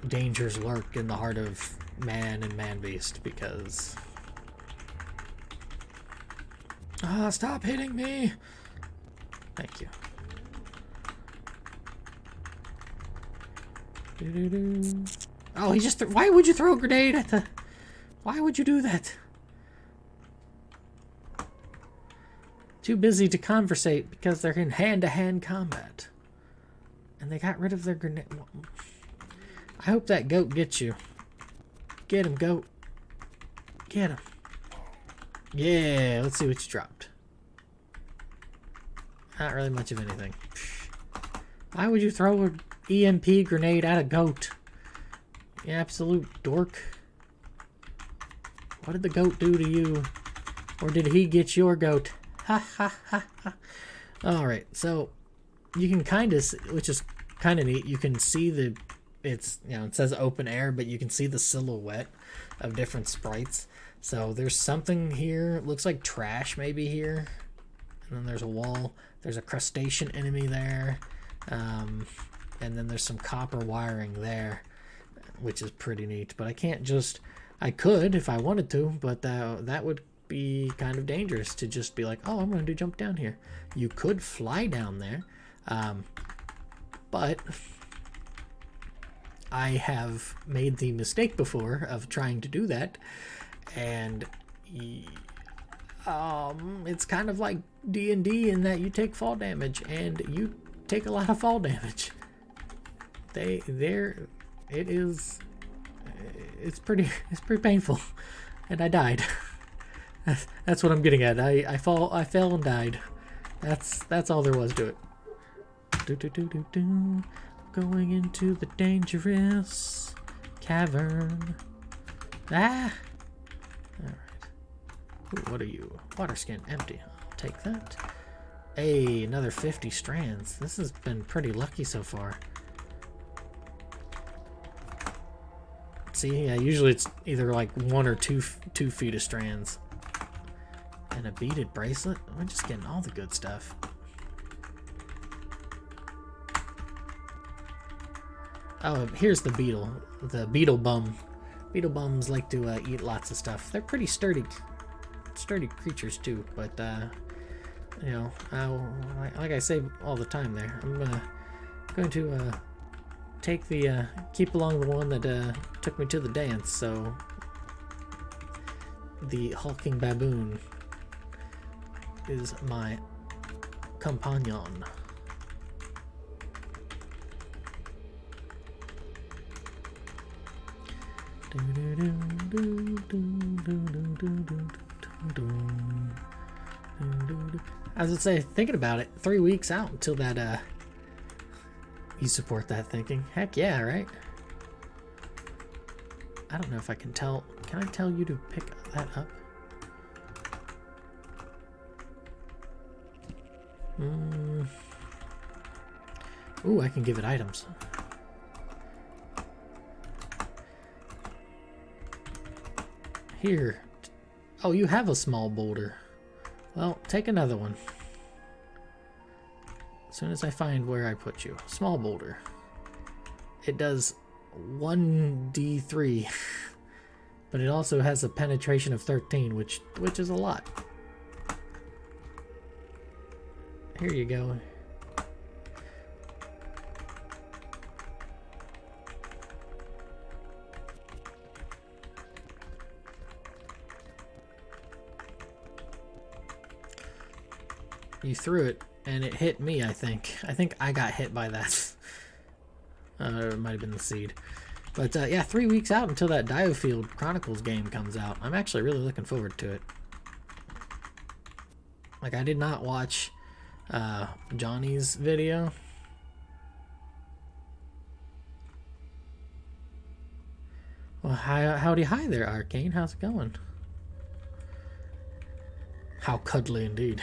dangers lurk in the heart of man and man-beast, because stop hitting me. Thank you. Oh, he just why would you throw a grenade at the, why would you do that? Too busy to conversate because they're in hand-to-hand combat. And they got rid of their grenade. I hope that goat gets you. Get him, goat. Get him. Yeah, let's see what you dropped. Not really much of anything. Why would you throw an EMP grenade at a goat? You absolute dork. What did the goat do to you? Or did he get your goat? Ha ha ha ha. Alright, so you can kind of, which is kind of neat, you can see the, it's, you know, it says open air, but you can see the silhouette of different sprites. So there's something here, it looks like trash maybe here. And then there's a wall, there's a crustacean enemy there. And then there's some copper wiring there, which is pretty neat. But I can't just, I could if I wanted to, but that would be kind of dangerous to just be like, oh, I'm going to jump down here. You could fly down there, but I have made the mistake before of trying to do that, and it's kind of like D&D in that you take fall damage, and you take a lot of fall damage. It's pretty painful, and I died. That's what I'm getting at. I fell and died. That's all there was to it. Going into the dangerous cavern. Ah! Alright. Ooh, what are you? Water skin, empty. I'll take that. Hey, another 50 strands. This has been pretty lucky so far. See, yeah, usually it's either like 1 or 2 feet of strands. And a beaded bracelet? We're just getting all the good stuff. Oh, here's the beetle. The beetle bum. Beetle bums like to eat lots of stuff. They're pretty sturdy creatures too. But you know, like I say all the time, there, I'm going to take the keep along the one that took me to the dance. So the hulking baboon is my companion. As I say, thinking about it, 3 weeks out until that, you support that thinking. Heck yeah, right? I don't know if I can tell. Can I tell you to pick that up? Ooh, I can give it items. Here. Oh, you have a small boulder. Well, take another one. As soon as I find where I put you. Small boulder. It does 1d3. But it also has a penetration of 13, which is a lot. Here you go. You threw it, and it hit me, I think. I think I got hit by that. It might have been the seed. But, yeah, 3 weeks out until that Diofield Chronicles game comes out. I'm actually really looking forward to it. Like, I did not watch Johnny's video. Well, howdy hi there, Arcane. How's it going? How cuddly indeed.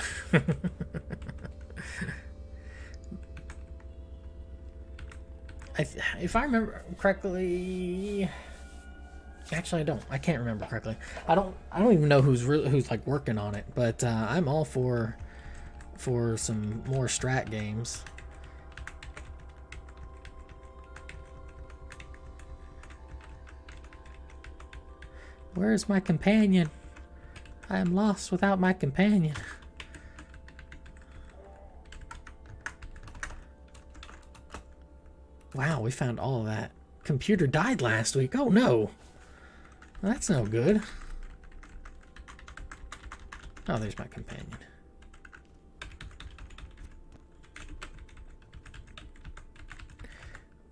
If I remember correctly, actually I don't. I can't remember correctly. I don't even know who's like working on it. But I'm all for some more strat games. Where is my companion? I am lost without my companion. Wow, we found all of that. Computer died last week. Oh no. That's no good. Oh, there's my companion.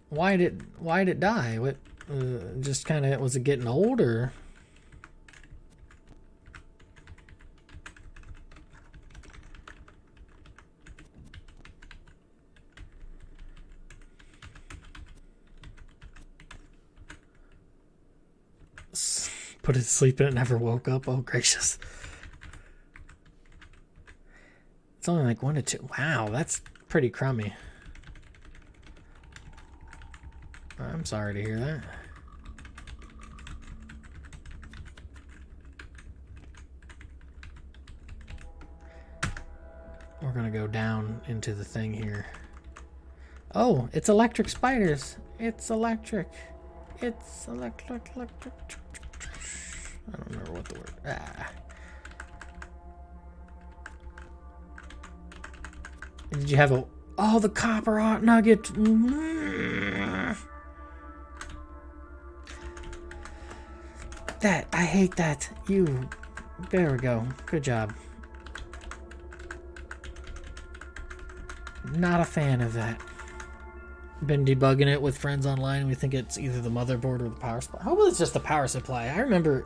Why did it die? What? Just kind of, was it getting older? Put it to sleep and it never woke up. Oh, gracious. It's only like 1 to 2. Wow, that's pretty crummy. I'm sorry to hear that. We're gonna go down into the thing here. Oh, it's electric spiders. It's electric. It's electric. I don't remember what the word. Did you have a? Oh, the copper hot nugget. That, I hate that. There we go. Good job. Not a fan of that. Been debugging it with friends online. We think it's either the motherboard or the power supply. Hopefully it's just the power supply. I remember,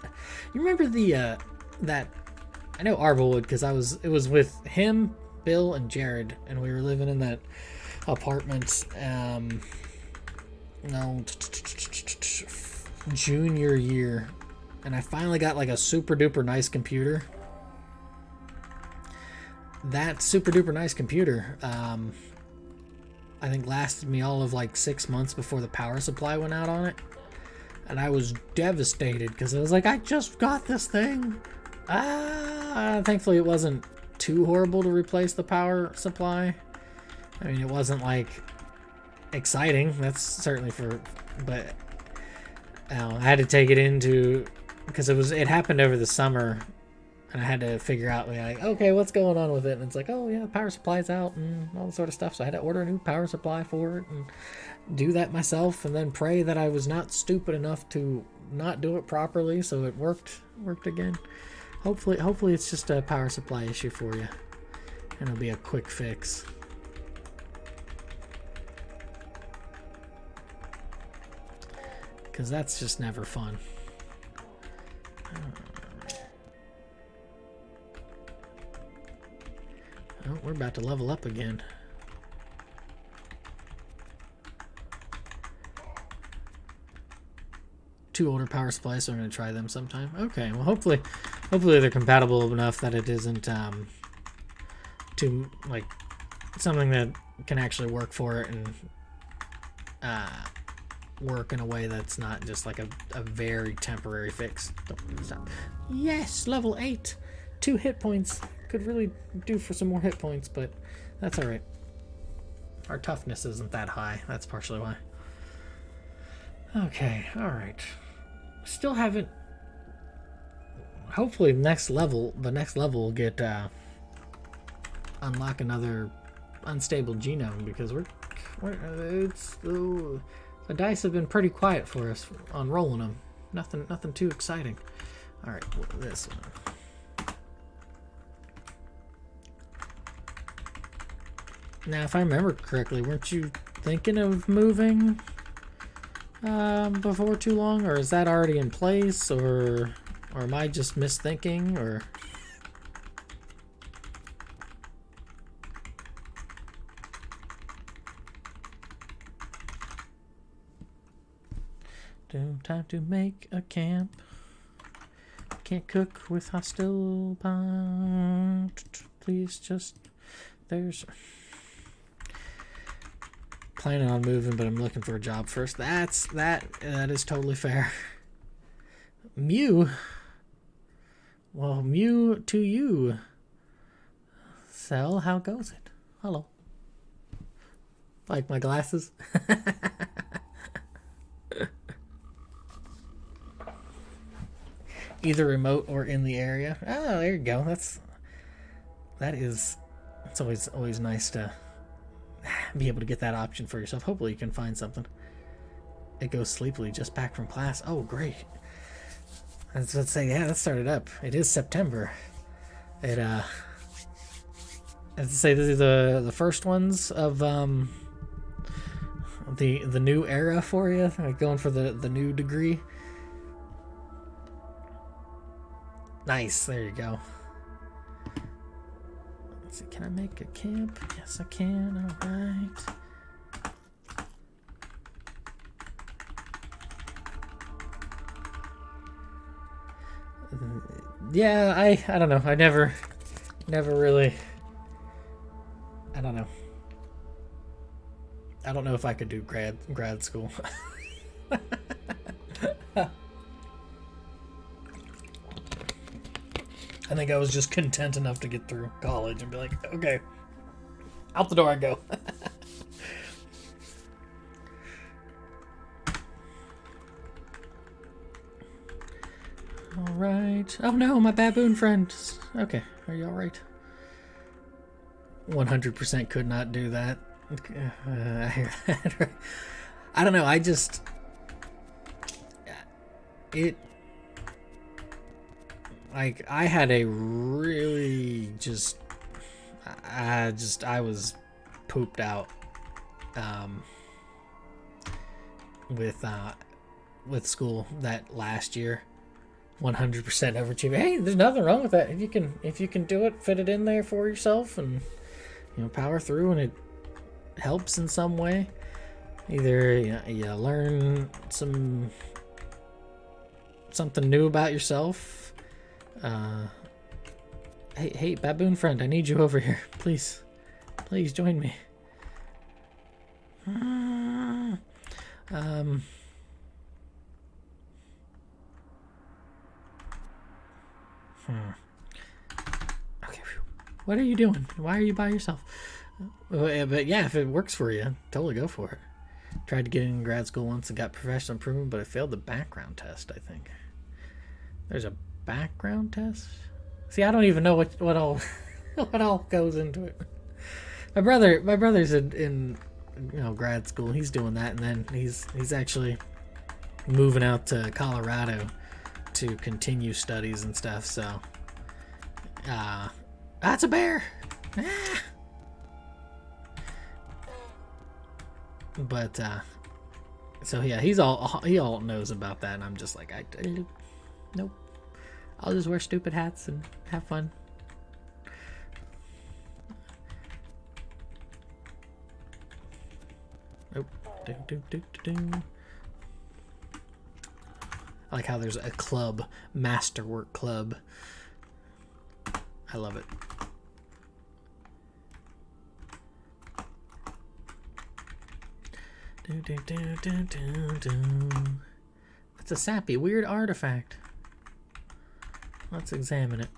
you remember the that, I know Arvel would, because it was with him, Bill, and Jared, and we were living in that apartment. Junior year, and I finally got like a super duper nice computer. That super duper nice computer, I think lasted me all of like 6 months before the power supply went out on it. And I was devastated because I was like, I just got this thing. Thankfully it wasn't too horrible to replace the power supply. I mean, it wasn't like exciting. That's certainly but I had to take it into, because it happened over the summer, and I had to figure out, like, okay, what's going on with it? And it's like, oh yeah, power supply's out and all that sort of stuff. So I had to order a new power supply for it and do that myself, and then pray that I was not stupid enough to not do it properly, so it worked again. Hopefully it's just a power supply issue for you, and it'll be a quick fix. Because that's just never fun. Oh, we're about to level up again. Two older power supplies, so I'm going to try them sometime. Okay, well hopefully they're compatible enough that it isn't too, like, something that can actually work for it and work in a way that's not just like a very temporary fix. Don't stop. Yes, level 8. 2 hit points. Could really do for some more hit points, but that's alright. Our toughness isn't that high. That's partially why. Okay, alright. Still haven't... Hopefully the next level will get unlock another unstable genome, because the dice have been pretty quiet for us on rolling them. Nothing too exciting. All right, this one. Now, if I remember correctly, weren't you thinking of moving before too long, or is that already in place, or am I just misthinking, or? Time to make a camp. Can't cook with hostile pond. Please just... There's... Planning on moving, but I'm looking for a job first. That is totally fair. Mew? Well, Mew to you. Sel, how goes it? Hello. Like my glasses? Either remote or in the area. Oh, there you go. It's always nice to be able to get that option for yourself. Hopefully you can find something. It goes sleepily, just back from class. Oh, great. I was about to say, yeah, that started up. It is September. It I have to say, these are the first ones of the new era for you, like going for the new degree. Nice, there you go. Let's see, can I make a camp? Yes, I can. All right. Yeah, I don't know. I never really. I don't know. I don't know if I could do grad school. I think I was just content enough to get through college and be like, okay, out the door I go. All right. Oh no, my baboon friend. Okay, are you all right? 100% could not do that. I hear that. I don't know. Like, I had a really I was pooped out with school that last year. 100% overachieving. Hey, there's nothing wrong with that. If you can do it, fit it in there for yourself, and power through, and it helps in some way. Either you learn something new about yourself. Hey, baboon friend, I need you over here. Please join me. Okay, what are you doing? Why are you by yourself? But yeah, if it works for you, totally go for it. Tried to get in grad school once and got professional improvement, but I failed the background test, I think. There's a background test? See, I don't even know what all what all goes into it. My brother's in grad school. He's doing that, and then he's actually moving out to Colorado to continue studies and stuff. So, that's a bear. Ah. But so yeah, he all knows about that, and I'm just like, nope. I'll just wear stupid hats and have fun. Oh, I like how there's a club, Masterwork Club. I love it. It's a sappy, weird artifact. Let's examine it.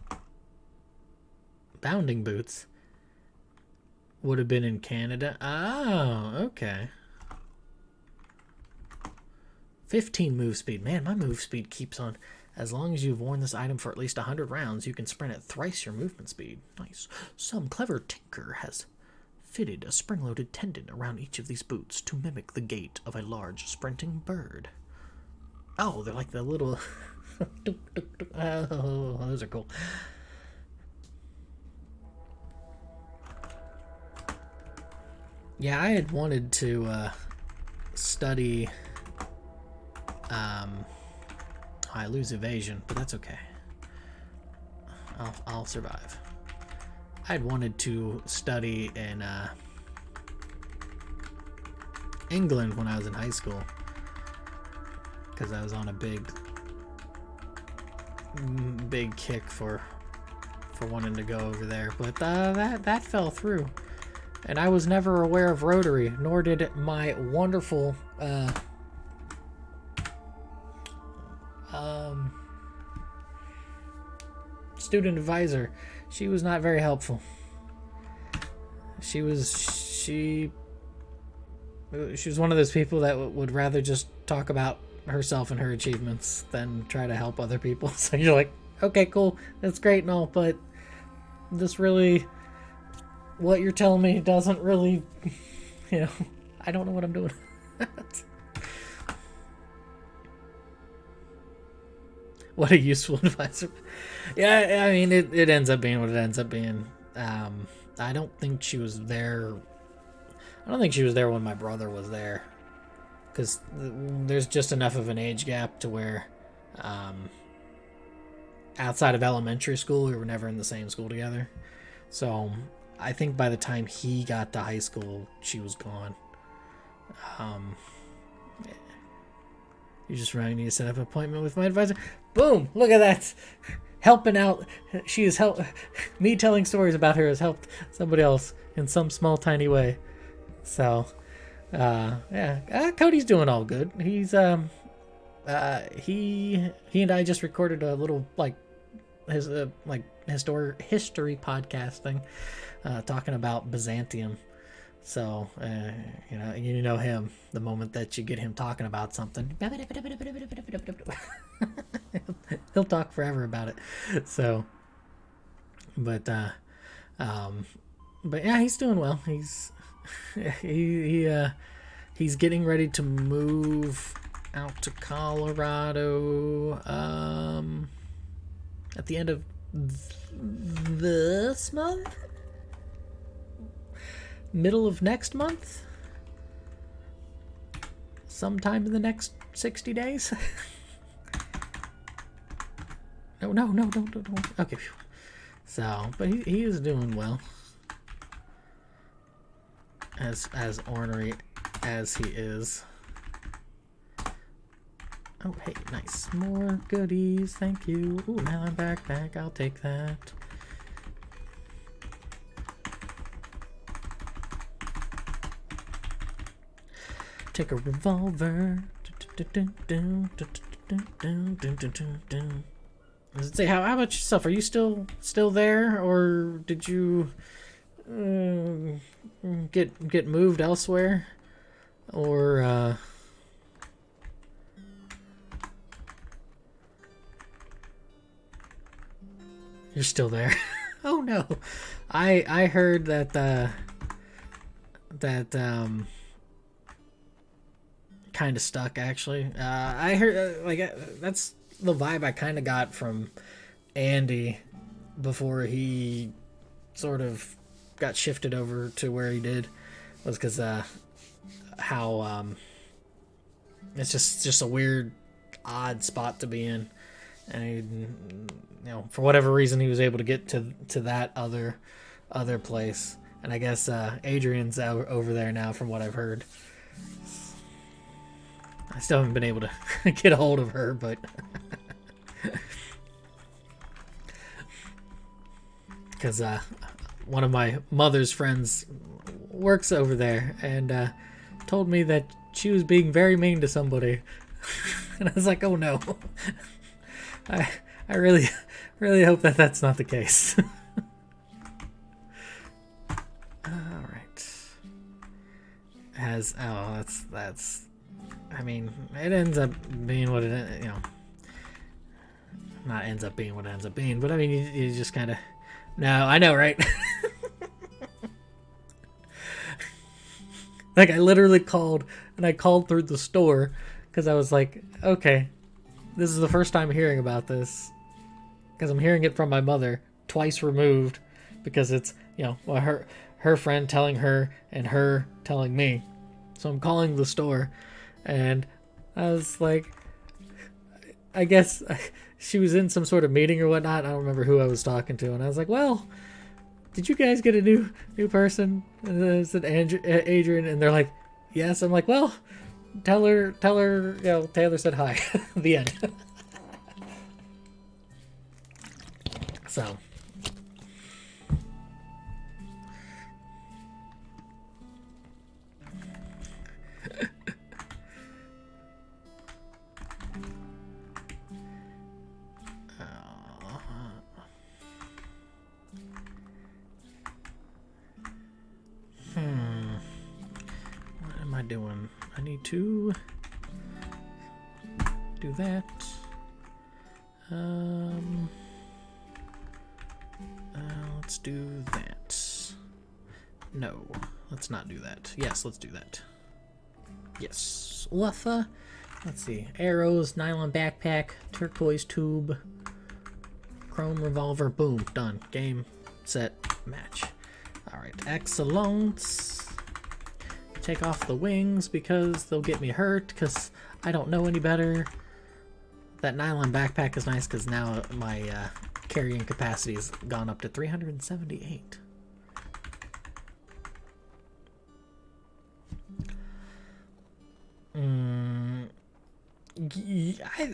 Bounding boots. Would have been in Canada. Oh, okay. 15 move speed. Man, my move speed keeps on. As long as you've worn this item for at least 100 rounds, you can sprint at thrice your movement speed. Nice. Some clever tinker has fitted a spring-loaded tendon around each of these boots to mimic the gait of a large sprinting bird. Oh, they're like the little... oh, those are cool. Yeah, I had wanted to study... I lose evasion, but that's okay. I'll survive. I'd wanted to study in England when I was in high school, because I was on a big kick for wanting to go over there, but that fell through, and I was never aware of Rotary, nor did my wonderful student advisor. She was not very helpful. She was one of those people that would rather just talk about herself and her achievements than try to help other people. So you're like, okay, cool, that's great and all, but this really, what you're telling me doesn't really, I don't know what I'm doing. What a useful advisor. Yeah, I mean, it ends up being what it ends up being. I don't think she was there. I don't think she was there when my brother was there, because there's just enough of an age gap to where outside of elementary school, we were never in the same school together. So I think by the time he got to high school, she was gone. You just really need to set up an appointment with my advisor. Boom! Look at that. Helping out. She has helped. Me telling stories about her has helped somebody else in some small, tiny way. So, yeah. Cody's doing all good. He's, he and I just recorded a little, history podcast thing, talking about Byzantium. So, you know him. The moment that you get him talking about something, he'll talk forever about it. So, but yeah, he's doing well. He's getting ready to move out to Colorado at the end of this month. Middle of next month, sometime in the next 60 days. No, don't. Okay, so, but he is doing well, as ornery as he is. Oh, hey, nice, more goodies, thank you. Ooh, now I'm back, I'll take that. Take a revolver. Does it say how about yourself? Are you still there, or did you get moved elsewhere? Or, you're still there. Oh no. I heard that, kind of stuck, actually. I heard, that's the vibe I kind of got from Andy before he sort of got shifted over to where he did, was because how it's just a weird, odd spot to be in, and for whatever reason he was able to get to that other place, and I guess Adrian's out over there now, from what I've heard. I still haven't been able to get a hold of her, but because one of my mother's friends works over there and told me that she was being very mean to somebody. And I was like, oh no. I really hope that that's not the case. All right. That's I mean, it ends up being what it, not ends up being what it ends up being, but I mean, you just kind of, no, I know, right? Like, I literally called, and I called through the store, because I was like, okay, this is the first time hearing about this, because I'm hearing it from my mother, twice removed, because it's, her friend telling her, and her telling me. So I'm calling the store, and I was like, I guess she was in some sort of meeting or whatnot. I don't remember who I was talking to, and I was like, well, did you guys get a new person? And then it said Adrian, and they're like, yes. I'm like, well, tell her, Taylor said hi. The end. So. What am I doing? I need to do that. Let's do that. No, let's not do that. Yes, let's do that. Yes. Let's see. Arrows, nylon backpack, turquoise tube, chrome revolver. Boom. Done. Game, set, match. Alright. Excellent. Take off the wings because they'll get me hurt because I don't know any better. That nylon backpack is nice because now my carrying capacity has gone up to 378.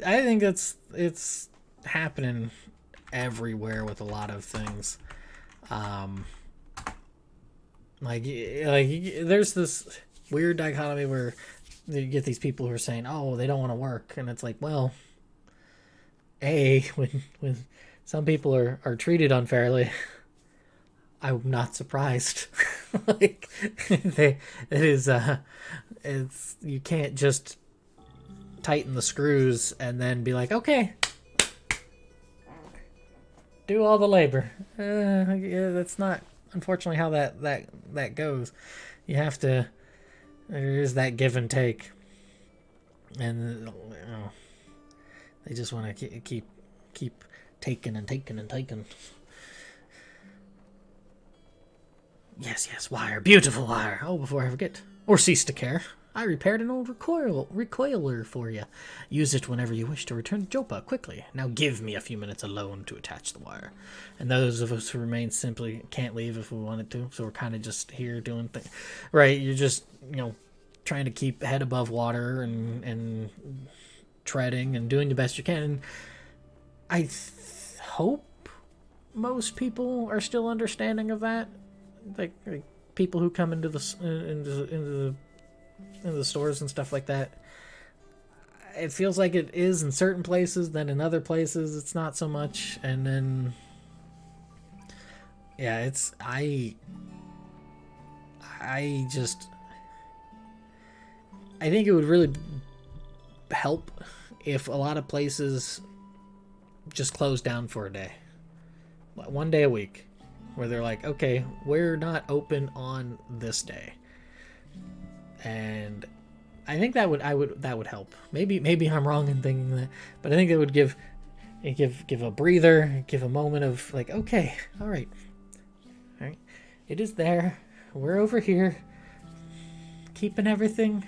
I think it's happening everywhere with a lot of things. Like there's this weird dichotomy where you get these people who are saying, oh, they don't want to work, and it's like, well, when some people are treated unfairly, I'm not surprised. Like it's you can't just tighten the screws and then be like, okay, do all the labor. Yeah, that's not, unfortunately, how that goes. You have to. There is that give and take, and they just want to keep taking and taking and taking. Yes, wire, beautiful wire. Oh, before I forget or cease to care, I repaired an old recoiler for you. Use it whenever you wish to return to Jopa quickly. Now give me a few minutes alone to attach the wire. And those of us who remain simply can't leave if we wanted to, so we're kind of just here doing things. Right, you're just, trying to keep head above water and treading and doing the best you can. And I hope most people are still understanding of that. Like people who come into the stores and stuff like that. It feels like it is in certain places, then in other places it's not so much, and then I just I think it would really help if a lot of places just closed down for a day. 1 day a week. Where they're like, okay, we're not open on this day. And I think that would help. Maybe I'm wrong in thinking that, but I think it would give a breather, give a moment of like, okay, all right, it is there. We're over here, keeping everything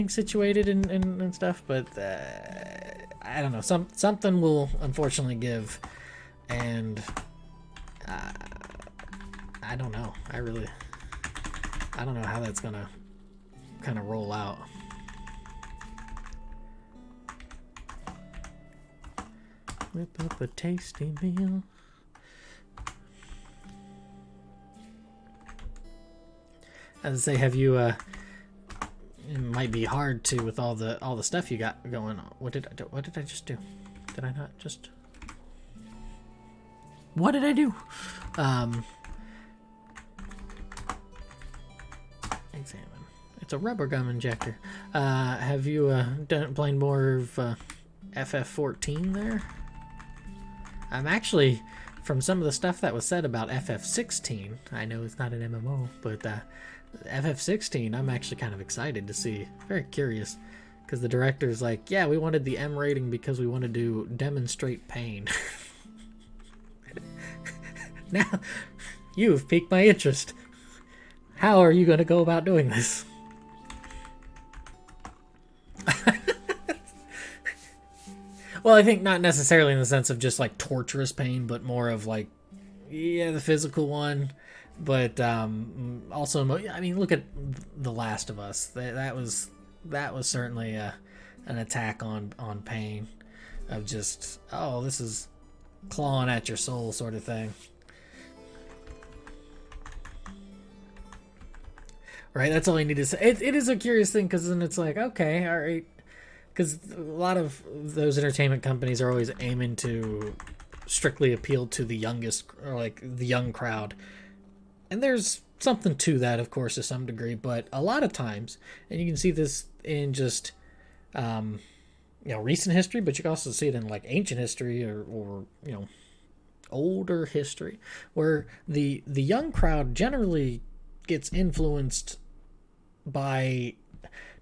situated and stuff. But I don't know. Something will unfortunately give, and I don't know. I don't know how that's gonna kind of roll out. Whip up a tasty meal. As I say, have you? It might be hard to with all the stuff you got going on. What did I just do? Did I not just? What did I do? Examine. It's a rubber gum injector. Have you played more of FF14 there? I'm actually, from some of the stuff that was said about FF16, I know it's not an MMO, but FF16, I'm actually kind of excited to see. Very curious, because the director's like, yeah, we wanted the M rating because we wanted to demonstrate pain. Now, you've piqued my interest. How are you going to go about doing this? Well, I think not necessarily in the sense of just like torturous pain, but more of like, yeah, the physical one. But also, I mean, look at The Last of Us. That was certainly an attack on pain of just, oh, this is clawing at your soul sort of thing. Right, that's all I need to say. It is a curious thing, because then it's like, okay, all right, because a lot of those entertainment companies are always aiming to strictly appeal to the youngest, or like the young crowd, and there's something to that, of course, to some degree. But a lot of times, and you can see this in just recent history, but you can also see it in like ancient history or older history, where the young crowd generally gets influenced by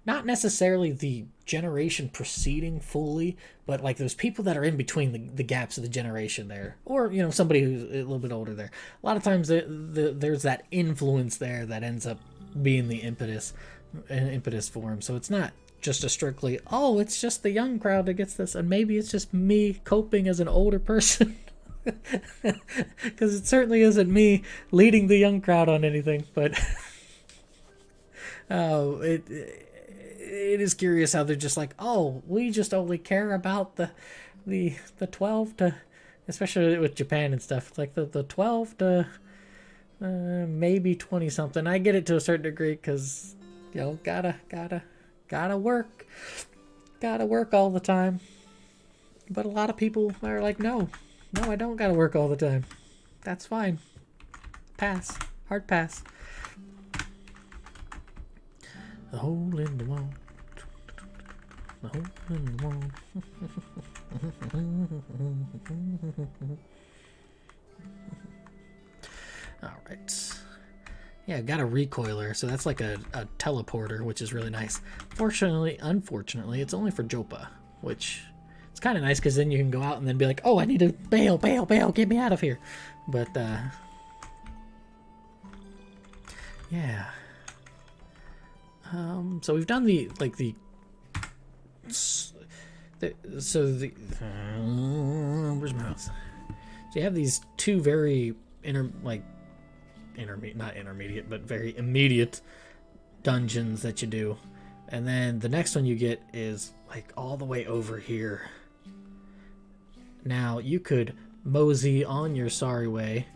not necessarily the generation preceding fully, but like those people that are in between the gaps of the generation there, or somebody who's a little bit older there. A lot of times there's that influence there that ends up being the impetus for him. So it's not just a strictly, oh, it's just the young crowd that gets this, and maybe it's just me coping as an older person. Because it certainly isn't me leading the young crowd on anything, but it is curious how they're just like, oh, we just only care about the 12 to, especially with Japan and stuff. It's like the 12 to maybe 20 something. I get it to a certain degree, because gotta work all the time. But a lot of people are like, no, I don't gotta work all the time. That's fine. Pass. Hard pass. The hole in the wall. The hole in the wall. Alright. Yeah, got a recoiler, so that's like a teleporter, which is really nice. Unfortunately, it's only for Jopa, which... it's kind of nice, because then you can go out and then be like, oh, I need to bail, get me out of here. But, yeah. So we've done where's my mouse? So you have these two very not intermediate, but very immediate dungeons that you do. And then the next one you get is like all the way over here. Now, you could mosey on your sorry way,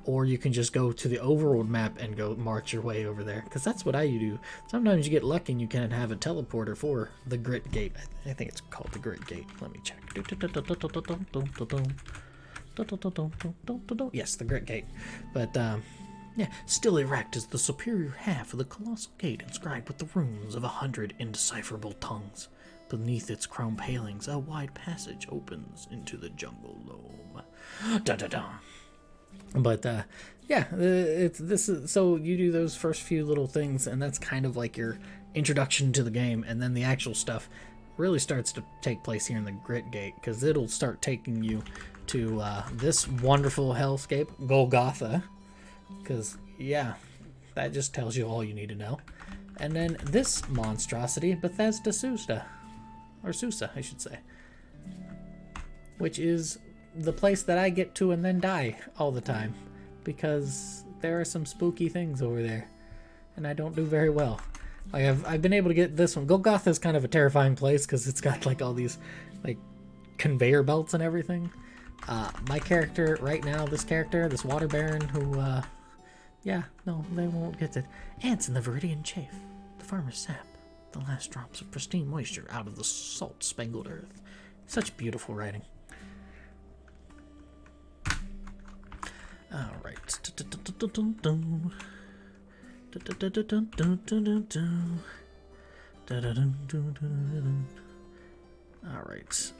or you can just go to the overworld map and go march your way over there, because that's what I do. Sometimes you get lucky and you can have a teleporter for the Grit Gate. I think it's called the Grit Gate. Let me check. Yes, the Grit Gate. But Yeah, still erect is the superior half of the colossal gate inscribed with the runes of 100 indecipherable tongues. Beneath its chrome palings, a wide passage opens into the jungle loam. Da da da. But yeah, it's this is so you do those first few little things, and that's kind of like your introduction to the game, and then the actual stuff really starts to take place here in the Grit Gate, because it'll start taking you to this wonderful hellscape, Golgotha, because yeah, that just tells you all you need to know. And then this monstrosity, Bethesda Susa, or Susa, I should say, which is the place that I get to and then die all the time, because there are some spooky things over there, and I don't do very well. Like I've been able to get this one. Golgotha is kind of a terrifying place because it's got like all these like conveyor belts and everything. My character right now, this water baron who, yeah, no, they won't get it. Ants in the Viridian chafe, the farmer's sap, the last drops of pristine moisture out of the salt-spangled earth. Such beautiful writing. All right. All right.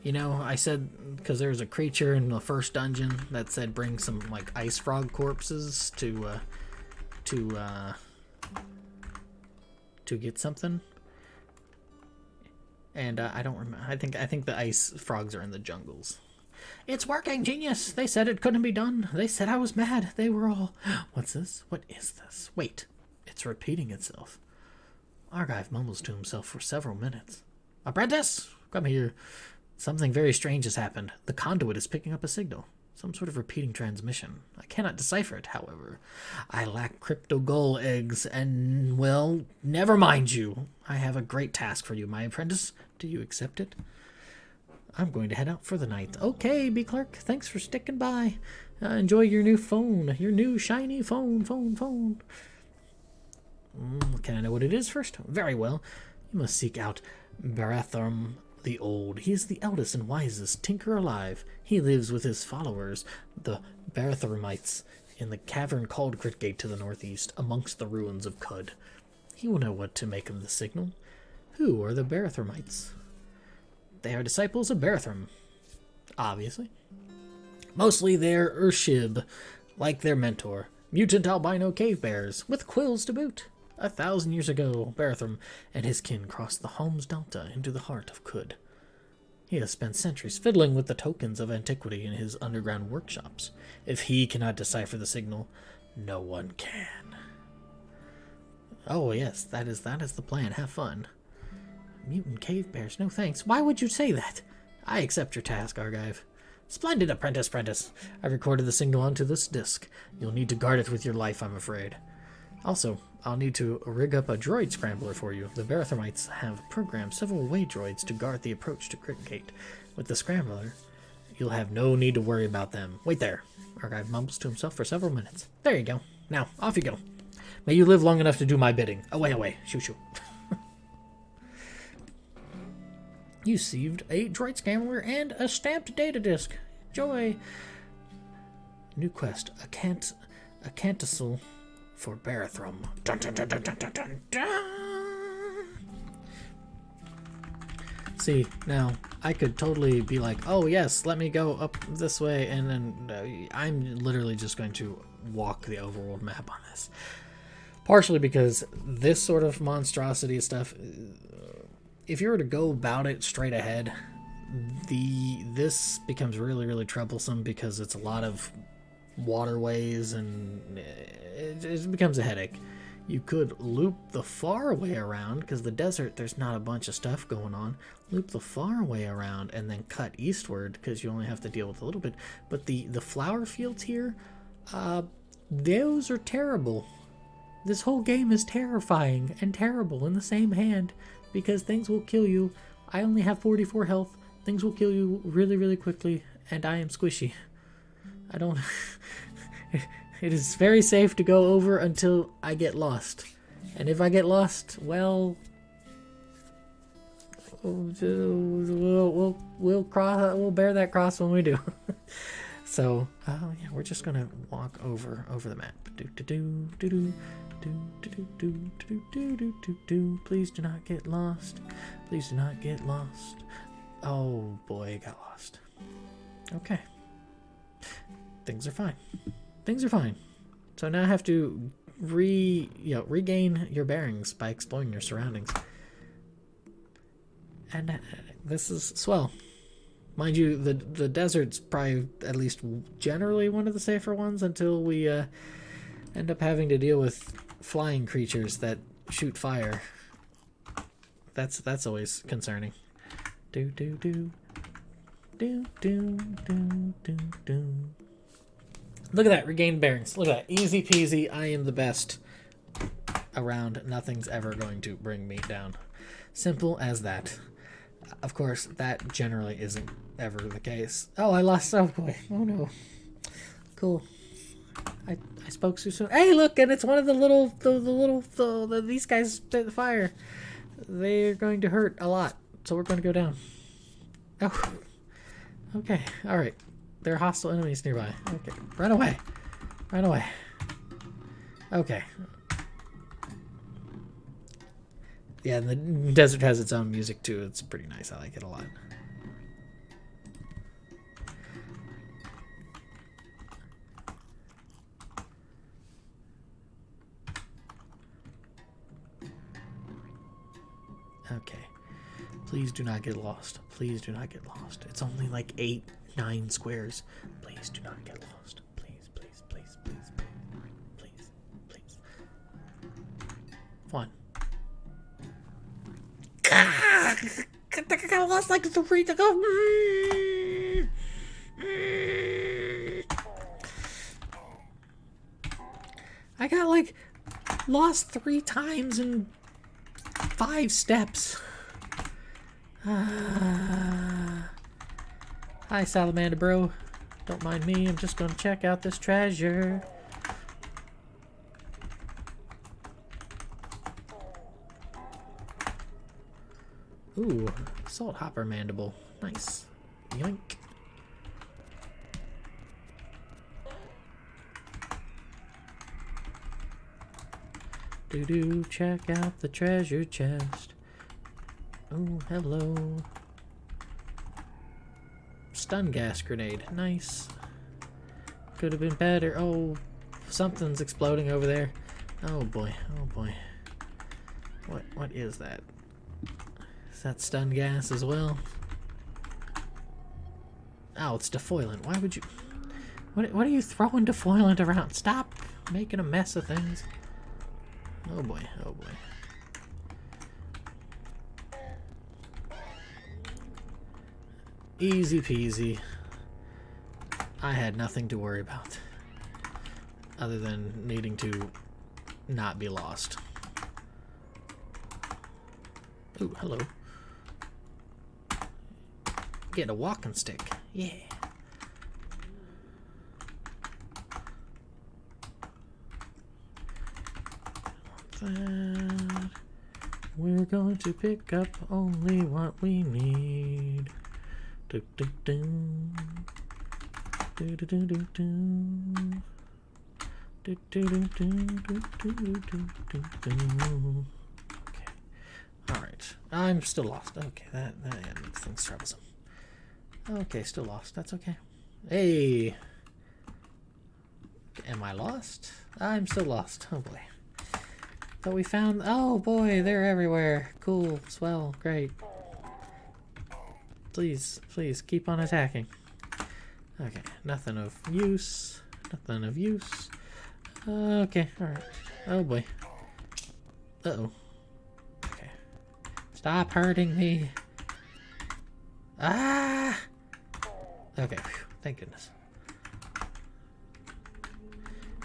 You know, I said, because there's a creature in the first dungeon that said bring some like ice frog corpses to get something. And I don't remember. I think the ice frogs are in the jungles. It's working, genius! They said it couldn't be done. They said I was mad. They were all... What's this? What is this? Wait, it's repeating itself. Argive mumbles to himself for several minutes. Apprentice, come here. Something very strange has happened. The conduit is picking up a signal. Some sort of repeating transmission. I cannot decipher it, however. I lack crypto gull eggs, and, well, never mind you. I have a great task for you, my apprentice. Do you accept it? I'm going to head out for the night. Okay, B. Clerk, thanks for sticking by. Enjoy your new phone. Your new shiny phone. Can I know what it is first? Very well. You must seek out Barathrum the Old. He is the eldest and wisest tinker alive. He lives with his followers, the Barathrumites, in the cavern called Gritgate to the northeast, amongst the ruins of Cud. He will know what to make of the signal. Who are the Barathrumites? They are disciples of Barathrum, obviously. Mostly they're Urshib, like their mentor, mutant albino cave bears, with quills to boot. 1,000 years ago, Barathrum and his kin crossed the Holmes Delta into the heart of Cud. He has spent centuries fiddling with the tokens of antiquity in his underground workshops. If he cannot decipher the signal, no one can. Oh yes, that is the plan. Have fun. Mutant cave bears, no thanks. Why would you say that? I accept your task, Argive. Splendid, apprentice. I recorded the signal onto this disc. You'll need to guard it with your life, I'm afraid. Also, I'll need to rig up a droid scrambler for you. The Barathrumites have programmed several way droids to guard the approach to Gritgate. With the scrambler, you'll have no need to worry about them. Wait there. Argive mumbles to himself for several minutes. There you go. Now, off you go. May you live long enough to do my bidding. Away. Shoo. You received a droid scrambler and a stamped data disk. Joy. New quest. A canticle for Barathrum. Dun. See, now, I could totally be like, oh yes, let me go up this way, and then I'm literally just going to walk the overworld map on this. Partially because this sort of monstrosity stuff, if you were to go about it straight ahead, this becomes really troublesome because it's a lot of waterways and it becomes a headache. You could loop the far way around because the desert, there's not a bunch of stuff going on. Loop the far way around and then cut eastward because you only have to deal with a little bit. But the flower fields here, those are terrible. This whole game is terrifying and terrible in the same hand. Because things will kill you. I only have 44 health. Things will kill you really quickly. And I am squishy. I don't... It is very safe to go over until I get lost. And if I get lost, well... We'll bear that cross when we do. So, yeah, we're just gonna walk over the map. Do do do do do do do do do do do do do. Please do not get lost. Please do not get lost. Oh boy, got lost. Okay. Things are fine. Things are fine. So now I have to regain your bearings by exploring your surroundings. And this is swell. Mind you, the desert's probably at least generally one of the safer ones until we end up having to deal with flying creatures that shoot fire. That's always concerning. Do do do do do do do do. Look at that, regained bearings. Look at that, easy peasy. I am the best around. Nothing's ever going to bring me down. Simple as that. Of course, that generally isn't ever the case. Oh, I lost. Oh boy. Oh no. Cool. I spoke too soon. Hey, look, and it's one of these guys spit the fire. They're going to hurt a lot, so we're going to go down. Oh. Okay. All right. There are hostile enemies nearby. Okay. Run away. Run away. Okay. Yeah, and the desert has its own music too. It's pretty nice. I like it a lot. Okay. Please do not get lost. Please do not get lost. It's only like 8-9 squares. Please do not get lost. Please, please, please, please, please, please, please. 1. I got lost like 3 to go. I got like lost 3 times in 5 steps. Hi, Salamander bro. Don't mind me. I'm just gonna check out this treasure. Ooh, salt hopper mandible. Nice. Yoink. Doo-doo, check out the treasure chest. Oh, hello. Stun gas grenade. Nice. Could have been better. Oh, something's exploding over there. Oh boy. Oh boy. What is that? Is that stun gas as well? Oh, it's defoilant. Why would you... What are you throwing defoilant around? Stop making a mess of things. Oh boy, oh boy. Easy peasy. I had nothing to worry about. Other than needing to not be lost. Ooh, hello. Get a walking stick. Yeah. That. We're going to pick up only what we need. Do do do. Do do do do do. Do do do do do do do do. Okay. Alright. I'm still lost. Okay, that makes things troublesome. Okay, still lost. That's okay. Hey! Am I lost? I'm still lost. Oh boy. But we found... Oh boy, they're everywhere. Cool. Swell. Great. Please, please, keep on attacking. Okay, nothing of use. Nothing of use. Okay, alright. Oh boy. Uh-oh. Okay. Stop hurting me. Ah! Okay, whew, thank goodness.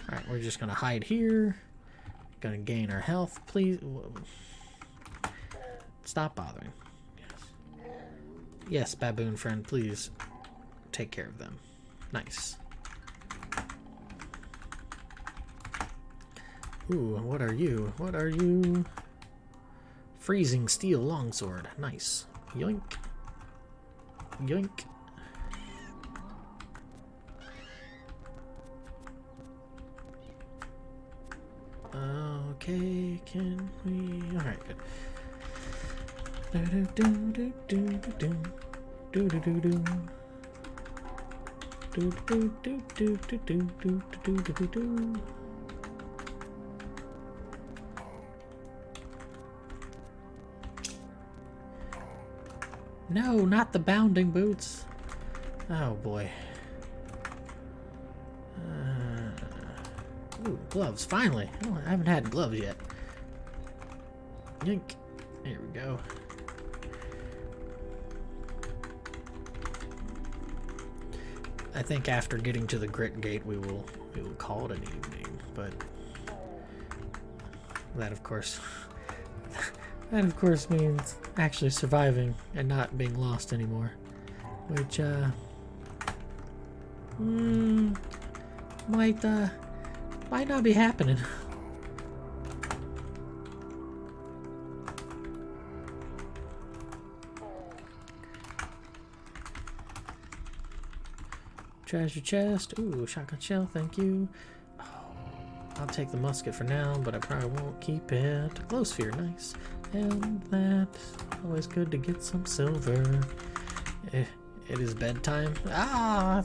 Alright, we're just gonna hide here. Gonna gain our health, please. Stop bothering. Yes. Yes, baboon friend, please take care of them. Nice. Ooh, what are you? What are you? Freezing steel longsword. Nice. Yoink. Yoink. Okay, can we? All right, good. No, not the bounding boots. Oh boy. Ooh, gloves, finally. Oh, I haven't had gloves yet. Yank. There we go. I think after getting to the grit gate we will call it an evening, but that of course means actually surviving and not being lost anymore. Which might not be happening. Treasure chest. Ooh, shotgun shell, thank you. Oh, I'll take the musket for now, but I probably won't keep it. Glow sphere, nice. And that, always good to get some silver. It is bedtime. Ah,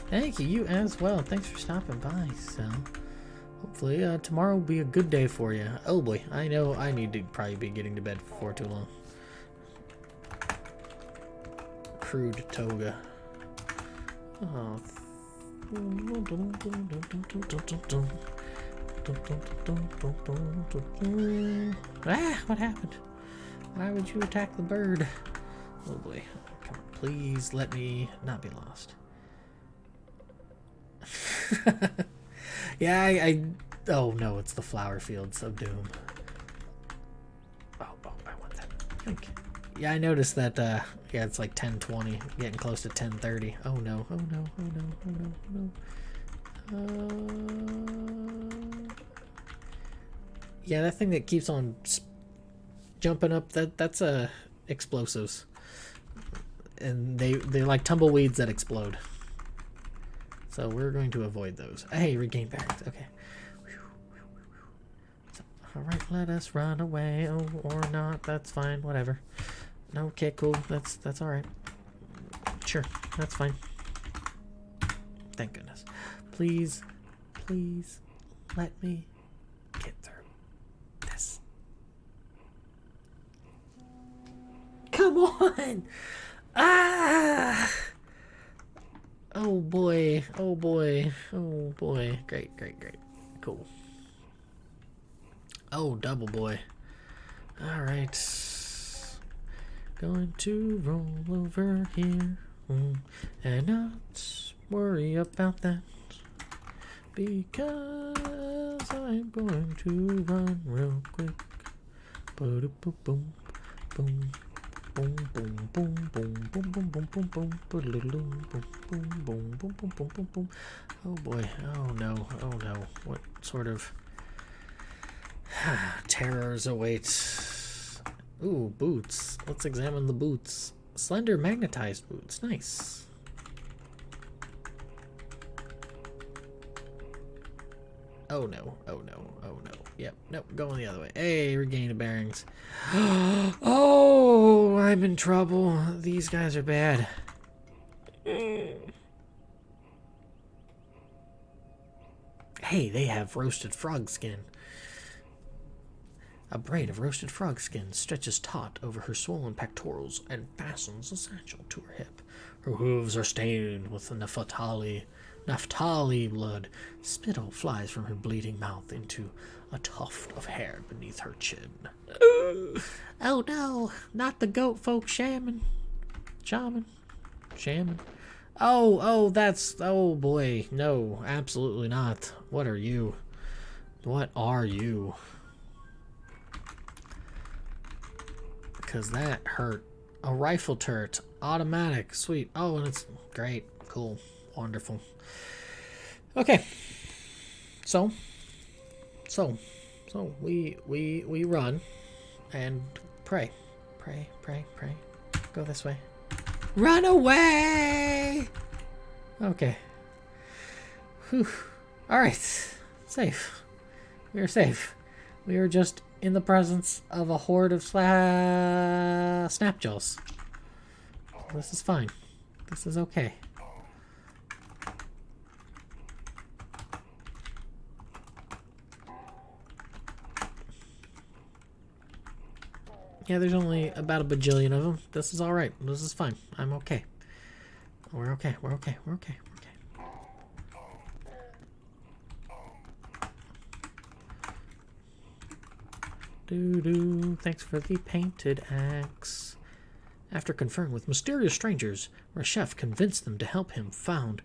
thank you, you as well. Thanks for stopping by, so hopefully tomorrow will be a good day for you. Oh boy, I know I need to probably be getting to bed before too long. Crude toga. Oh. Ah, what happened? Why would you attack the bird? Oh boy. Come on, please let me not be lost. Yeah, I oh no, it's the flower fields of doom. Oh, I want that. Thank you. Yeah, I noticed that, yeah, it's like 10:20, getting close to 10:30. Oh no, oh no, oh no, oh no, oh no. Yeah, that thing that keeps on jumping up, that's explosives. And they're like tumbleweeds that explode. So we're going to avoid those. Hey, regain bearings, okay. So, alright, let us run away, oh, or not, that's fine, whatever. Okay, cool. That's all right. Sure, that's fine. Thank goodness. Please let me get through this. Come on! Ah! Oh boy! Oh boy! Oh boy! Great! Cool. Oh, double boy. All right. Going to roll over here and not worry about that, because I'm going to run real quick. Boom, boom, boom, boom, boom, boom, boom, boom, boom, boom, boom, boom, boom, boom, boom, boom, boom, boom. Oh boy! Oh no! Oh no! What sort of terrors await? Ooh, boots. Let's examine the boots. Slender magnetized boots. Nice. Oh no. Oh no. Oh no. Yep. Nope. Going the other way. Hey, regain of bearings. Oh, I'm in trouble. These guys are bad. Hey, they have roasted frog skin. A braid of roasted frog skin stretches taut over her swollen pectorals and fastens a satchel to her hip. Her hooves are stained with naphtali blood. Spittle flies from her bleeding mouth into a tuft of hair beneath her chin. Oh no, not the goat folk shaman. Oh, oh boy, no, absolutely not. What are you? What are you? Because that hurt. A rifle turret, automatic, sweet. Oh, and it's great, cool, wonderful. Okay, so we run and pray. Go this way. Run away. Okay. Whew. All right, safe. We are safe. We are just in the presence of a horde of snapjaws. This is fine. This is okay. Yeah, there's only about a bajillion of them. This is alright. This is fine. I'm okay. We're okay. We're okay. We're okay. We're okay. Doo-doo. Thanks for the painted axe. After conferring with mysterious strangers, Reshef convinced them to help him found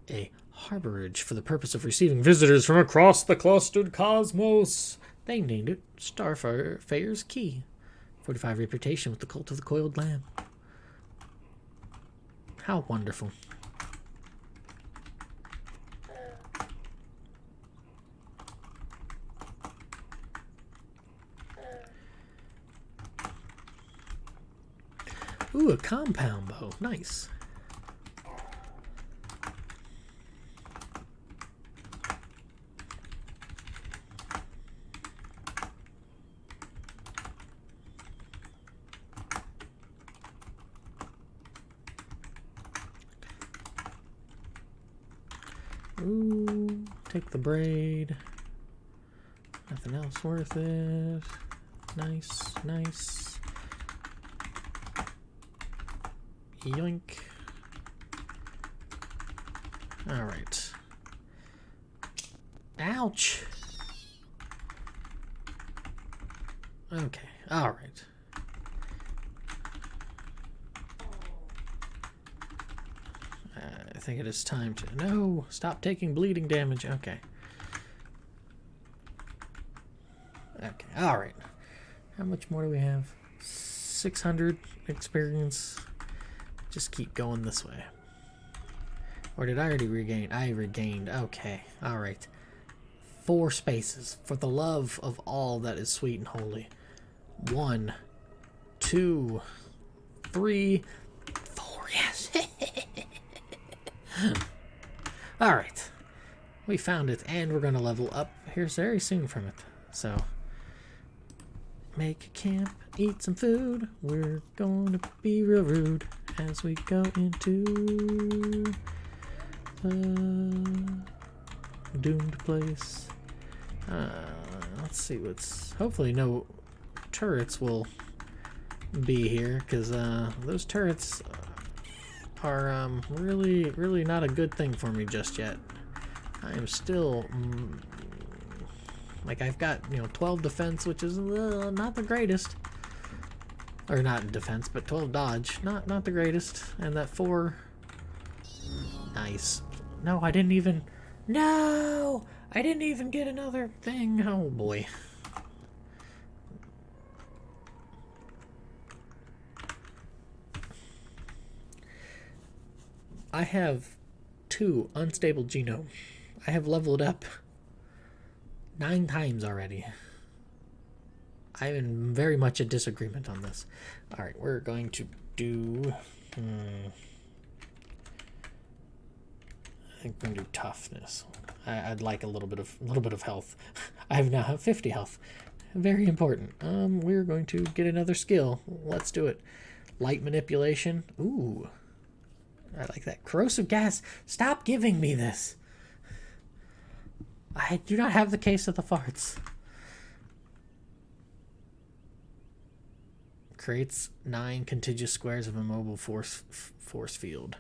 a harborage for the purpose of receiving visitors from across the clustered cosmos. They named it Starfire's Key. 45 reputation with the cult of the coiled lamb. How wonderful. Ooh, a compound bow. Nice. Ooh, take the braid. Nothing else worth it. Nice, nice. Yoink. Alright. Ouch! Okay, alright. I think it is time to... No! Stop taking bleeding damage. Okay. Okay, alright. How much more do we have? 600 experience. Just keep going this way. Or did I already regain? I regained. Okay, alright. 4 spaces. For the love of all that is sweet and holy. 1, 2, 3, 4. Yes! Alright. We found it, and we're going to level up here very soon from it. So, make a camp, eat some food. We're going to be real rude as we go into doomed place. Let's see what's... Hopefully no turrets will be here, because those turrets are really not a good thing for me just yet. I am still like, I've got, 12 defense, which is not the greatest, or not defense, but 12 dodge, not the greatest, and that 4. Nice. No, I didn't even get another thing. Oh boy. I have 2 unstable genome. I have leveled up 9 times already. I'm in very much a disagreement on this. Alright, we're going to do... I think we're going to do toughness. I'd like a little bit of health. I now have 50 health. Very important. We're going to get another skill. Let's do it. Light manipulation. Ooh. I like that. Corrosive gas. Stop giving me this. I do not have the case of the farts. Creates 9 contiguous squares of immobile force field.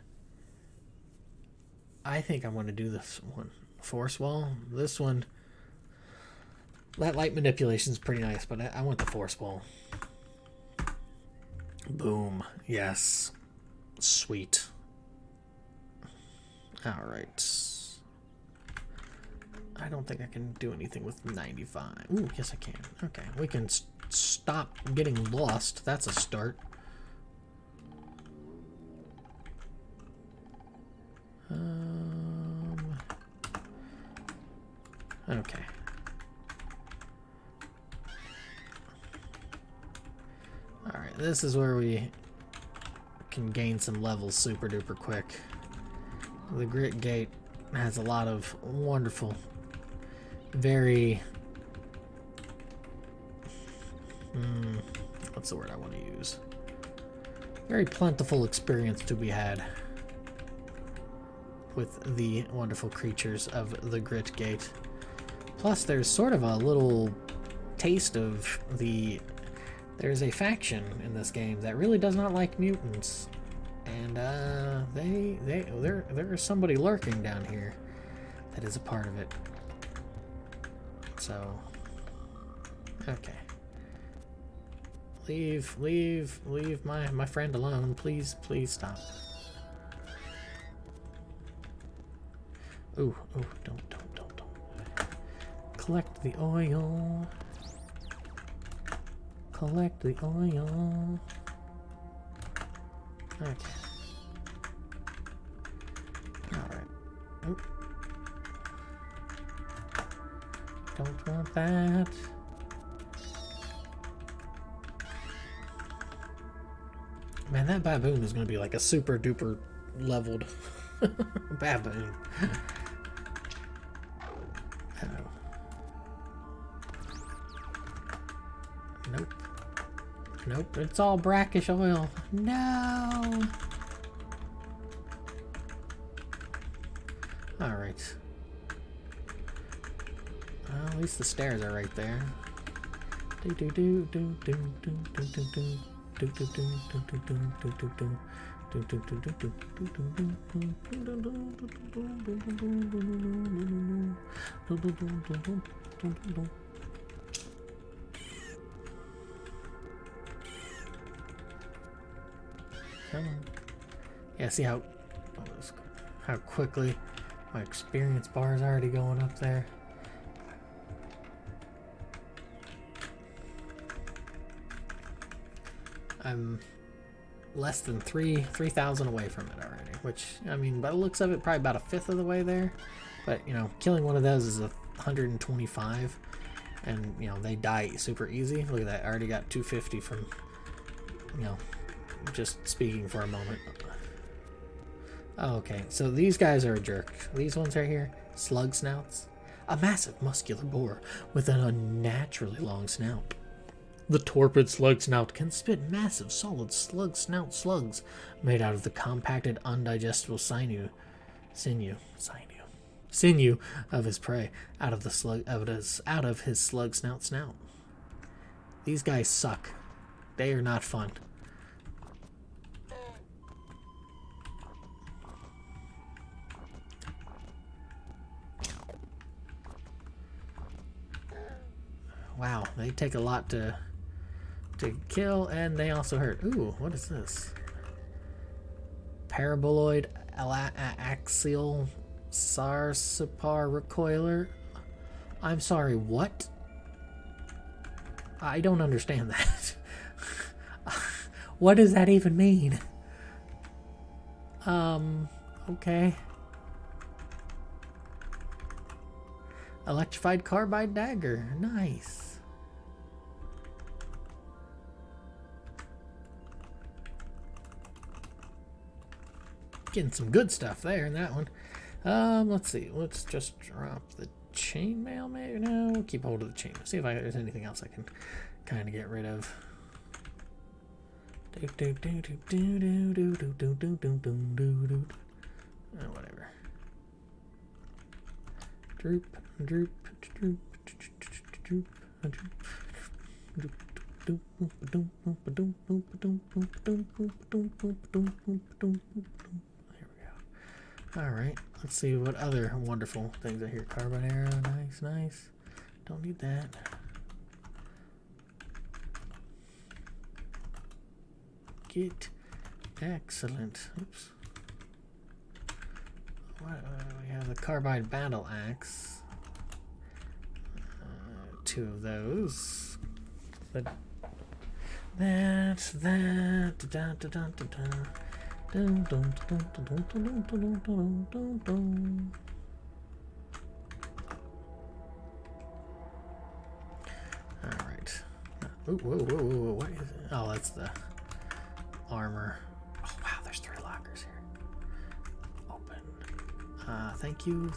I think I'm going to do this one. Force wall. This one. That light manipulation is pretty nice, but I want the force wall. Boom. Yes. Sweet. Alright. I don't think I can do anything with 95. Ooh, yes I can. Okay, we can stop getting lost. That's a start. Okay. Alright, this is where we can gain some levels super duper quick. The Grit Gate has a lot of wonderful, very What's the word I want to use? Very plentiful experience to be had with the wonderful creatures of the Grit Gate. Plus, there's sort of a little taste of the... There's a faction in this game that really does not like mutants. And there is somebody lurking down here that is a part of it. So, okay. Leave my friend alone. Please stop. Ooh, don't. Collect the oil. Collect the oil. Okay. Alright. Oop. Don't want that. Man, that baboon is going to be like a super duper leveled baboon. Uh-oh. Nope, it's all brackish oil. No! Alright. Well, at least the stairs are right there. Come on. Yeah, see how quickly my experience bar is already going up there. I'm less than 3,000 away from it already, which, I mean, by the looks of it, probably about a fifth of the way there. But, you know, killing one of those is 125, and, you know, they die super easy. Look at that, I already got 250 from, you know, just speaking for a moment. Oh, okay, so these guys are a jerk. These ones right here, slug snouts. A massive muscular boar with an unnaturally long snout. The torpid slug snout can spit massive, solid slug snout slugs made out of the compacted, undigestible sinew of his prey out of his slug snout. These guys suck. They are not fun. Wow, they take a lot to kill, and they also hurt. Ooh, what is this? Paraboloid axial sarsipar recoiler. I'm sorry, what? I don't understand that. What does that even mean? Okay. Electrified carbide dagger. Nice. Getting some good stuff there in that one. Let's see. Let's just drop the chainmail, maybe. No, we'll keep hold of the chainmail. See if there's anything else I can kind of get rid of. Whatever. Droop. There we go. Alright, let's see what other wonderful things are here. Carbon arrow, nice. Don't need that. Get excellent. Oops. We have the carbide battle axe. 2 of those. Alright. Whoa, what is it? Oh, that's the armor. Oh wow, there's 3 lockers here. Open. Thank you. Open.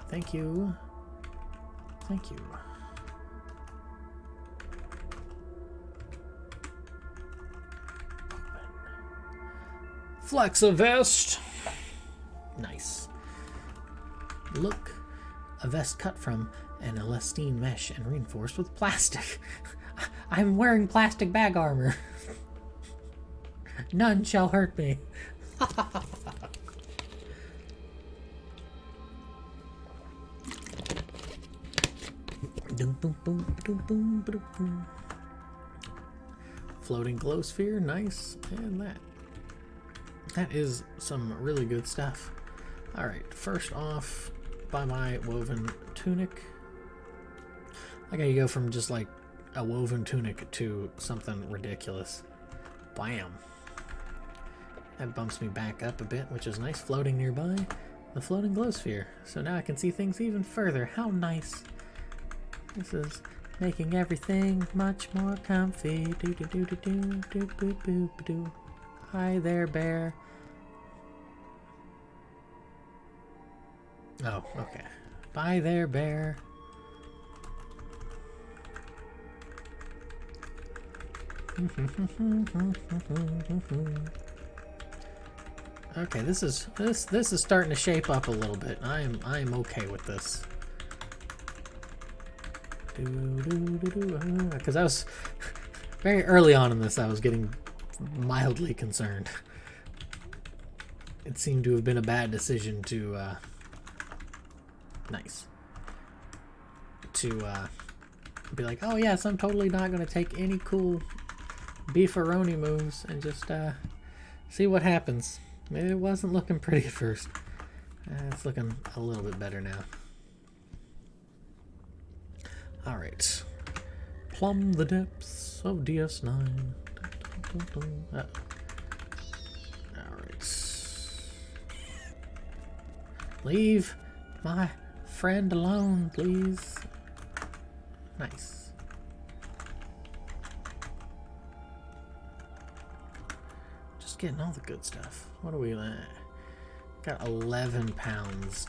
Thank you. Thank you. Flex a vest. Nice. Look, a vest cut from an elastine mesh and reinforced with plastic. I'm wearing plastic bag armor. None shall hurt me. Floating glow sphere, nice, and that is some really good stuff. All right, first off, buy my woven tunic. I gotta go from just like a woven tunic to something ridiculous. Bam. That bumps me back up a bit, which is nice. Floating nearby, the floating glow sphere. So now I can see things even further. How nice. This is making everything much more comfy. Do do do do do do do do do. Hi there, bear. Oh, okay. Bye there, bear. Okay, this is starting to shape up a little bit. I'm okay with this. Because I was very early on in this, I was getting mildly concerned. It seemed to have been a bad decision to be like, oh yes, I'm totally not going to take any cool beefaroni moves and just see what happens. It wasn't looking pretty at first. It's looking a little bit better now. Alright. Plumb the depths of DS9. Alright. Leave my friend alone, please. Nice. Just getting all the good stuff. What are we at? Got 11 pounds.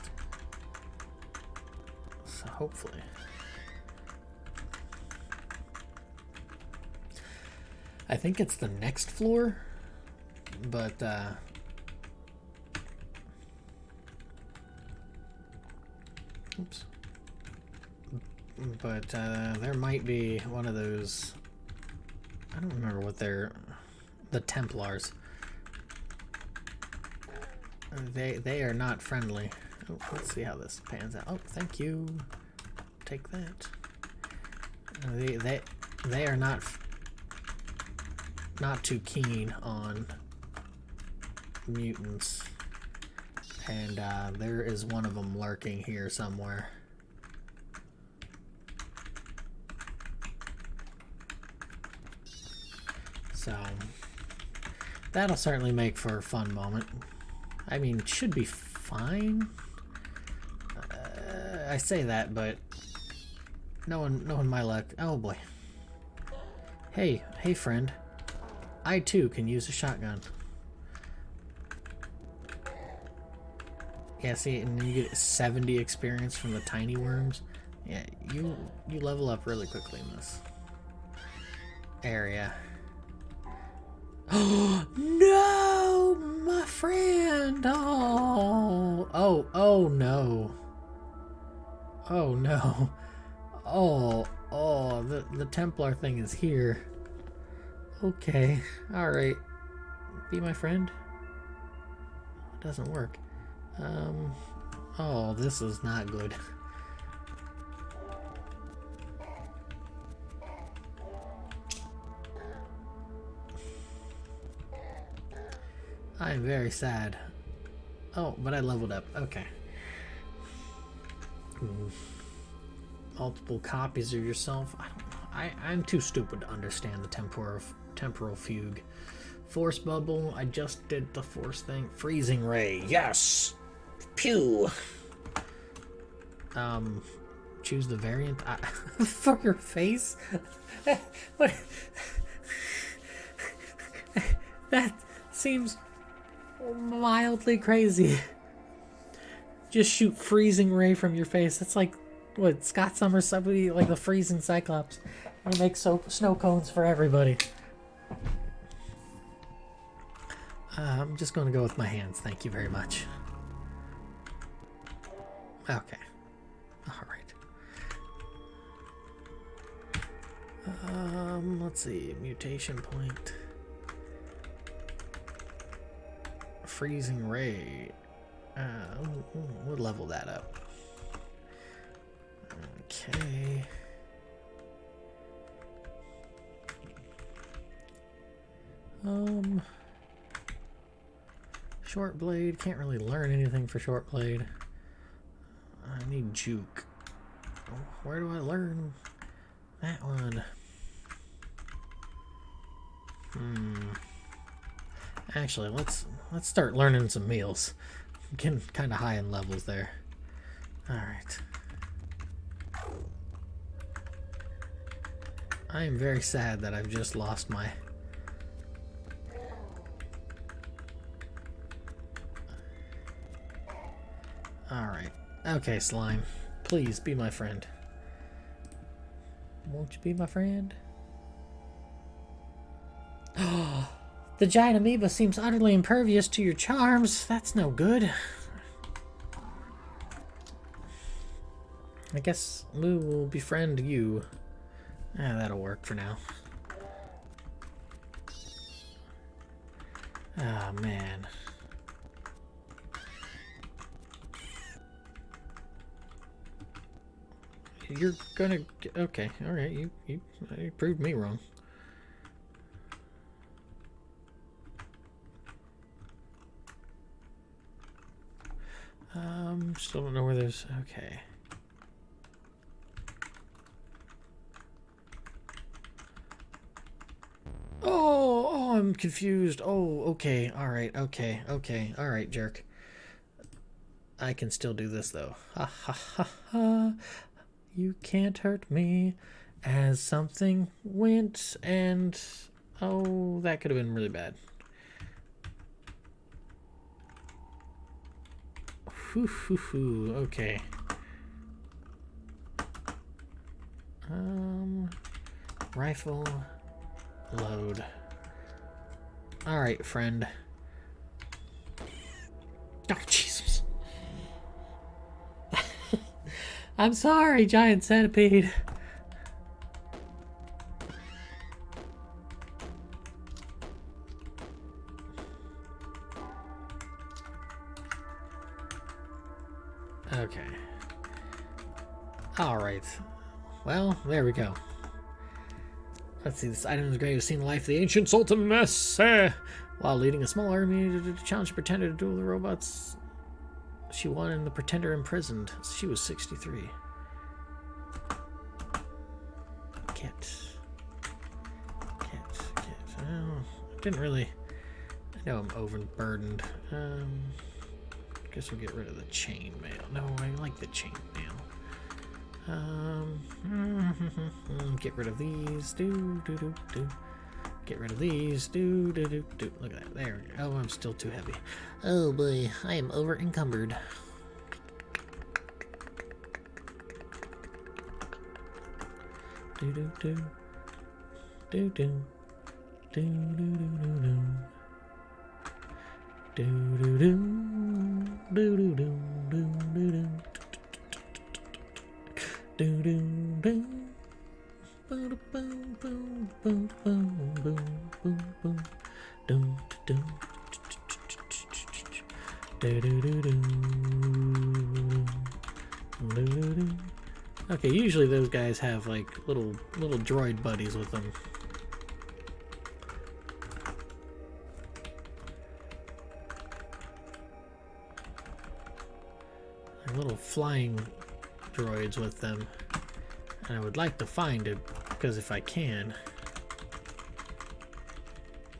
So hopefully. I think it's the next floor, but oops. But there might be one of those. I don't remember what they're. The Templars. They are not friendly. Oh, let's see how this pans out. Oh, thank you. Take that. They are not too keen on mutants, and there is one of them lurking here somewhere. So that'll certainly make for a fun moment. I mean, it should be fine. I say that, but knowing my luck. Oh boy. Hey friend. I too can use a shotgun. Yeah, see, and then you get 70 experience from the tiny worms. Yeah, you level up really quickly in this area. Oh no, my friend! Oh no! Oh no! Oh, the Templar thing is here. Okay, all right. Be my friend. It doesn't work. Oh, this is not good. I'm very sad. Oh, but I leveled up. Okay. Multiple copies of yourself. I'm too stupid to understand the temporal fugue. Force bubble. I just did the force thing. Freezing ray. Yes. Pew. Choose the variant. For your face. What? That seems mildly crazy. Just shoot freezing ray from your face. That's like What, Scott Summers, somebody like the freezing Cyclops. They make snow cones for everybody. I'm just going to go with my hands. Thank you very much. Okay. Alright. Let's see. Mutation point. Freezing ray. We'll level that up. Okay. Short blade. Can't really learn anything for short blade. I need juke. Where do I learn that one? Actually, let's start learning some meals. I'm getting kind of high in levels there. All right. I am very sad that I've just lost my... Alright. Okay, slime. Please, be my friend. Won't you be my friend? Oh, the giant amoeba seems utterly impervious to your charms. That's no good. I guess Lou will befriend you. That'll work for now. Ah, man. You're gonna... Okay, alright, you proved me wrong. Still don't know where there's... Okay. Oh, I'm confused. Oh, okay, alright, okay, alright, jerk. I can still do this, though. Ha ha ha ha. You can't hurt me. As something went and... Oh, that could have been really bad. Okay. Rifle. Load. Alright, friend. Oh, Jesus. I'm sorry, giant centipede. Okay. Alright. Well, there we go. Let's see, this item is great. You've seen the life of the ancient Sultaness. While leading a small army to challenge the Pretender to duel the robots, she won and the Pretender imprisoned. She was 63. Kit. Well, I didn't really... I know I'm overburdened. Guess we'll get rid of the chainmail. No, I like the chainmail. Get rid of these. Get rid of these. Look at that. There we go. Oh, I'm still too heavy. Oh boy, I am over encumbered. Okay, usually those guys have like little droid buddies with them. Little flying droids with them, and I would like to find it, because if I can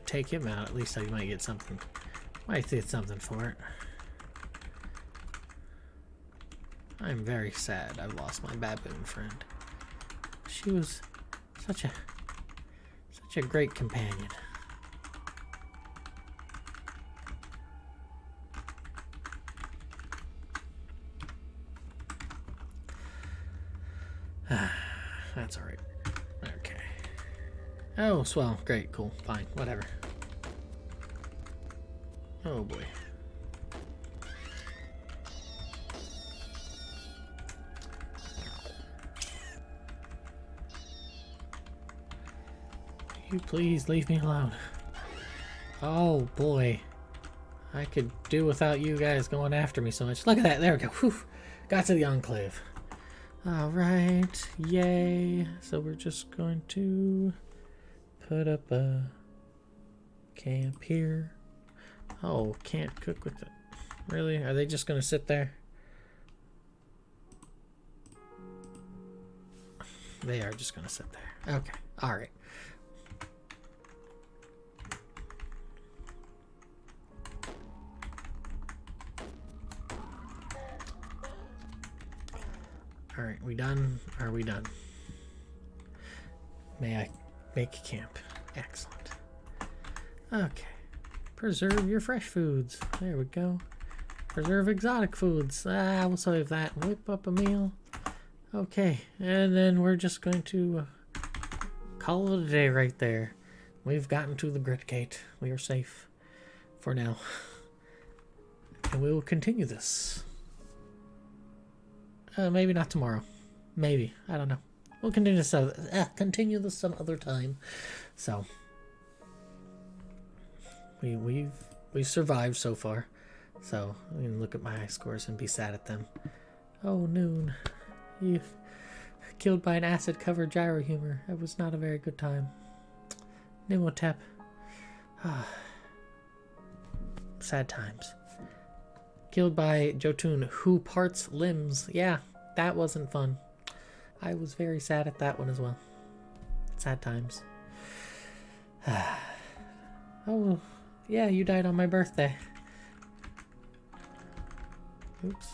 take him out, at least I might get something. Might get something for it. I'm very sad I've lost my baboon friend. She was such a great companion. That's alright. Okay. Oh, swell. Great. Cool. Fine. Whatever. Oh, boy. You please leave me alone. Oh, boy. I could do without you guys going after me so much. Look at that. There we go. Whew. Got to the enclave. Alright. Yay. So we're just going to put up a camp here. Oh, can't cook with it. Really? Are they just going to sit there? They are just going to sit there. Okay. Alright. Alright, we done? Are we done? May I make camp? Excellent. Okay. Preserve your fresh foods. There we go. Preserve exotic foods. We'll save that. Whip up a meal. Okay, and then we're just going to call it a day right there. We've gotten to the grit gate. We are safe for now. And we will continue this. Maybe not tomorrow. Maybe. I don't know. We'll continue this some other time. So we've survived so far. So we can look at my high scores and be sad at them. Oh, Noon. You killed by an acid-covered gyro humor. It was not a very good time. Nimotep. Sad times. Killed by Jotun, who parts limbs. Yeah, that wasn't fun. I was very sad at that one as well. Sad times. Oh, yeah, you died on my birthday. Oops.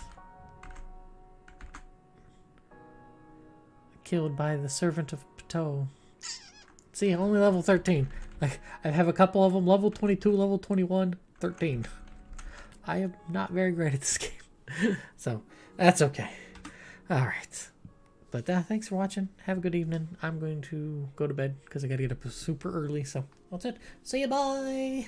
Killed by the servant of Pteau. See, only level 13. Like, I have a couple of them, level 22, level 21, 13. I am not very great at this game. So, that's okay. Alright. But thanks for watching. Have a good evening. I'm going to go to bed because I got to get up super early. So, that's it. See you, bye!